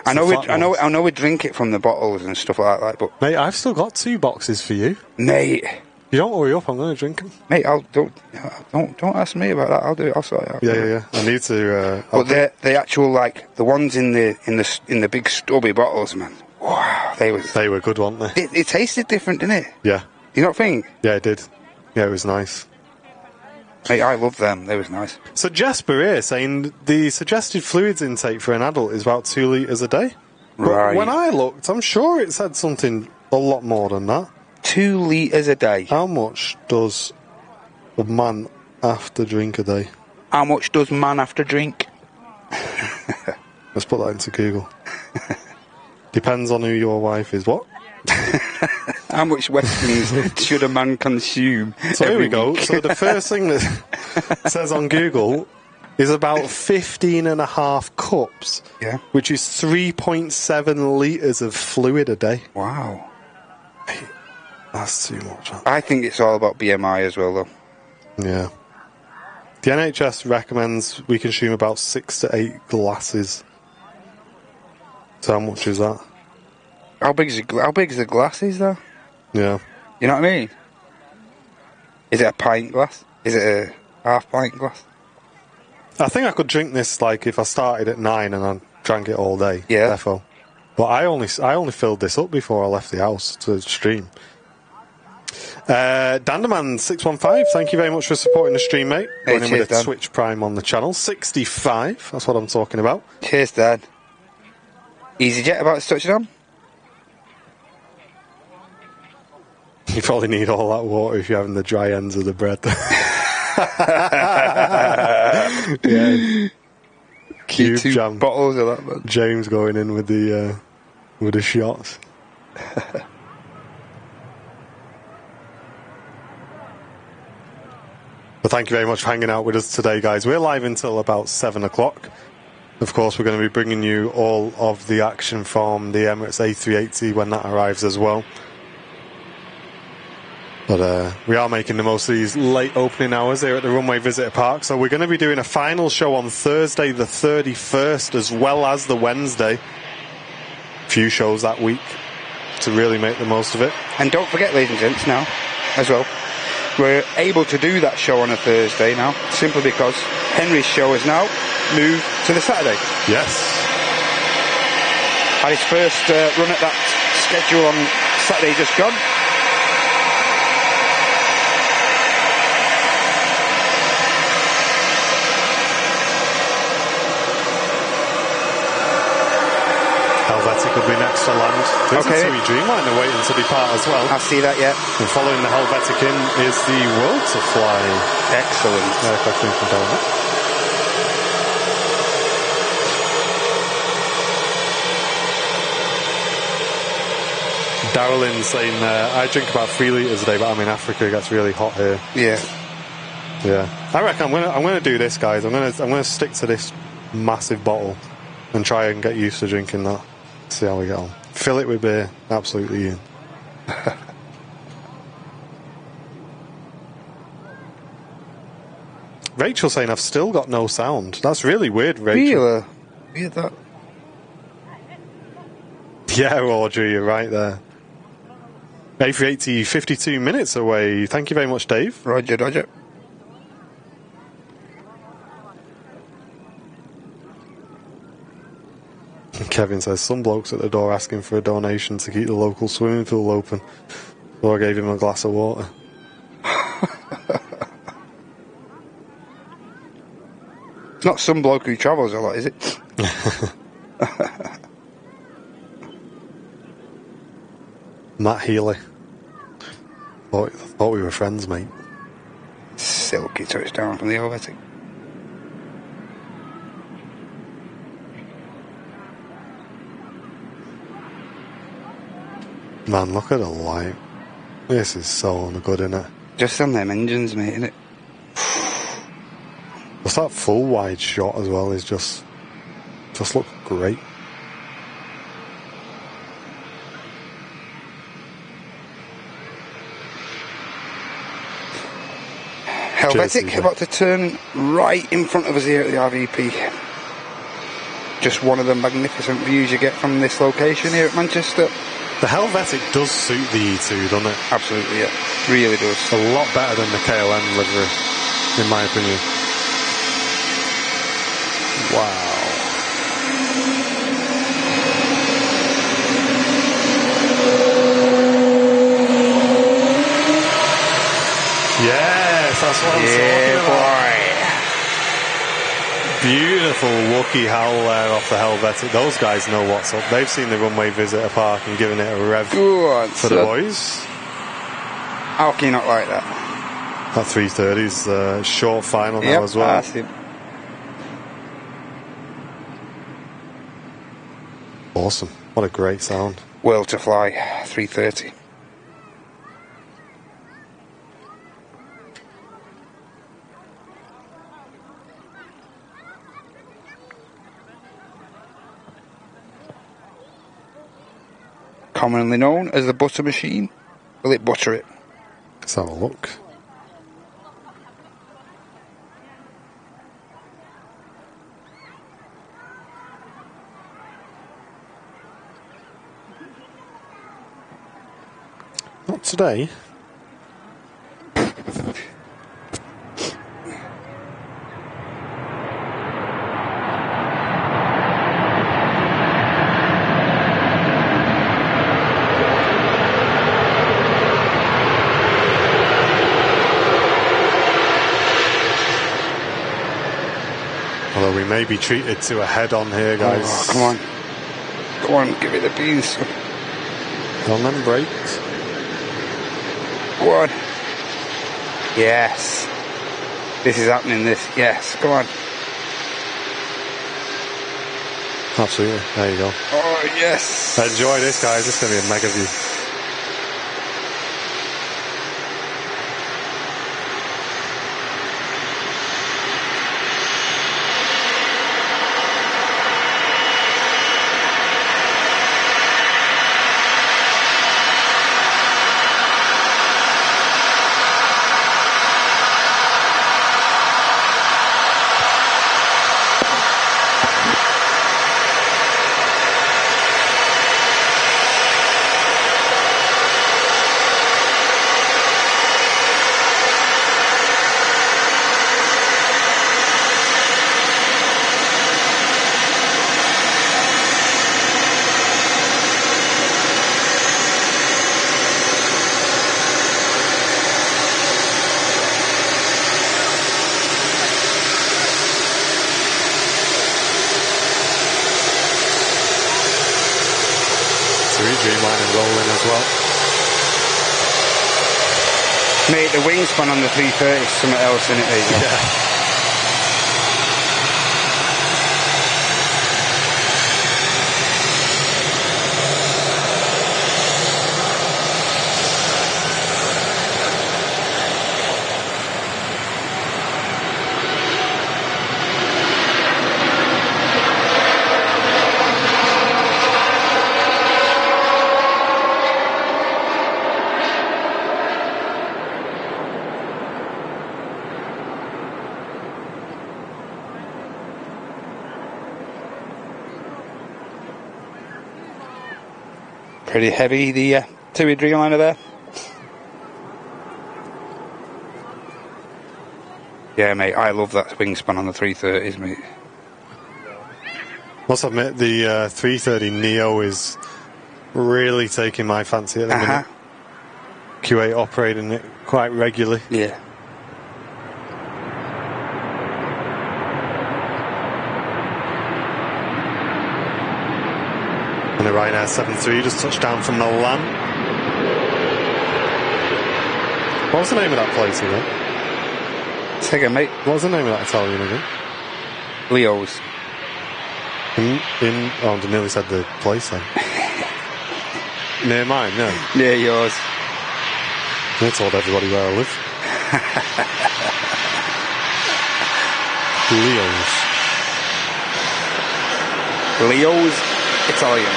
I know we drink it from the bottles and stuff like that, but mate, I've still got 2 boxes for you. Mate, you don't worry up. I'm going to drink them. Mate, don't ask me about that. I'll do it. I'll sort it out. Yeah. I need to. But the actual the ones in the big stubby bottles, man. Wow, They were good, weren't they? It tasted different, didn't it? Yeah. You not think? Yeah, it did. Yeah, it was nice. Mate, I love them. They was nice. So Jesper here saying the suggested fluids intake for an adult is about 2 litres a day. Right. But when I looked, I'm sure it said something a lot more than that. 2 litres a day. How much does a man have to drink a day? How much does man have to drink? Let's put that into Google. Depends on who your wife is. What? How much Westerns should a man consume? So here we go. week? So the first thing that says on Google is about 15 and a half cups, Yeah. which is 3.7 litres of fluid a day. Wow. That's too much. I think it's all about BMI as well, though. Yeah. The NHS recommends we consume about 6 to 8 glasses. So how much is that? How big is the glasses, though? Yeah. You know what I mean? Is it a pint glass? Is it a half pint glass? I think I could drink this like if I started at 9 and I drank it all day. Yeah. Defo. But I only filled this up before I left the house to stream. Danderman615, thank you very much for supporting the stream, mate. Hey, Going in with a cheers, Dan. Twitch Prime on the channel. 65, that's what I'm talking about. Cheers, Dad. EasyJet about to touch it on? You probably need all that water if you're having the dry ends of the bread. Yeah. Cube 2 jam. bottles of that, man. James going in with the shots. But thank you very much for hanging out with us today, guys. We're live until about 7 o'clock. Of course, we're going to be bringing you all of the action from the Emirates A380 when that arrives as well. But we are making the most of these late opening hours here at the Runway Visitor Park. So we're going to be doing a final show on Thursday the 31st as well as the Wednesday. Few shows that week to really make the most of it. And don't forget, ladies and gents, now, as well, we're able to do that show on a Thursday now, simply because Henry's show is now moved to the Saturday. Yes. Had his first run at that schedule on Saturday just gone. Helvetic will be next to land. There's Okay. a TUI Dreamliner waiting to depart as well. I see that, yeah. And following the Helvetic in is the World to Fly Excellent. aircraft from Boeing. Darylin saying, I drink about 3 litres a day, but I'm in Africa, it gets really hot here. Yeah. Yeah. I reckon I'm gonna do this, guys. I'm gonna stick to this massive bottle and try and get used to drinking that. See how we get on. Fill it with beer, absolutely in. Rachel saying I've still got no sound. That's really weird, Rachel. Weird that. Yeah, Audrey, you're right there. A380, 52 minutes away. Thank you very much, Dave. Roger, Roger. Kevin says, some blokes at the door asking for a donation to keep the local swimming pool open. So I gave him a glass of water. It's not some bloke who travels a lot, is it? Matt Healy. Thought we were friends, mate. Silky touchdown from the Helvetic. Man, look at the light. This is so good, isn't it? Just on them engines, mate, innit? Just that full wide shot as well is just looks great. Helvetic Cheers, about to turn right in front of us here at the RVP. Just one of the magnificent views you get from this location here at Manchester. The Helvetic does suit the E2, doesn't it? Absolutely, yeah. Really does. A lot better than the KLM livery, in my opinion. Wow. That's what I'm talking about. Beautiful Wookiee howl there off the Helvetic. Those guys know what's up. They've seen the Runway Visitor Park and given it a rev for the boys. How can you not like that? That 330's short final now as well. Awesome. What a great sound. World to fly, 330. Commonly known as the butter machine. Will it butter it? Let's have a look. Not today. Although we may be treated to a head-on here, guys. Oh, come on. Go on, give it the beans. On them brakes. Go on. Yes. This is happening, this. Yes, come on. Absolutely. There you go. Oh, yes. Enjoy this, guys. This is going to be a mega view. Dreamliner rolling as well. Mate, the wingspan on the 330 is something else, isn't it? There you go. Yeah. Pretty heavy, the two-way Dreamliner there. Yeah, mate, I love that wingspan on the 330s, mate. Must admit, the 330 Neo is really taking my fancy at the minute. Q8 operating it quite regularly. Yeah. And the Ryanair 73 just touched down from Milan. What was the name of that place again? Say again, mate. What was the name of that Italian again? Leo's. Oh, I nearly said the place then. Near mine, no. Near yours. I told everybody where I live. Leo's Italian.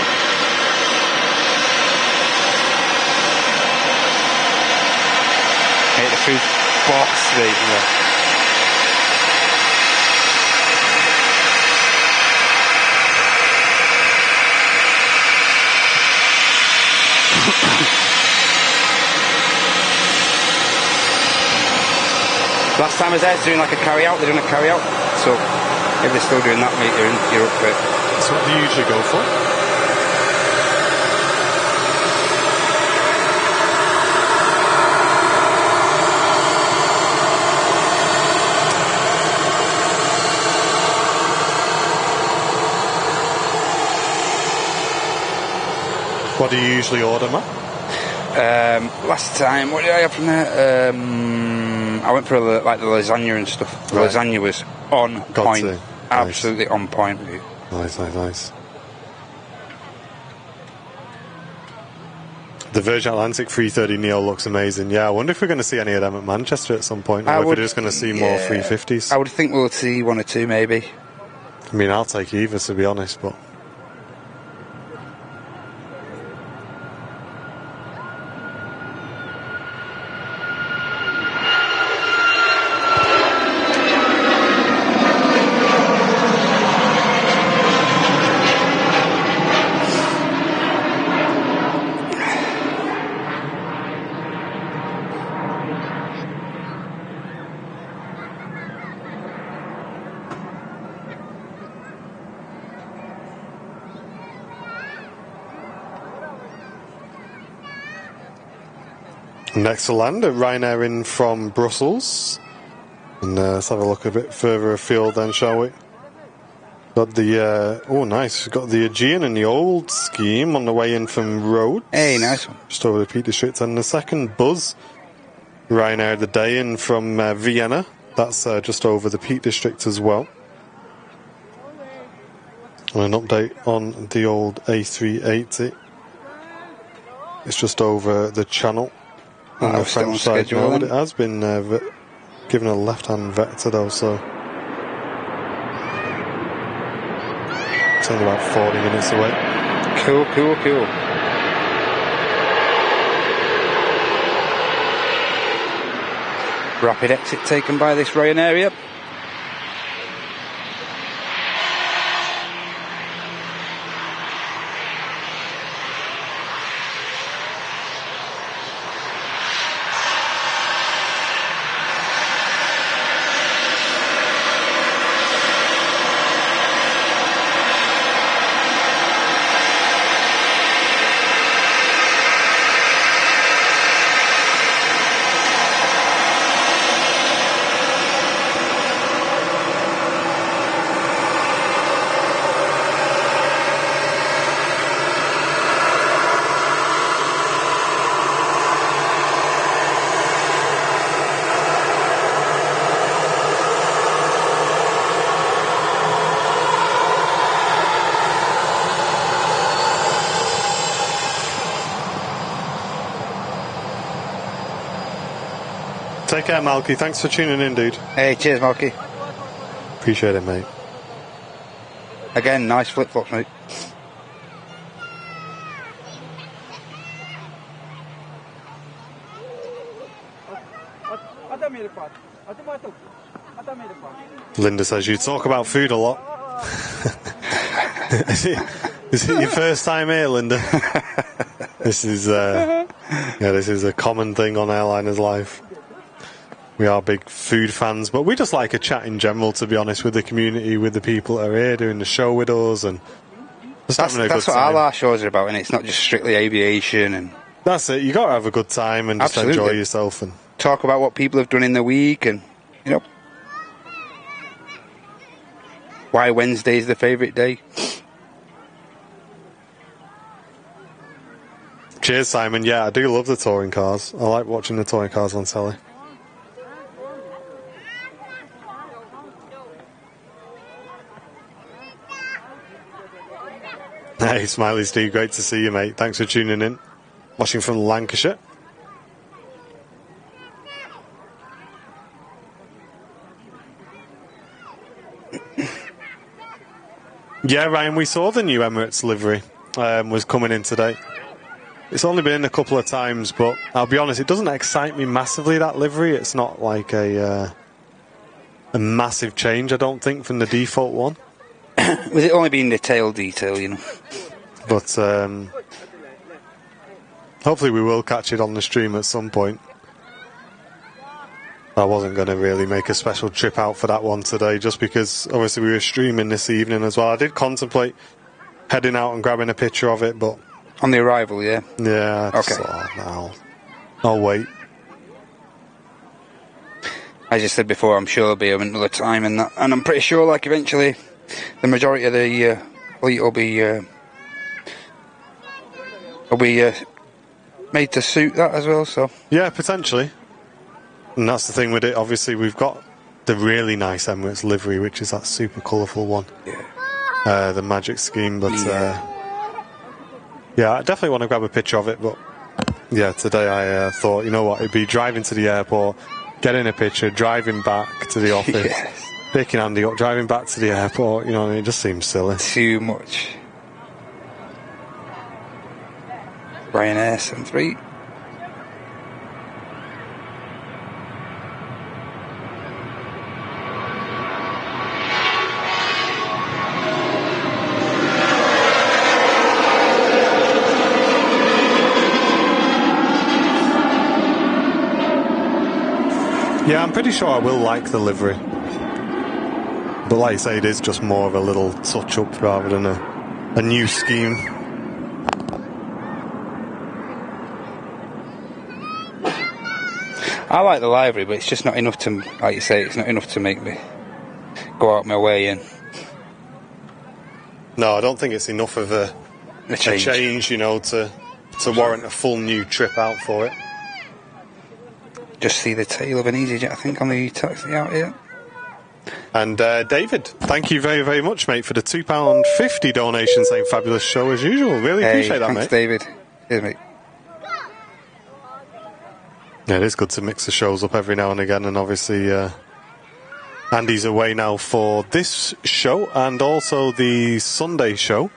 Hey, the food box, mate. Last time I was there, doing like a carry-out. They're doing a carry-out. So if they're still doing that, mate, you're up for it. That's what they usually go for. What do you usually order, Matt? Last time, what did I have from there? I went for the lasagna and stuff. The Right. lasagna was on point. to. Absolutely on point. Nice. The Virgin Atlantic 330 Neo looks amazing. Yeah, I wonder if we're going to see any of them at Manchester at some point, or if we're just going to see more 350s. I would think we'll see one or two, maybe. I mean, I'll take either, to be honest, but... Next to land at Ryanair in from Brussels. And let's have a look a bit further afield then, shall we? Got the, oh nice, got the Aegean and the old scheme on the way in from Rhodes. Hey, nice one. Just over the Peak District. And the second buzz, Ryanair the day in from Vienna. That's just over the Peak District as well. And an update on the old A380. It's just over the channel. On the French side now, but it has been given a left-hand vector though, so it's only about 40 minutes away. Cool. Rapid exit taken by this Ryanair area. Take care, Malky. Thanks for tuning in, dude. Hey, cheers, Malky. Appreciate it, mate. Again, nice flip-flops, mate. Linda says you talk about food a lot. Is it your first time here, Linda? This is a common thing on Airliners Life. We are big food fans, but we just like a chat in general, to be honest, with the community, with the people that are here doing the show with us, and just having a good time. That's what all our shows are about, and it's not just strictly aviation. And that's it. You got to have a good time and just enjoy yourself and talk about what people have done in the week, and why Wednesday is the favourite day. Cheers, Simon. Yeah, I do love the touring cars. I like watching the touring cars on telly. Hey, Smiley Steve, great to see you, mate. Thanks for tuning in. Watching from Lancashire. Yeah, Ryan, we saw the new Emirates livery was coming in today. It's only been a couple of times, but I'll be honest, it doesn't excite me massively, that livery. It's not like a massive change, I don't think, from the default one. With it only being the tail detail, But hopefully we will catch it on the stream at some point. I wasn't going to really make a special trip out for that one today, just because obviously we were streaming this evening as well. I did contemplate heading out and grabbing a picture of it, but... On the arrival, yeah? Yeah. Okay. I'll wait. As I said before, I'm sure there'll be another time in that, and I'm pretty sure, like, eventually the majority of the fleet will be Are we made to suit that as well? So Yeah, potentially. And that's the thing with it. Obviously, we've got the really nice Emirates livery, which is that super colourful one. yeah, The magic scheme, but yeah. yeah, I definitely want to grab a picture of it. But yeah, today I thought, you know what, it'd be driving to the airport, getting a picture, driving back to the office, Yes. picking Andy up, driving back to the airport. You know what I mean? It just seems silly. Too much. Ryanair 73. Yeah, I'm pretty sure I will like the livery. But like you say, it is just more of a little touch-up rather than a new scheme. I like the livery, but it's just not enough to, like you say, it's not enough to make me go out my way in. No, I don't think it's enough of a change, you know, to warrant a full new trip out for it. Just see the tail of an EasyJet, I think, on the taxi out here. And David, thank you very, very much, mate, for the £2.50 donation, saying fabulous show as usual. Really appreciate that, Thanks, mate. David. Cheers, mate. Yeah, it is good to mix the shows up every now and again, and obviously Andy's away now for this show and also the Sunday show.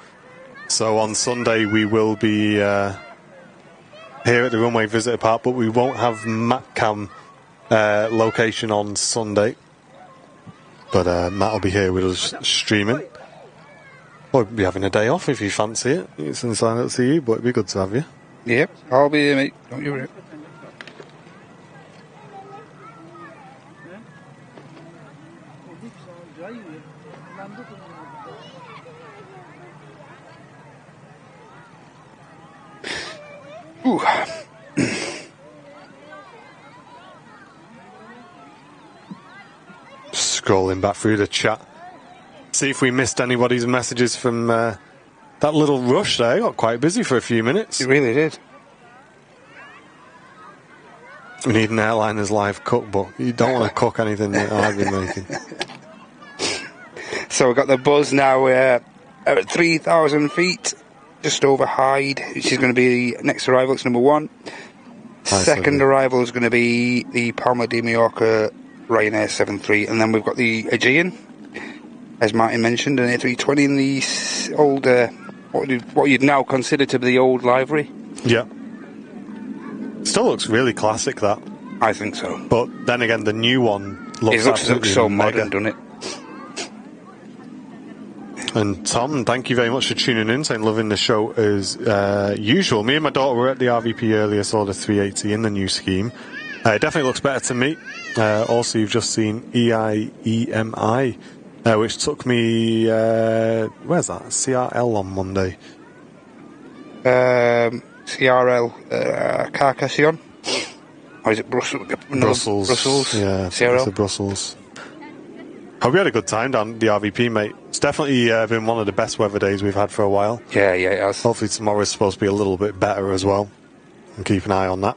So on Sunday we will be here at the Runway Visitor Park, but we won't have MatCam location on Sunday. But Matt will be here with us streaming. Or be having a day off if you fancy it. It's entirely up to you, but it'd be good to have you. Yep, I'll be here, mate. Don't you worry. Ooh. Scrolling back through the chat. See if we missed anybody's messages from that little rush there. Got quite busy for a few minutes. It really did. We need an airliner's live cookbook. You don't want to cook anything that I've been making. So we've got the buzz now at 3,000 feet, just over Hyde, which is going to be the next arrival. It's number one. Nice, Second lovely. arrival is going to be the Palma de Mallorca Ryanair 73, and then we've got the Aegean, as Martin mentioned, an A320 in the old, what you'd now consider to be the old livery. Yeah. Still looks really classic, that. I think so. But then again, the new one looks absolutely so mega. modern, doesn't it? And Tom, thank you very much for tuning in, saying loving the show as usual. Me and my daughter were at the RVP earlier, saw the 380 in the new scheme. It definitely looks better to me. Also, you've just seen EIEMI, which took me, where's that? CRL on Monday. CRL, Carcassonne? Or is it Brussels? No, Brussels. Brussels. Yeah, CRL. it's a Brussels. Hope you had a good time down the RVP, mate. It's definitely been one of the best weather days we've had for a while. Yeah, it has. Hopefully tomorrow is supposed to be a little bit better as well. And keep an eye on that.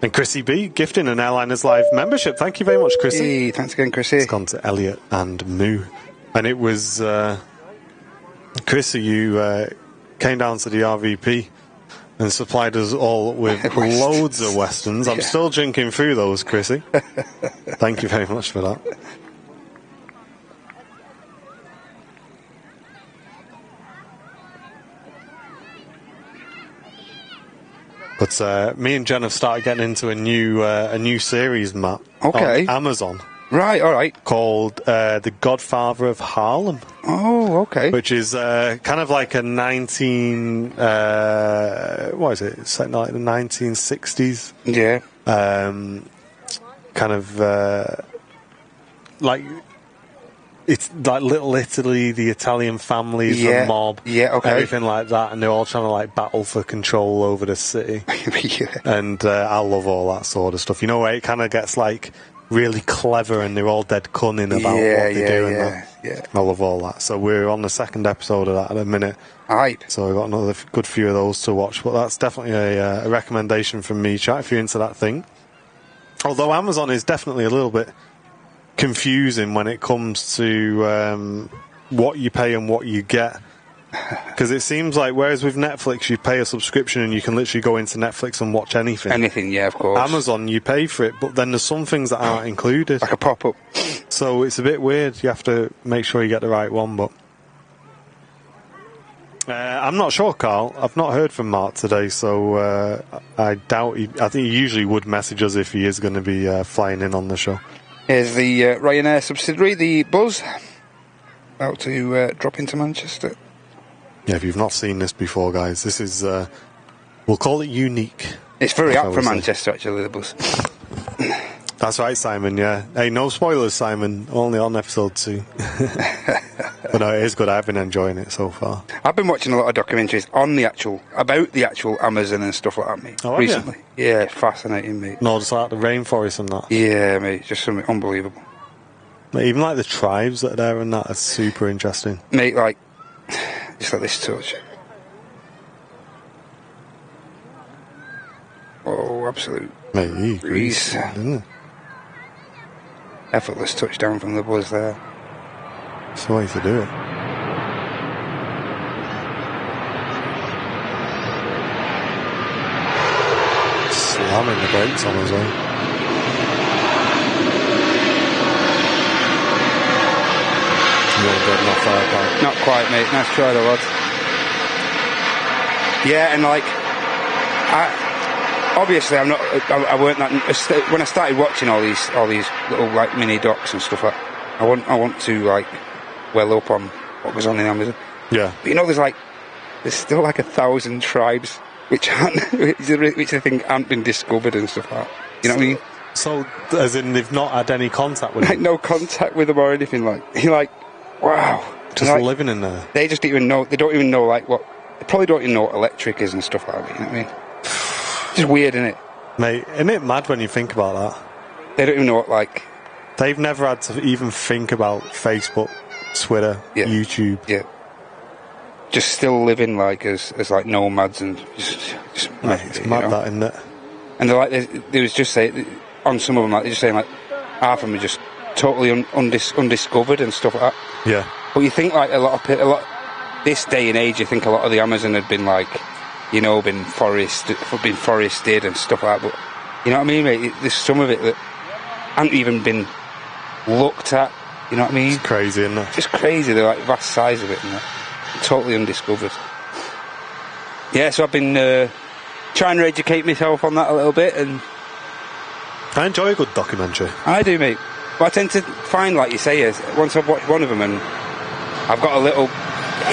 And Chrissy B, gifting an Airliners Live membership. Thank you very much, Chrissy. Hey, thanks again, Chrissy. It's gone to Elliot and Moo. And it was Chrissy, you came down to the RVP and supplied us all with loads of Westerns. I'm still drinking through those, Chrissy. Thank you very much for that. But me and Jen have started getting into a new series, Matt. Okay. On Amazon. Right, all right. Called The Godfather of Harlem. Oh, okay. Which is kind of like a what is it? It's set in like the 1960s. Yeah. Kind of like it's like Little Italy, the Italian families, the mob, okay. everything like that, and they're all trying to like battle for control over the city. Yeah. And I love all that sort of stuff. You know where it kind of gets like really clever and they're all dead cunning about what they do. And I love all that. So we're on the second episode of that at a minute. Hype. So we've got another good few of those to watch. But that's definitely a recommendation from me, chat, if you're into that thing. Although Amazon is definitely a little bit confusing when it comes to what you pay and what you get. Because it seems like, whereas with Netflix, you pay a subscription and you can literally go into Netflix and watch anything. Anything, yeah, of course. Amazon, you pay for it, but then there's some things that aren't included. Like a pop-up. So it's a bit weird. You have to make sure you get the right one, but... I'm not sure, Carl. I've not heard from Mark today, so I doubt I think he usually would message us if he is going to be flying in on the show. Here's the Ryanair subsidiary, the Buzz, about to drop into Manchester. Yeah, if you've not seen this before, guys, this is, we'll call it unique. It's very up for Manchester, actually, the Buzz. That's right, Simon, yeah. Hey, no spoilers, Simon, only on episode 2. But no, it is good. I've been enjoying it so far. I've been watching a lot of documentaries on about the actual Amazon and stuff like that, mate, recently. Yeah, it's fascinating, mate. No, just like the rainforest and that. Yeah, mate, just something unbelievable. Even like the tribes that are there and that are super interesting. Mate, like, just like this touch. Oh, absolute breeze. Effortless touchdown from the Buzz there. That's the way to do it. Slamming the brakes on as well. Not quite, mate. Nice try, though, lads. Yeah, and like, obviously, I weren't that. When I started watching all these little like mini docs and stuff like, I want to like well up on what was on in Amazon. Yeah. But you know, there's still like 1,000 tribes which I think aren't been discovered and stuff like that. You know what I mean? So, as in they've not had any contact with like them? No contact with them or anything. Like you're like, wow. Just like, living in there. They just even know. They don't even know like what. They probably don't even know what electric is and stuff like that. You know what I mean? Just weird, isn't it? Mate, isn't it mad when you think about that? They don't even know what, like... They've never had to even think about Facebook, Twitter, YouTube. Yeah. Just still living, like, as like, nomads and just mate, it's mad, that, isn't it? And they're like, they was just saying, on some of them, like, they're just saying, like, half of them are just totally undiscovered and stuff like that. Yeah. But you think, like, a lot this day and age, you think a lot of the Amazon had been, like... You know, been forested and stuff like that. But you know what I mean, mate? There's some of it that hasn't even been looked at. You know what I mean? It's crazy, isn't it? Just crazy. The like vast size of it and that. Totally undiscovered. Yeah, so I've been trying to educate myself on that a little bit, and I enjoy a good documentary. I do, mate. But I tend to find, like you say, is once I've watched one of them and I've got a little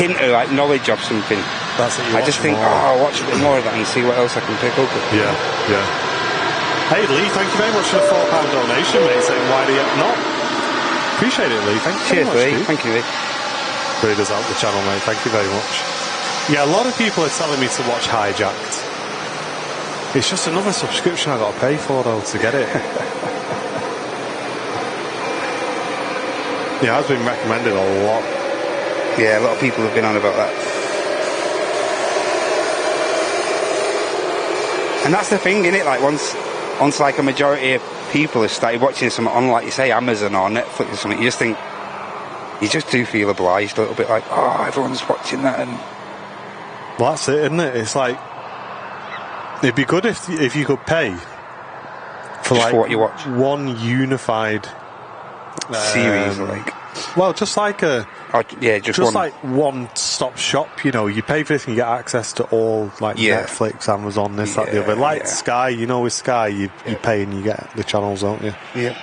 hint of like knowledge of something. That's what you I just think, I'll watch a bit more of that and see what else I can pick up. Yeah. Hey, Lee, thank you very much for the £4 donation, mate, saying why do you not? Appreciate it, Lee. Thank you Cheers, very much, Lee. dude. Thank you, Lee. Really does help the channel, mate. Thank you very much. Yeah, a lot of people are telling me to watch Hijacked. It's just another subscription I've got to pay for, though, to get it. Yeah, it's been recommended a lot. Yeah, a lot of people have been on about that. And that's the thing, innit? Like once like a majority of people have started watching something on, like you say, Amazon or Netflix or something, you just do feel obliged a little bit, like, oh, everyone's watching that. And well, that's it, isn't it? It's like it'd be good if you could pay for just like for what you watch. One unified series, like. Well, just like just like one-stop shop. You know, you pay for this and you get access to all like Netflix, Amazon, this, that, the other. Like Sky, you know, with Sky, you pay and you get the channels, don't you? Yeah.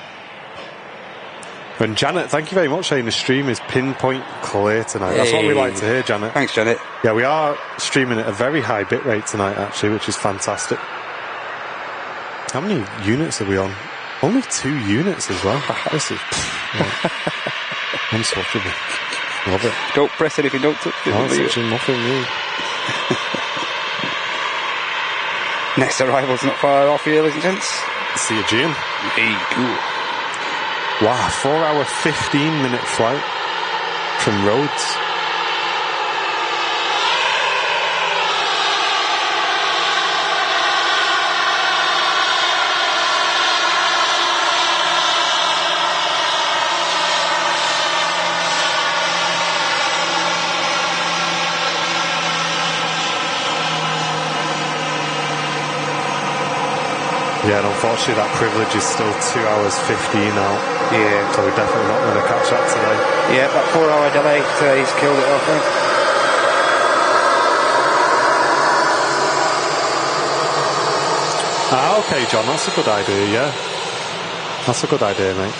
And Janet, thank you very much. Saying the stream is pinpoint clear tonight. That's what we like to hear, Janet. Thanks, Janet. Yeah, we are streaming at a very high bit rate tonight, actually, which is fantastic. How many units are we on? Only 2 units as well. This is unswatchable. Love it. Don't press anything, don't touch it. Oh, such a muffin, me. Next arrival's not far off here, ladies and gents. See you, Jim. Hey, cool. Wow, 4 hour, 15-minute flight from Rhodes. Yeah, and unfortunately that privilege is still 2 hours 15 out. Yeah. So we're definitely not going to catch that today. Yeah, that 4 hour delay, he's killed it off, I think. Okay, John, that's a good idea, yeah. That's a good idea, mate.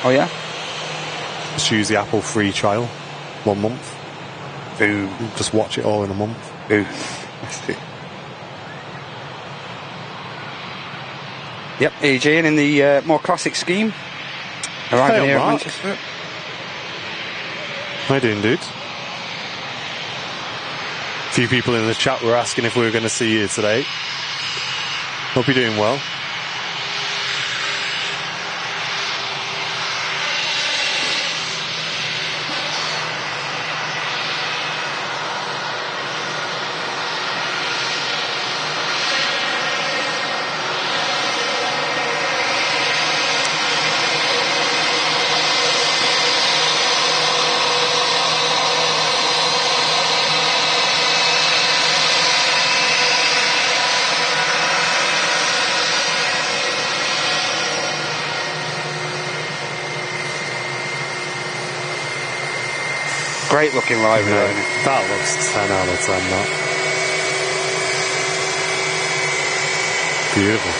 Oh, yeah? Just use the Apple free trial. 1 month. Ooh. Just watch it all in a month. Ooh. Yep, AJ in the more classic scheme. Arriving here at Manchester. How you doing, dude? A few people in the chat were asking if we were going to see you today. Hope you're doing well. Great looking live, Yeah, isn't it? that looks 10 out of 10, that. Beautiful.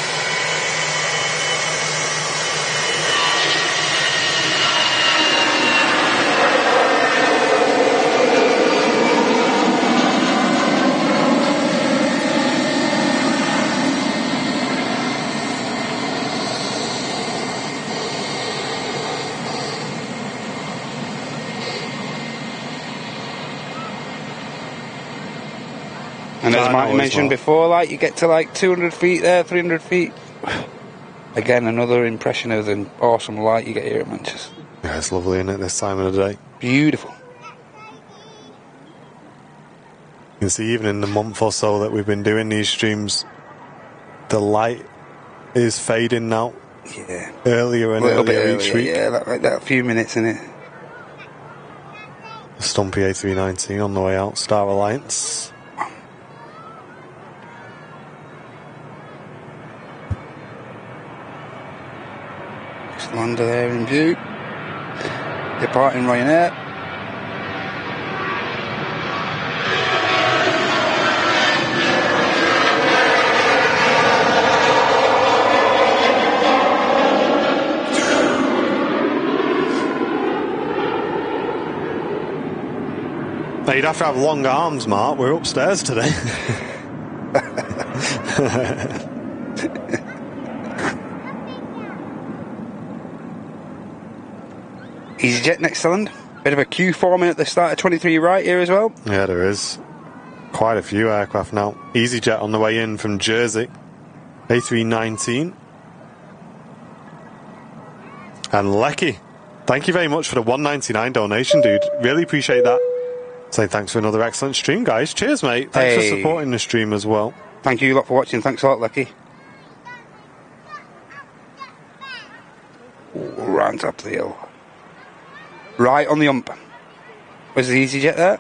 And as Martin mentioned before, like, you get to like 200 feet there, 300 feet. Again, another impression of the awesome light you get here at Manchester. Yeah, it's lovely, isn't it, this time of the day? Beautiful. You can see even in the month or so that we've been doing these streams, the light is fading now. Yeah. Earlier and earlier each week. Yeah, like that few minutes in it. Stumpy A380 on the way out, Star Alliance. Lander there in view. Departing Ryanair. Now you'd have to have long arms, Mark. We're upstairs today. EasyJet next to land. Bit of a queue forming at the start of 23 right here as well. Yeah, there is. Quite a few aircraft now. EasyJet on the way in from Jersey. A319. And Lecky, thank you very much for the $1.99 donation, dude. Really appreciate that. Say thanks for another excellent stream, guys. Cheers, mate. Thanks for supporting the stream as well. Thank you a lot for watching. Thanks a lot, Lecky. Right top of the hill. Right on the ump. Where's the EasyJet there?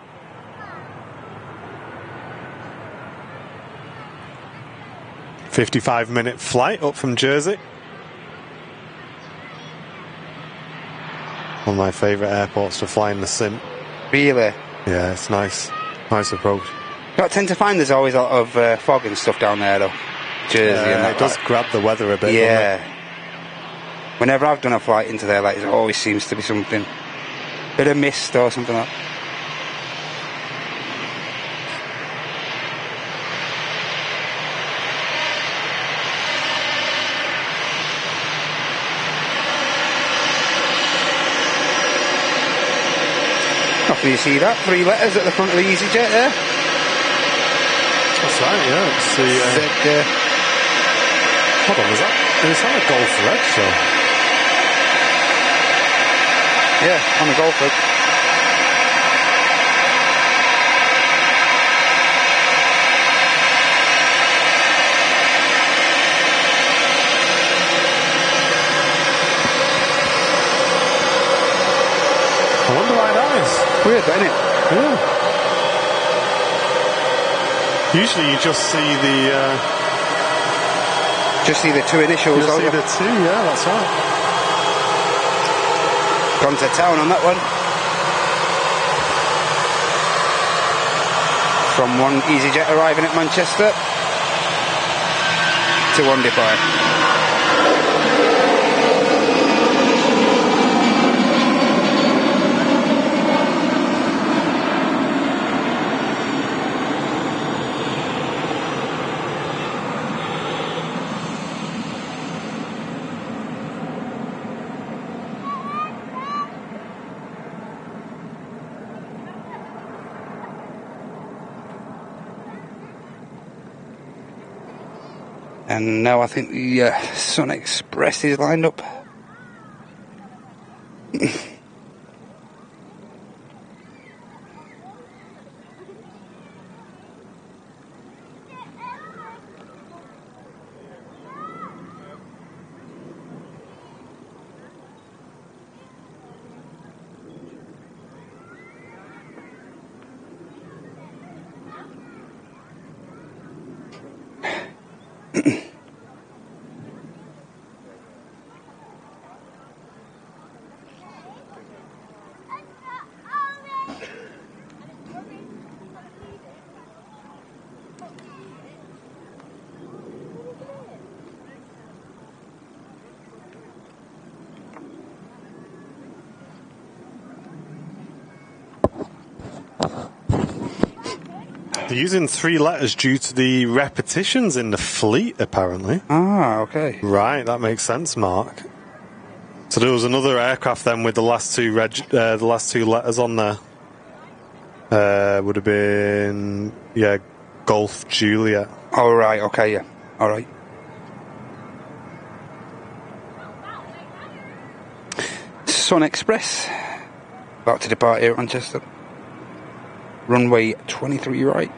$55-minute flight up from Jersey. One of my favourite airports to fly in the sim. Really? Yeah, it's nice. Nice approach. I tend to find there's always a lot of fog and stuff down there, though. Jersey and that. It does grab the weather a bit. Yeah. Whenever I've done a flight into there, like, there always seems to be something. Bit of mist or something like that. Often you see that, 3 letters at the front of the EasyJet there. That's right, yeah. It's the, hold on, is that a Golf Red show? Yeah, on the golf club. I wonder why that is. Weird, isn't it? Yeah. Usually you just see the two initials. you see the two, yeah, that's right. Gone to town on that one. From one EasyJet arriving at Manchester to one depart. And now I think the Sun Express is lined up. They're using 3 letters due to the repetitions in the fleet, apparently. Ah, okay. Right, that makes sense, Mark. So there was another aircraft then with the last two letters on there. Would have been Golf Juliet. Oh, right, okay, yeah. All right. Sun Express. About to depart here at Manchester. Runway 23 right.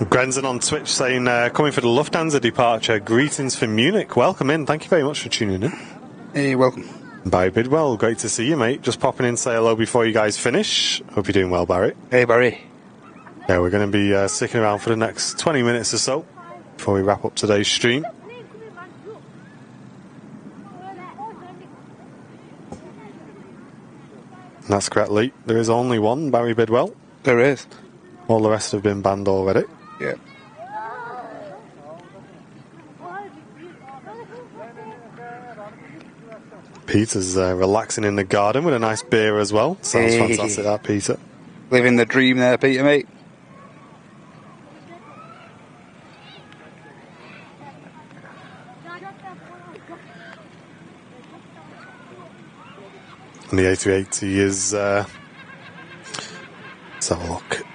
Grenzen on Twitch saying, coming for the Lufthansa departure. Greetings from Munich. Welcome in. Thank you very much for tuning in. Hey, welcome. Barry Bidwell, great to see you, mate. Just popping in, say hello before you guys finish. Hope you're doing well, Barry. Hey, Barry. Yeah, we're going to be sticking around for the next 20 minutes or so before we wrap up today's stream. And that's correct, Lee. There is only one Barry Bidwell. There is. All the rest have been banned already. Yeah. Peter's relaxing in the garden with a nice beer as well. Sounds fantastic, that, Peter. Living the dream there, Peter, mate. And the A380 is... let's have a look.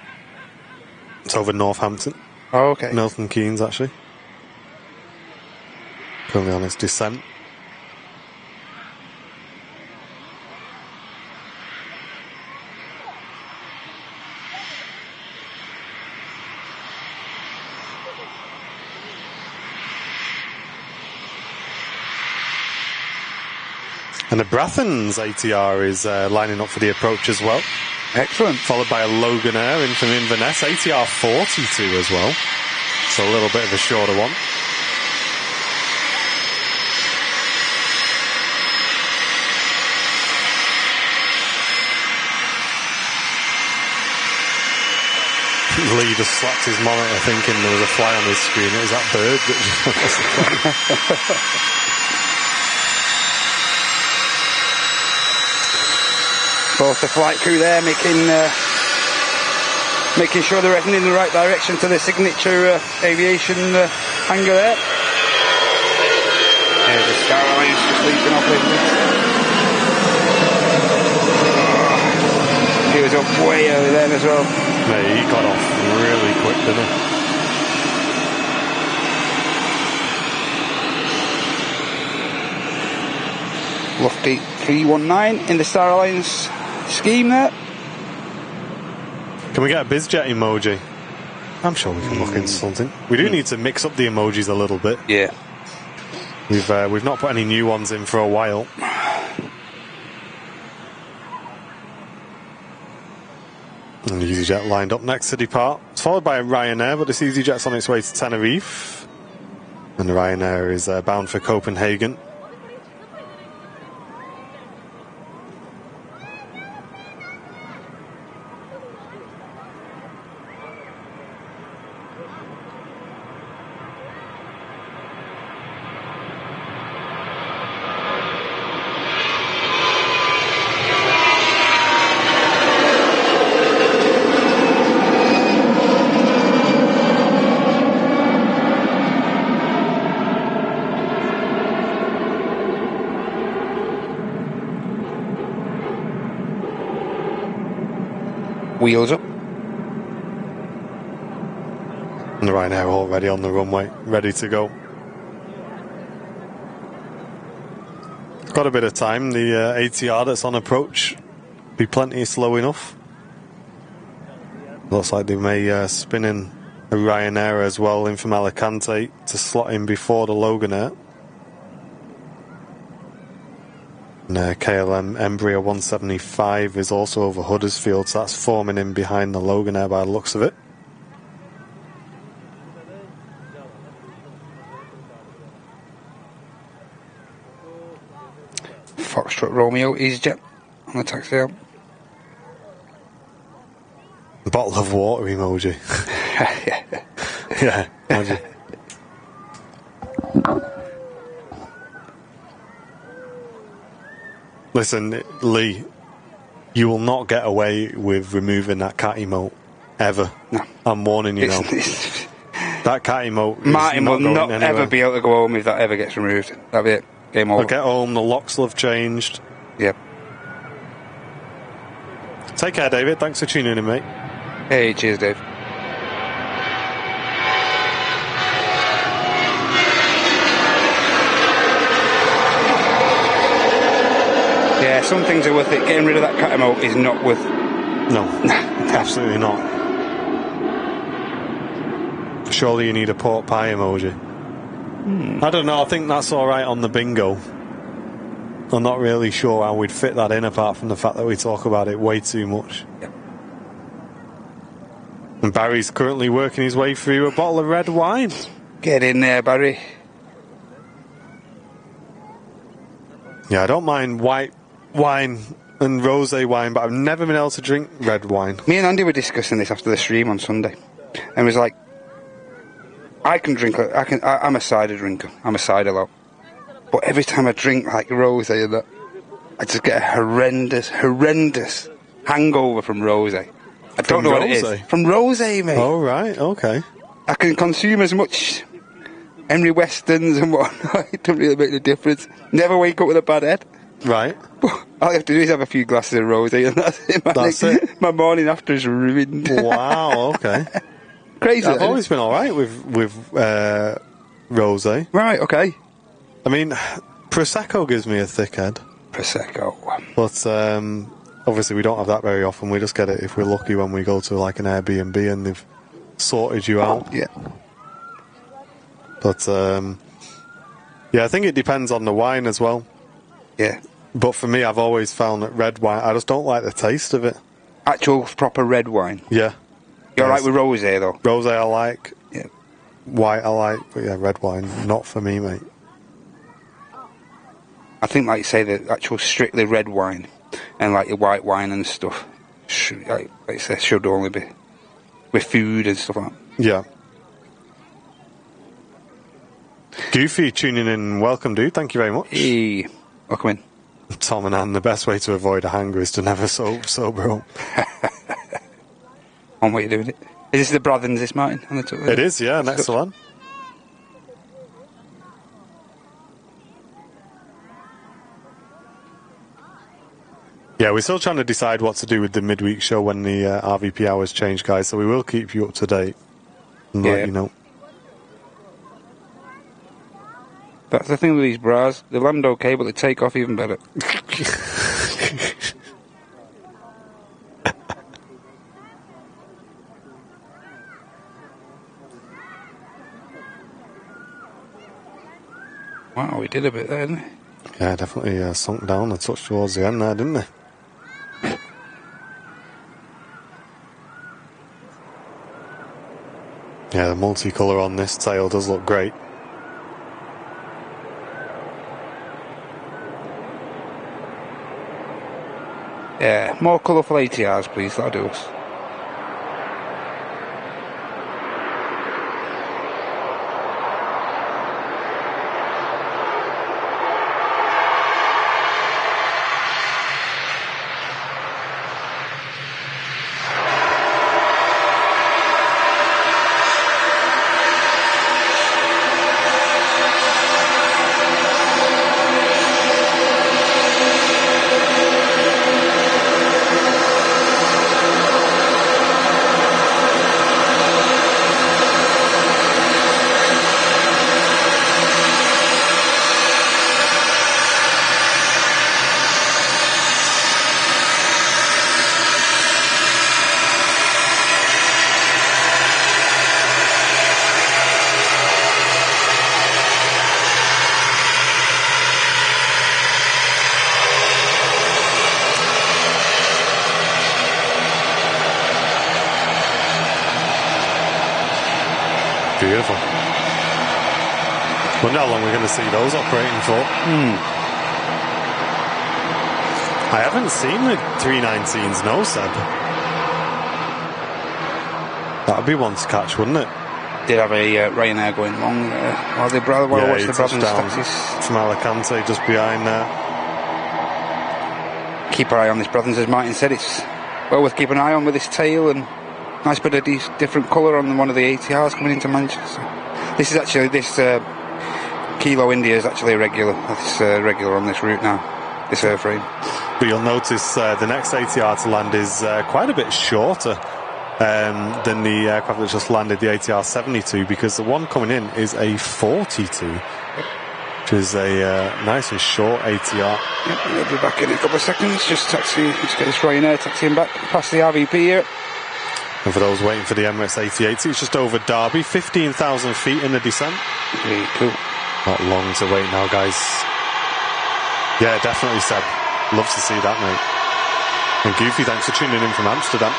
It's over Northampton. Oh, okay. Milton Keynes, actually. Currently on its descent. And the Brathens ATR is lining up for the approach as well. Excellent. Followed by a Loganair in from Inverness, ATR 42 as well. So a little bit of a shorter one. Lee just slapped his monitor thinking there was a fly on his screen. It was that bird that Both the flight crew there making sure they're heading in the right direction to the signature aviation hangar there. There's the Skyline's just leaping off with me. He was up way over there as well. Mate, he got off really quick, didn't he? Lofty 319 in the Star Alliance scheme there. Can we get a BizJet emoji? I'm sure we can look into something. We do need to mix up the emojis a little bit. Yeah. We've not put any new ones in for a while. And the EasyJet lined up next to depart. It's followed by a Ryanair, but this EasyJet's on its way to Tenerife. And the Ryanair is bound for Copenhagen. Wheels up. And the Ryanair already on the runway, ready to go. Got a bit of time. The ATR that's on approach be plenty slow enough. Looks like they may spin in a Ryanair as well in from Alicante to slot in before the Loganair. And KLM Embraer 175 is also over Huddersfield, so that's forming in behind the Loganair by the looks of it. Foxtrot Romeo EasyJet on the taxi out. Bottle of water emoji. Yeah, emoji. Listen, Lee, you will not get away with removing that cat emote, ever. No. I'm warning you now. That cat emote is Martin will not anywhere. ever be able to go home if that ever gets removed. That'll be it. Game over. I'll get home, the locks will have changed. Yep. Take care, David. Thanks for tuning in, mate. Hey, cheers, Dave. Yeah, some things are worth it. Getting rid of that cat emote is not worth. No, absolutely not. Surely you need a pork pie emoji. I don't know, I think that's alright on the bingo. I'm not really sure how we'd fit that in, apart from the fact that we talk about it way too much. Yep. And Barry's currently working his way through a bottle of red wine. Get in there, Barry. Yeah, I don't mind white wine and rosé wine, but I've never been able to drink red wine. Me and Andy were discussing this after the stream on Sunday, and it was like, I can drink. I'm a cider drinker. I'm a cider lot. But every time I drink like rosé and that, I just get a horrendous hangover from rosé. I don't know what it is. From rosé, mate. Oh right, okay. I can consume as much Henry Westons and whatnot. It doesn't really make a difference. Never wake up with a bad head. Right. All I have to do is have a few glasses of rosé and that's it. That's it. My morning after is ruined. Wow, okay. Crazy. I've always been alright with rosé. Right, okay. I mean, Prosecco gives me a thick head. Prosecco. But obviously we don't have that very often. We just get it if we're lucky when we go to like an Airbnb and they've sorted you out. Yeah. But yeah, I think it depends on the wine as well. Yeah. But for me, I've always found that red wine, I just don't like the taste of it. Actual proper red wine. Yeah. You're alright with rosé though? Rosé I like. Yeah. White I like. But yeah, red wine, not for me, mate. I think, like you say, the actual strictly red wine and like your white wine and stuff, should only be with food and stuff like that. Yeah. Goofy tuning in. Welcome, dude. Thank you very much. Hey, welcome in. Tom and Anne, the best way to avoid a hanger is to never sober up. One way of doing it. Is this the Brothens, this, Martin? On the top It is, yeah, next one. Yeah, we're still trying to decide what to do with the midweek show when the RVP hours change, guys, so we will keep you up to date and let you know. That's the thing with these bras. They land okay, but they take off even better. Wow, we did a bit there, didn't we? Yeah, definitely sunk down a touch towards the end there, didn't they? Yeah, the multicolour on this tail does look great. Yeah, more colourful ATRs, please. That'll do us. Beautiful. Wonder how long we're going to see those operating for. I haven't seen the 319s, no, Seb. That'd be one to catch, wouldn't it? Did have a Ryanair going long while they watched the Brothers taxis. From Alicante, just behind there. Keep an eye on this Brothers, as Martin said. It's well worth keeping an eye on with this tail and nice bit of different colour on one of the ATRs coming into Manchester. This is actually Kilo India is actually a regular. It's regular on this route now. This airframe. But you'll notice the next ATR to land is quite a bit shorter than the aircraft that just landed, the ATR 72, because the one coming in is a 42, which is a nice and short ATR. Yep, we'll be back in a couple of seconds. Just get this Ryanair taxiing back past the RVP here. And for those waiting for the Emirates A380, it's just over Derby, 15,000 feet in the descent. Very cool. Not long to wait now, guys. Yeah, definitely, Seb. Love to see that, mate. And Goofy, thanks for tuning in from Amsterdam.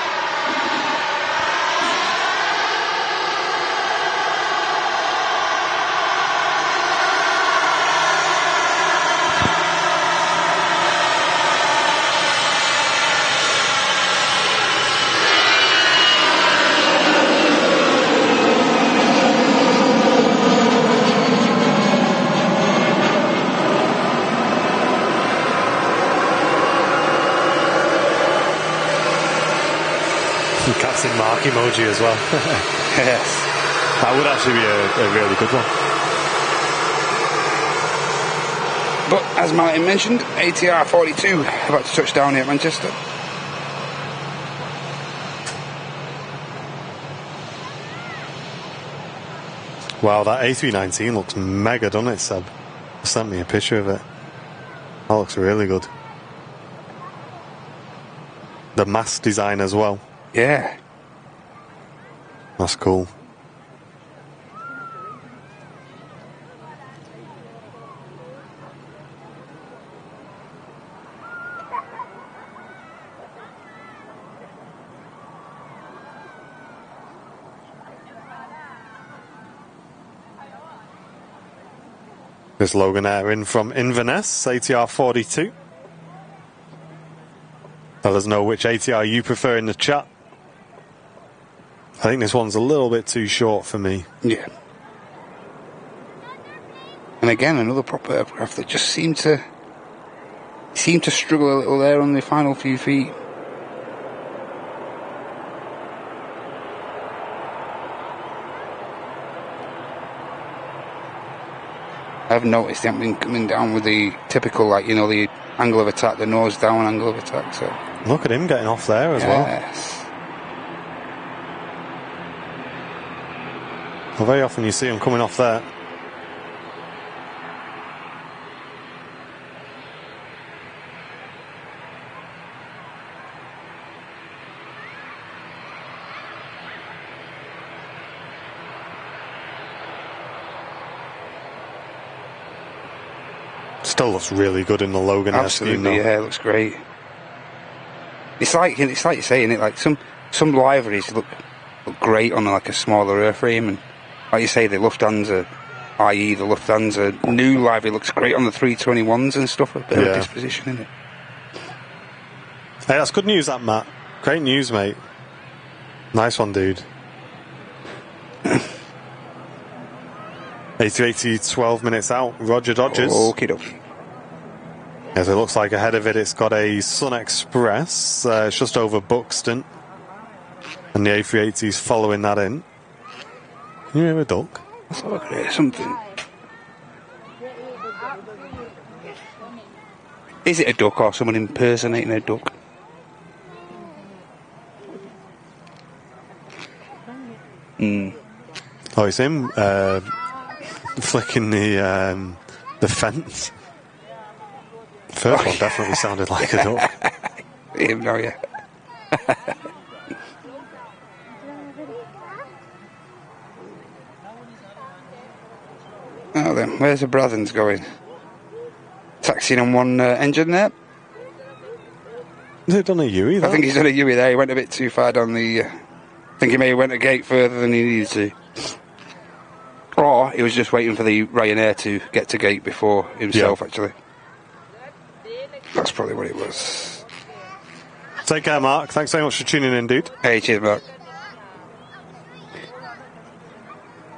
Captain Mark emoji as well. Yes. That would actually be a really good one. But as Martin mentioned, ATR 42 about to touch down here at Manchester. Wow, that A319 looks mega, doesn't it, Seb? Sent me a picture of it. That looks really good. The mast design as well. Yeah. That's cool. This Logan Air in from Inverness, ATR 42. Let us know which ATR you prefer in the chat. I think this one's a little bit too short for me. Yeah. And again, another proper aircraft that just seemed to struggle a little there on the final few feet. I've noticed they haven't been coming down with the typical, like, you know, the angle of attack, the nose down angle of attack. So Look at him getting off there as well. Well, very often you see him coming off there. Still looks really good in the Logan Air scheme. Absolutely, yeah, it looks great. It's like you're saying it, like some liveries look great on like a smaller airframe, and like you say, the Lufthansa, i.e. the Lufthansa new livery looks great on the 321s and stuff, a bit of disposition in it. Hey, that's good news, that, Matt. Great news, mate. Nice one, dude. A380, 12 minutes out. Roger Dodgers. Okie dokie. As it looks like ahead of it, it's got a Sun Express. It's just over Buxton. And the A380's following that in. Can you hear a duck? I thought I could hear something. Is it a duck or someone impersonating a duck? Oh, it's him flicking the fence. First one definitely sounded like a duck. Him now, yeah. Oh then, where's the Brathens going? Taxiing on one engine there. Has it done a Yui, though? I think he's done a Yui there. He went a bit too far down the... I think he may have went a gate further than he needed to. Or he was just waiting for the Ryanair to get to gate before himself, actually. That's probably what it was. Take care, Mark. Thanks very much for tuning in, dude. Hey, cheers, Mark.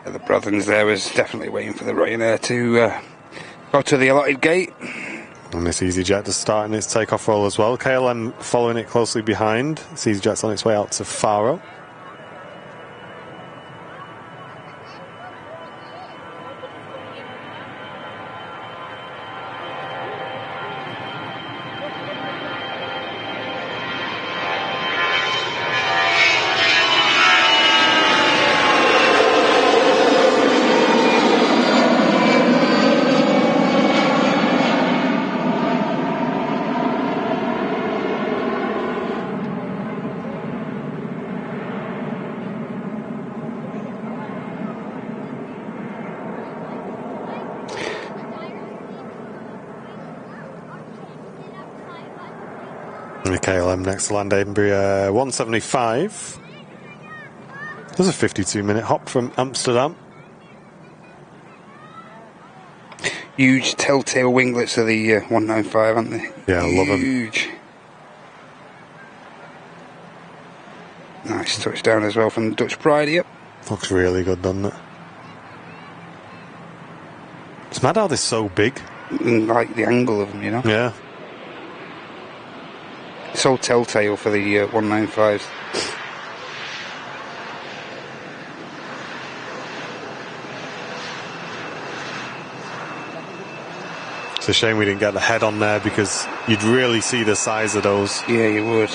Yeah, the Brothers there was definitely waiting for the Ryanair to go to the allotted gate. And this EasyJet to start in its takeoff roll as well. KLM following it closely behind. This EasyJet's on its way out to Faro. KLM next to land Edinburgh 175. There's a 52-minute hop from Amsterdam. Huge telltale winglets of the 195, aren't they? Yeah, I love them. Huge. Nice touchdown as well from the Dutch Pride, yep. Looks really good, doesn't it? It's mad how they're so big. And like the angle of them, you know? Yeah. So telltale for the 195s. It's a shame we didn't get the head on there because you'd really see the size of those. Yeah, you would.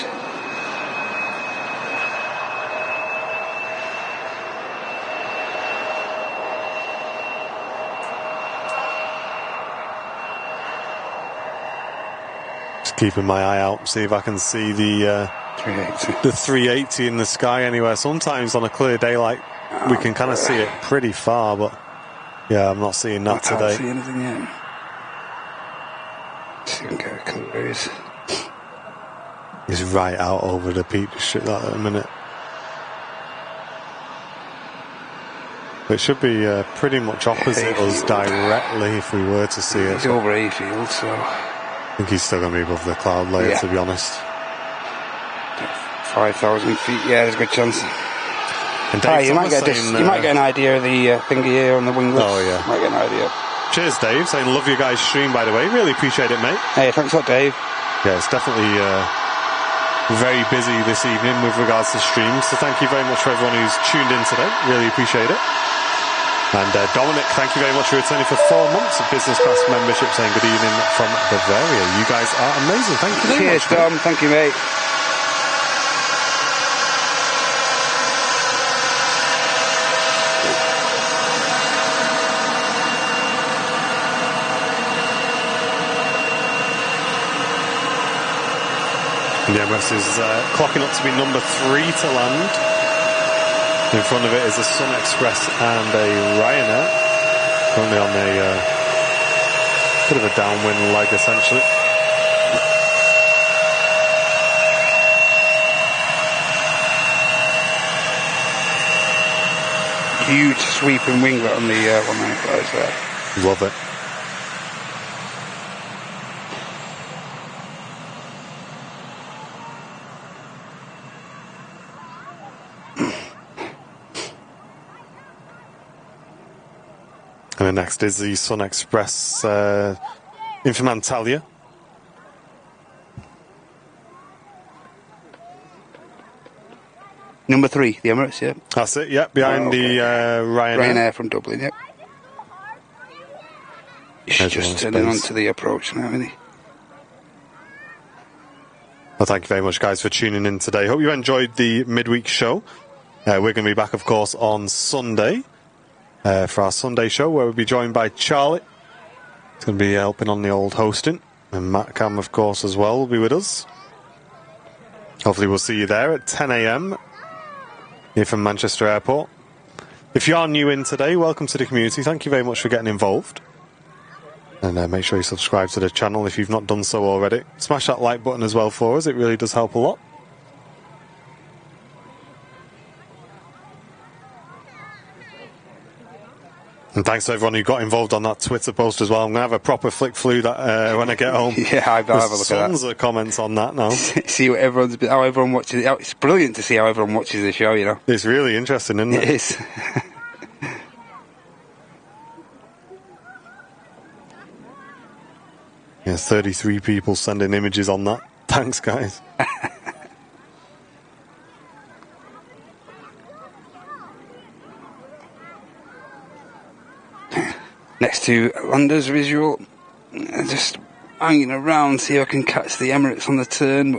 Keeping my eye out, see if I can see the 380 in the sky anywhere. Sometimes on a clear day, like we can kind of see it pretty far, but yeah, I'm not seeing that today. I can't see anything yet. See if we can get a clue where he is. He's right out over the Peak District at the minute. It should be pretty much opposite us directly if we were to see it. He's over Ayfield, so... I think he's still going to be above the cloud layer, to be honest. 5,000 feet, yeah, there's a good chance. And Dave you might get an idea of the thingy here on the winglets. Oh, yeah. Might get an idea. Cheers, Dave, saying love your guys' stream, by the way. Really appreciate it, mate. Hey, thanks a lot, Dave. Yeah, it's definitely very busy this evening with regards to streams, so thank you very much for everyone who's tuned in today. Really appreciate it. And Dominic, thank you very much for returning for 4 months of business class membership, saying good evening from Bavaria. You guys are amazing. Thank you very much. Cheers, Dom. Thank you, mate. The Emirates is clocking up to be number 3 to land. In front of it is a Sun Express and a Ryanair. Currently on a bit of a downwind leg, essentially. Huge sweeping winglet on the 195s there. Love it. And then next is the Sun Express Infam Antalya. Number 3, the Emirates, yeah. That's it, yeah, behind the Ryanair. Ryanair from Dublin, yeah. He's just turning onto the approach now, isn't he? Well, thank you very much, guys, for tuning in today. Hope you enjoyed the midweek show. We're going to be back, of course, on Sunday. For our Sunday show, where we'll be joined by Charlie. He's going to be helping on the old hosting. And Matt Cam, of course, as well, will be with us. Hopefully we'll see you there at 10 a.m. here from Manchester Airport. If you are new in today, welcome to the community. Thank you very much for getting involved. And make sure you subscribe to the channel if you've not done so already. Smash that like button as well for us. It really does help a lot. And thanks to everyone who got involved on that Twitter post as well. I'm going to have a proper flick through that when I get home. Yeah, I'll have a look at that. Tons of comments on that now. See what how everyone watches it. It's brilliant to see how everyone watches the show, you know. It's really interesting, isn't it? It is. Yeah, 33 people sending images on that. Thanks, guys. Next to Lander's visual, just hanging around, see if I can catch the Emirates on the turn.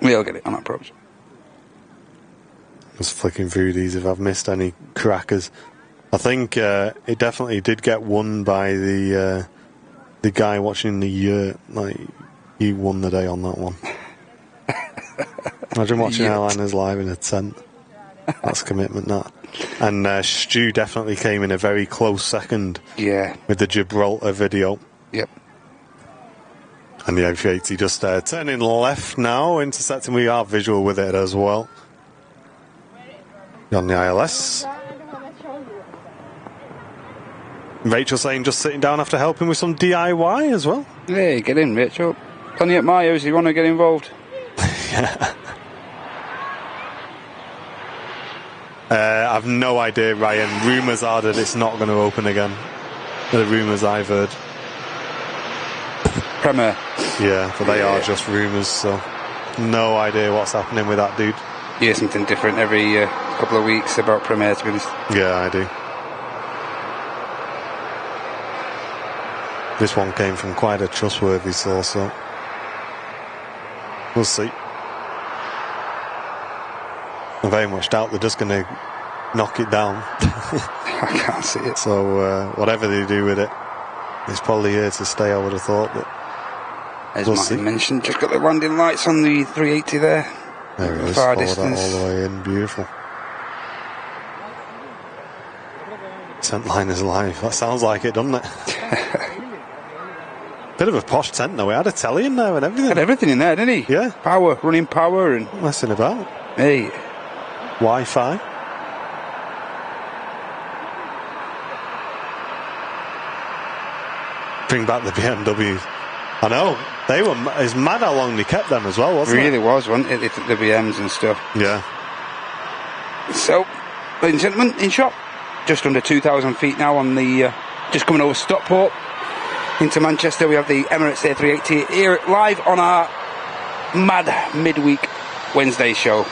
We'll get it on approach. Just flicking through these if I've missed any crackers. I think it definitely did get won by the guy watching the yurt. Like, he won the day on that one. Imagine watching airliners live in a tent. That's commitment, that. And Stu definitely came in a very close second. Yeah. With the Gibraltar video. Yep. And the A380 just turning left now, intercepting. We are visual with it as well. On the ILS. Rachel saying just sitting down after helping with some DIY as well. Hey, get in, Rachel. Plenty at Mayo's if you want to get involved. Yeah. I've no idea, Ryan. Rumours are that it's not going to open again. The rumours I've heard. Premier. Yeah, but they are just rumours, so no idea what's happening with that dude. You hear something different every couple of weeks about Premier, to be honest. Yeah, I do. This one came from quite a trustworthy source, so we'll see. I very much doubt they're just going to knock it down. I can't see it. So whatever they do with it, it's probably here to stay, I would have thought. But as we'll Martin see. mentioned, just got the landing lights on the 380 there. There it is. Far Follow distance. that all the way in. Beautiful. Tent liners live. That sounds like it, doesn't it? Bit of a posh tent though. We had a telly in there and everything. Had everything in there, didn't he? Yeah. Power, running power, and Messing about. hey, Wi-Fi. Bring back the BMW. I know. It's mad how long they kept them as well, wasn't it? Really was, wasn't it? The BMs and stuff. Yeah. So, ladies and gentlemen, in shot, just under 2,000 feet now on the, just coming over Stockport into Manchester. We have the Emirates A380 here live on our mad midweek Wednesday show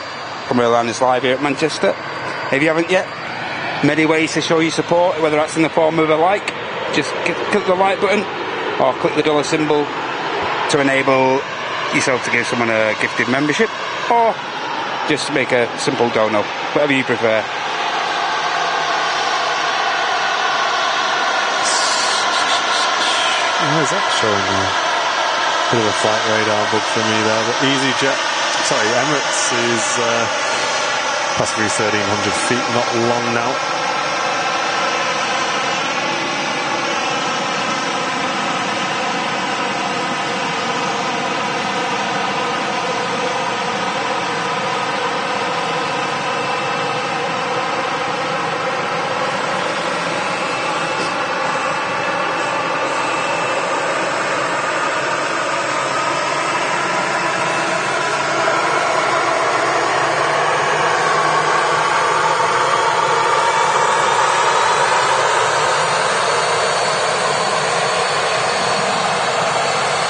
from Airliners Live here at Manchester. If you haven't yet, many ways to show your support, whether that's in the form of a like, just click the like button, or click the dollar symbol to enable yourself to give someone a gifted membership, or just make a simple dono, whatever you prefer. Why is that showing me? Bit of a flight radar bug for me there, but Emirates is past 1,300 feet, not long now.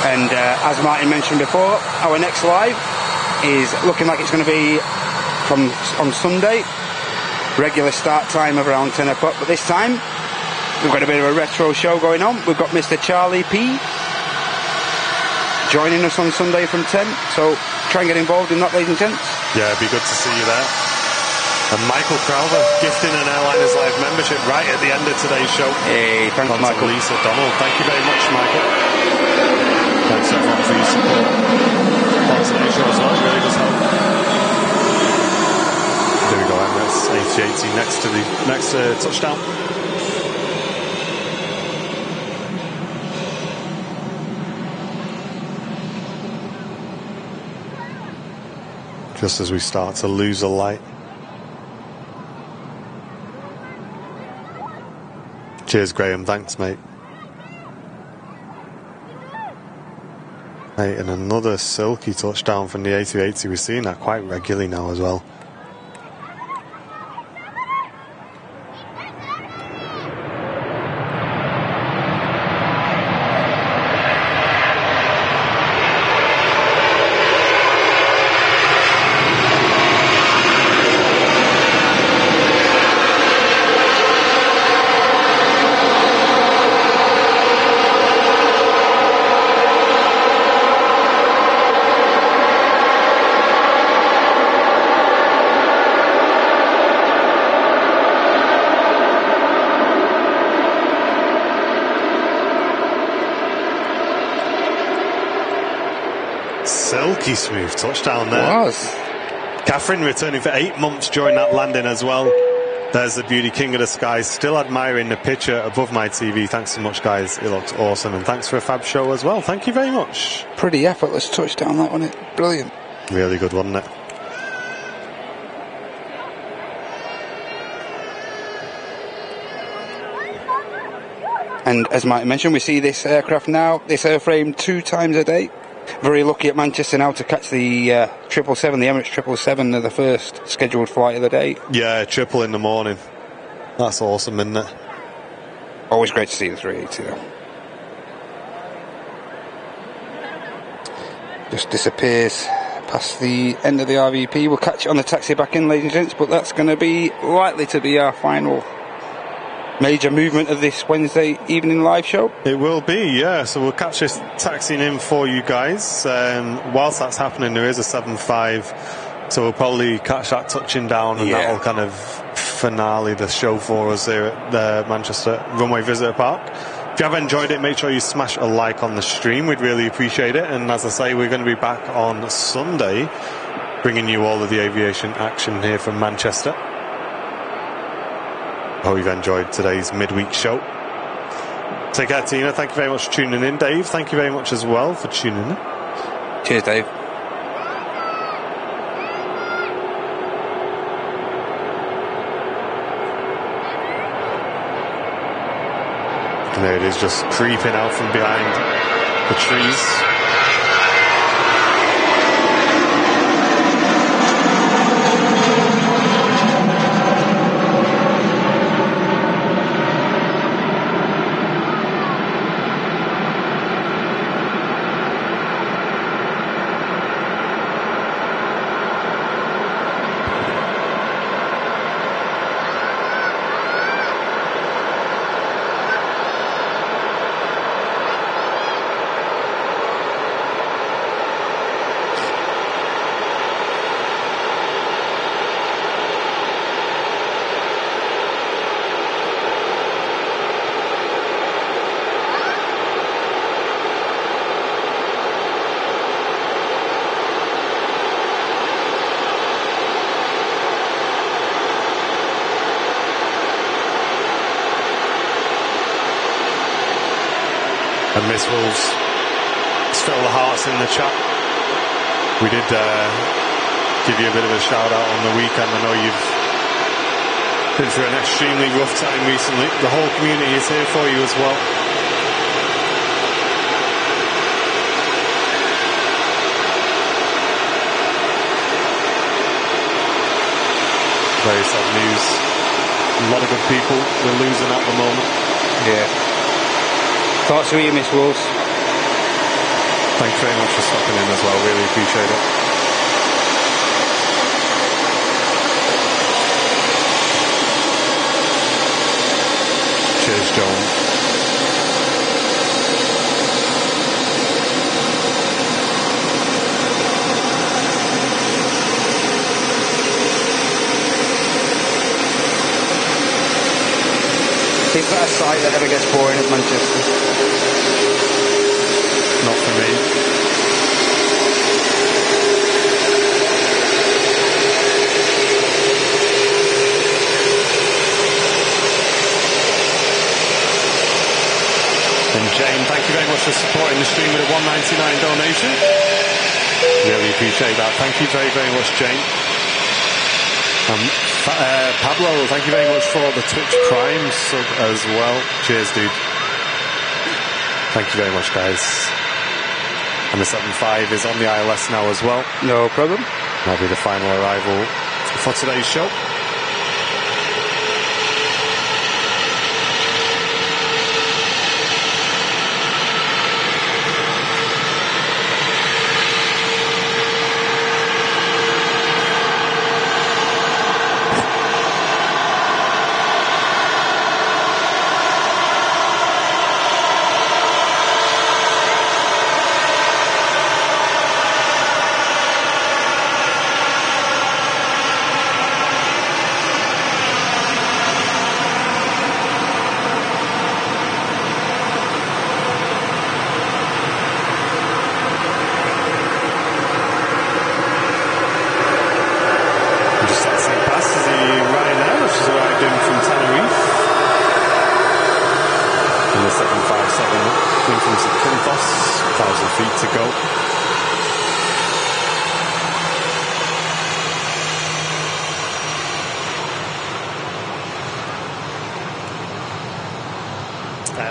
And as Martin mentioned before, our next live is looking like it's going to be on Sunday. Regular start time of around 10 o'clock, but this time we've got a bit of a retro show going on. We've got Mr. Charlie P joining us on Sunday from 10, so try and get involved in that, ladies and gents. Yeah, it'd be good to see you there. And Michael Crowther gifting an Airliners Live membership right at the end of today's show. Hey, thanks, Michael. Lisa Donald, thank you very much, Michael. Thanks everyone for your support on today's show as well. It really does help. There we go, Emirates A380 next to the touchdown. Just as we start to lose a light. Cheers, Graham. Thanks, mate. Mate, and another silky touchdown from the A380. We're seeing that quite regularly now as well. Silky smooth touchdown there. It was. Catherine returning for 8 months during that landing as well. There's the beauty king of the skies. Still admiring the picture above my TV. Thanks so much, guys. It looks awesome. And thanks for a fab show as well. Thank you very much. Pretty effortless touchdown, that, wasn't it? Brilliant. Really good, wasn't it? And as Martin mentioned, we see this aircraft now, this airframe, 2 times a day. Very lucky at Manchester now to catch the 777, the Emirates 777, the first scheduled flight of the day. Yeah, triple in the morning. That's awesome, isn't it? Always great to see the 380 though. Just disappears past the end of the RVP. We'll catch it on the taxi back in, ladies and gents, but that's going to be likely to be our final major movement of this Wednesday evening live show. It will be, yeah. So we'll catch this taxiing in for you guys. Whilst that's happening, there is a 7.5, so we'll probably catch that touching down, and that'll kind of finale the show for us here at the Manchester Runway Visitor Park. If you have enjoyed it, make sure you smash a like on the stream. We'd really appreciate it. And as I say, we're going to be back on Sunday, bringing you all of the aviation action here from Manchester. Hope you've enjoyed today's midweek show. Take care, Tina. Thank you very much for tuning in. Dave, thank you very much as well for tuning in. Cheers, Dave. And there it is, just creeping out from behind. the trees. And Miss Wolves stole the hearts in the chat. We did give you a bit of a shout out on the weekend. I know you've been through an extremely rough time recently. The whole community is here for you as well. Very sad news. A lot of good people we're losing at the moment. Yeah. Thoughts to you, Miss Wolves. Thanks very much for stopping in as well. Really appreciate it. Cheers, Joan. Is that a site that ever gets boring at Manchester? Not for me. And Jane, thank you very much for supporting the stream with a $1.99 donation. Really appreciate that. Thank you very, very much, Jane. Pablo, thank you very much for the Twitch Prime sub as well. Cheers, dude. Thank you very much, guys. And the 7.5 is on the ILS now as well. No problem. That'll be the final arrival for today's show.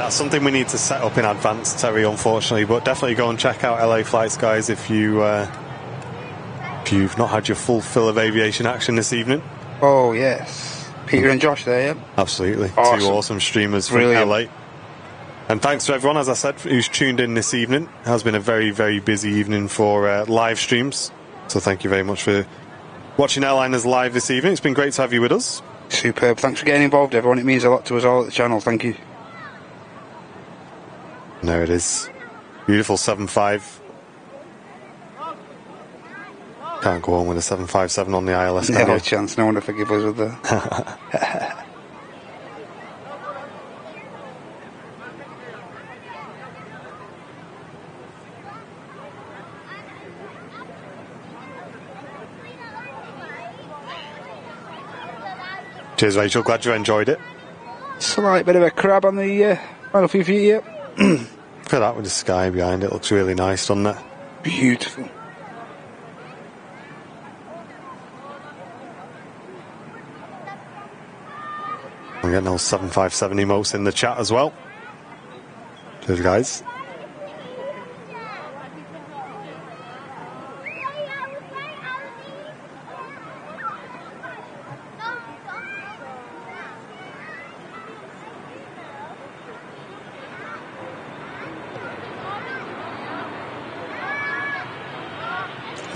Something we need to set up in advance, Terry, unfortunately, but definitely go and check out LA Flights, guys, if you've not had your full fill of aviation action this evening. Oh yes, Peter and Josh there, yeah, absolutely. Awesome. 2 awesome streamers from LA. And thanks to everyone, as I said, who's tuned in this evening. It has been a very, very busy evening for live streams, so thank you very much for watching Airliners live this evening. It's been great to have you with us. Superb. Thanks for getting involved, everyone. It means a lot to us all at the channel. Thank you. And there it is. Beautiful 7.5. Can't go on with a 757 on the ILS. No chance. No one will forgive us with that. Cheers, Rachel. Glad you enjoyed it. Slight bit of a crab on the final few feet, yep. Look at that with the sky behind it. Looks really nice, doesn't it? Beautiful. I'm getting those 757 emotes in the chat as well. Cheers, guys.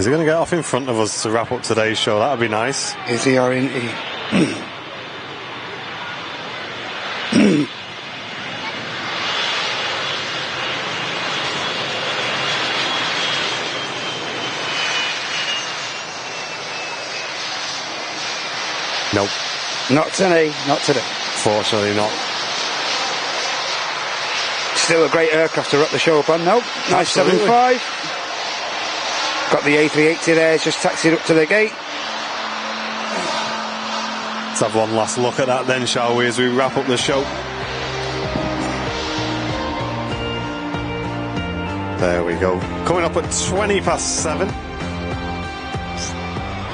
Is he going to get off in front of us to wrap up today's show? That would be nice. Is he or isn't he? Nope. Not today. Not today. Fortunately not. Still a great aircraft to wrap the show up on. Nope. Nice Absolutely. 7.5. Got the A380 there. It's just taxied up to the gate. Let's have one last look at that then, shall we, as we wrap up the show. There we go. Coming up at 7:20.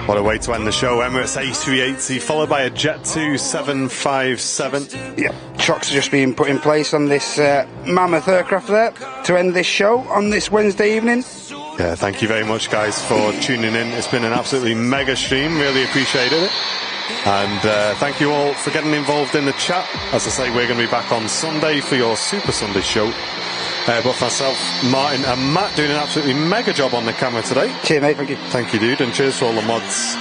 What a way to end the show. Emirates A380 followed by a Jet 2 757. Yep. Chocks are just being put in place on this mammoth aircraft there to end this show on this Wednesday evening. Yeah, thank you very much, guys, for tuning in. It's been an absolutely mega stream. Really appreciated it. And thank you all for getting involved in the chat. As I say, we're going to be back on Sunday for your Super Sunday show. But for myself, Martin and Matt doing an absolutely mega job on the camera today. Cheers, mate. Thank you. Thank you, dude. And cheers to all the mods.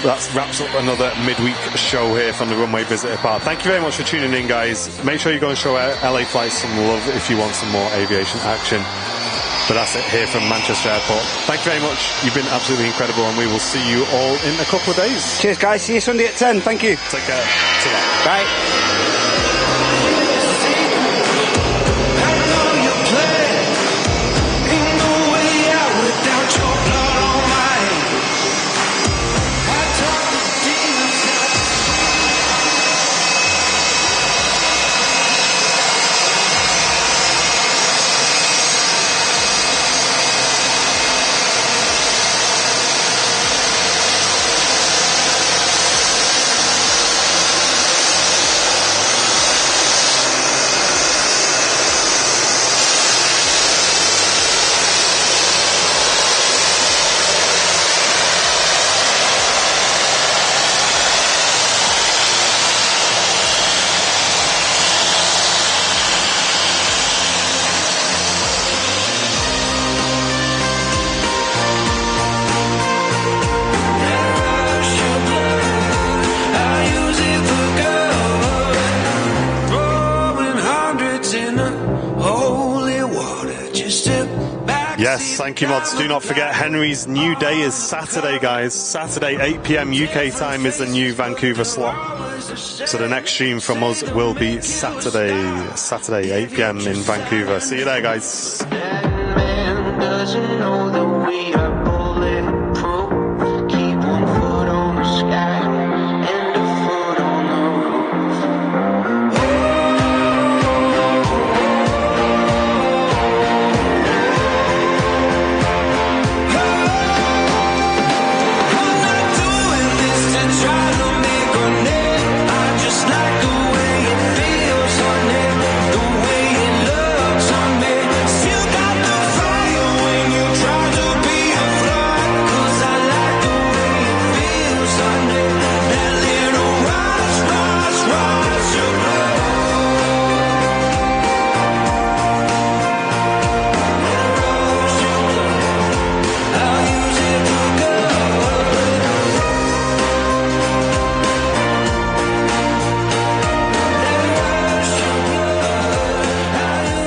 That wraps up another midweek show here from the Runway Visitor Park. Thank you very much for tuning in, guys. Make sure you go and show LA Flights some love if you want some more aviation action. But that's it here from Manchester Airport. Thank you very much. You've been absolutely incredible, and we will see you all in a couple of days. Cheers, guys. See you Sunday at 10. Thank you. Take care. Ta-ra. Bye. Yes, thank you, mods. Do not forget, Henry's new day is Saturday, guys. Saturday, 8 p.m. UK time is the new Vancouver slot. So the next stream from us will be Saturday, 8 p.m. in Vancouver. See you there, guys. That man doesn't know that we are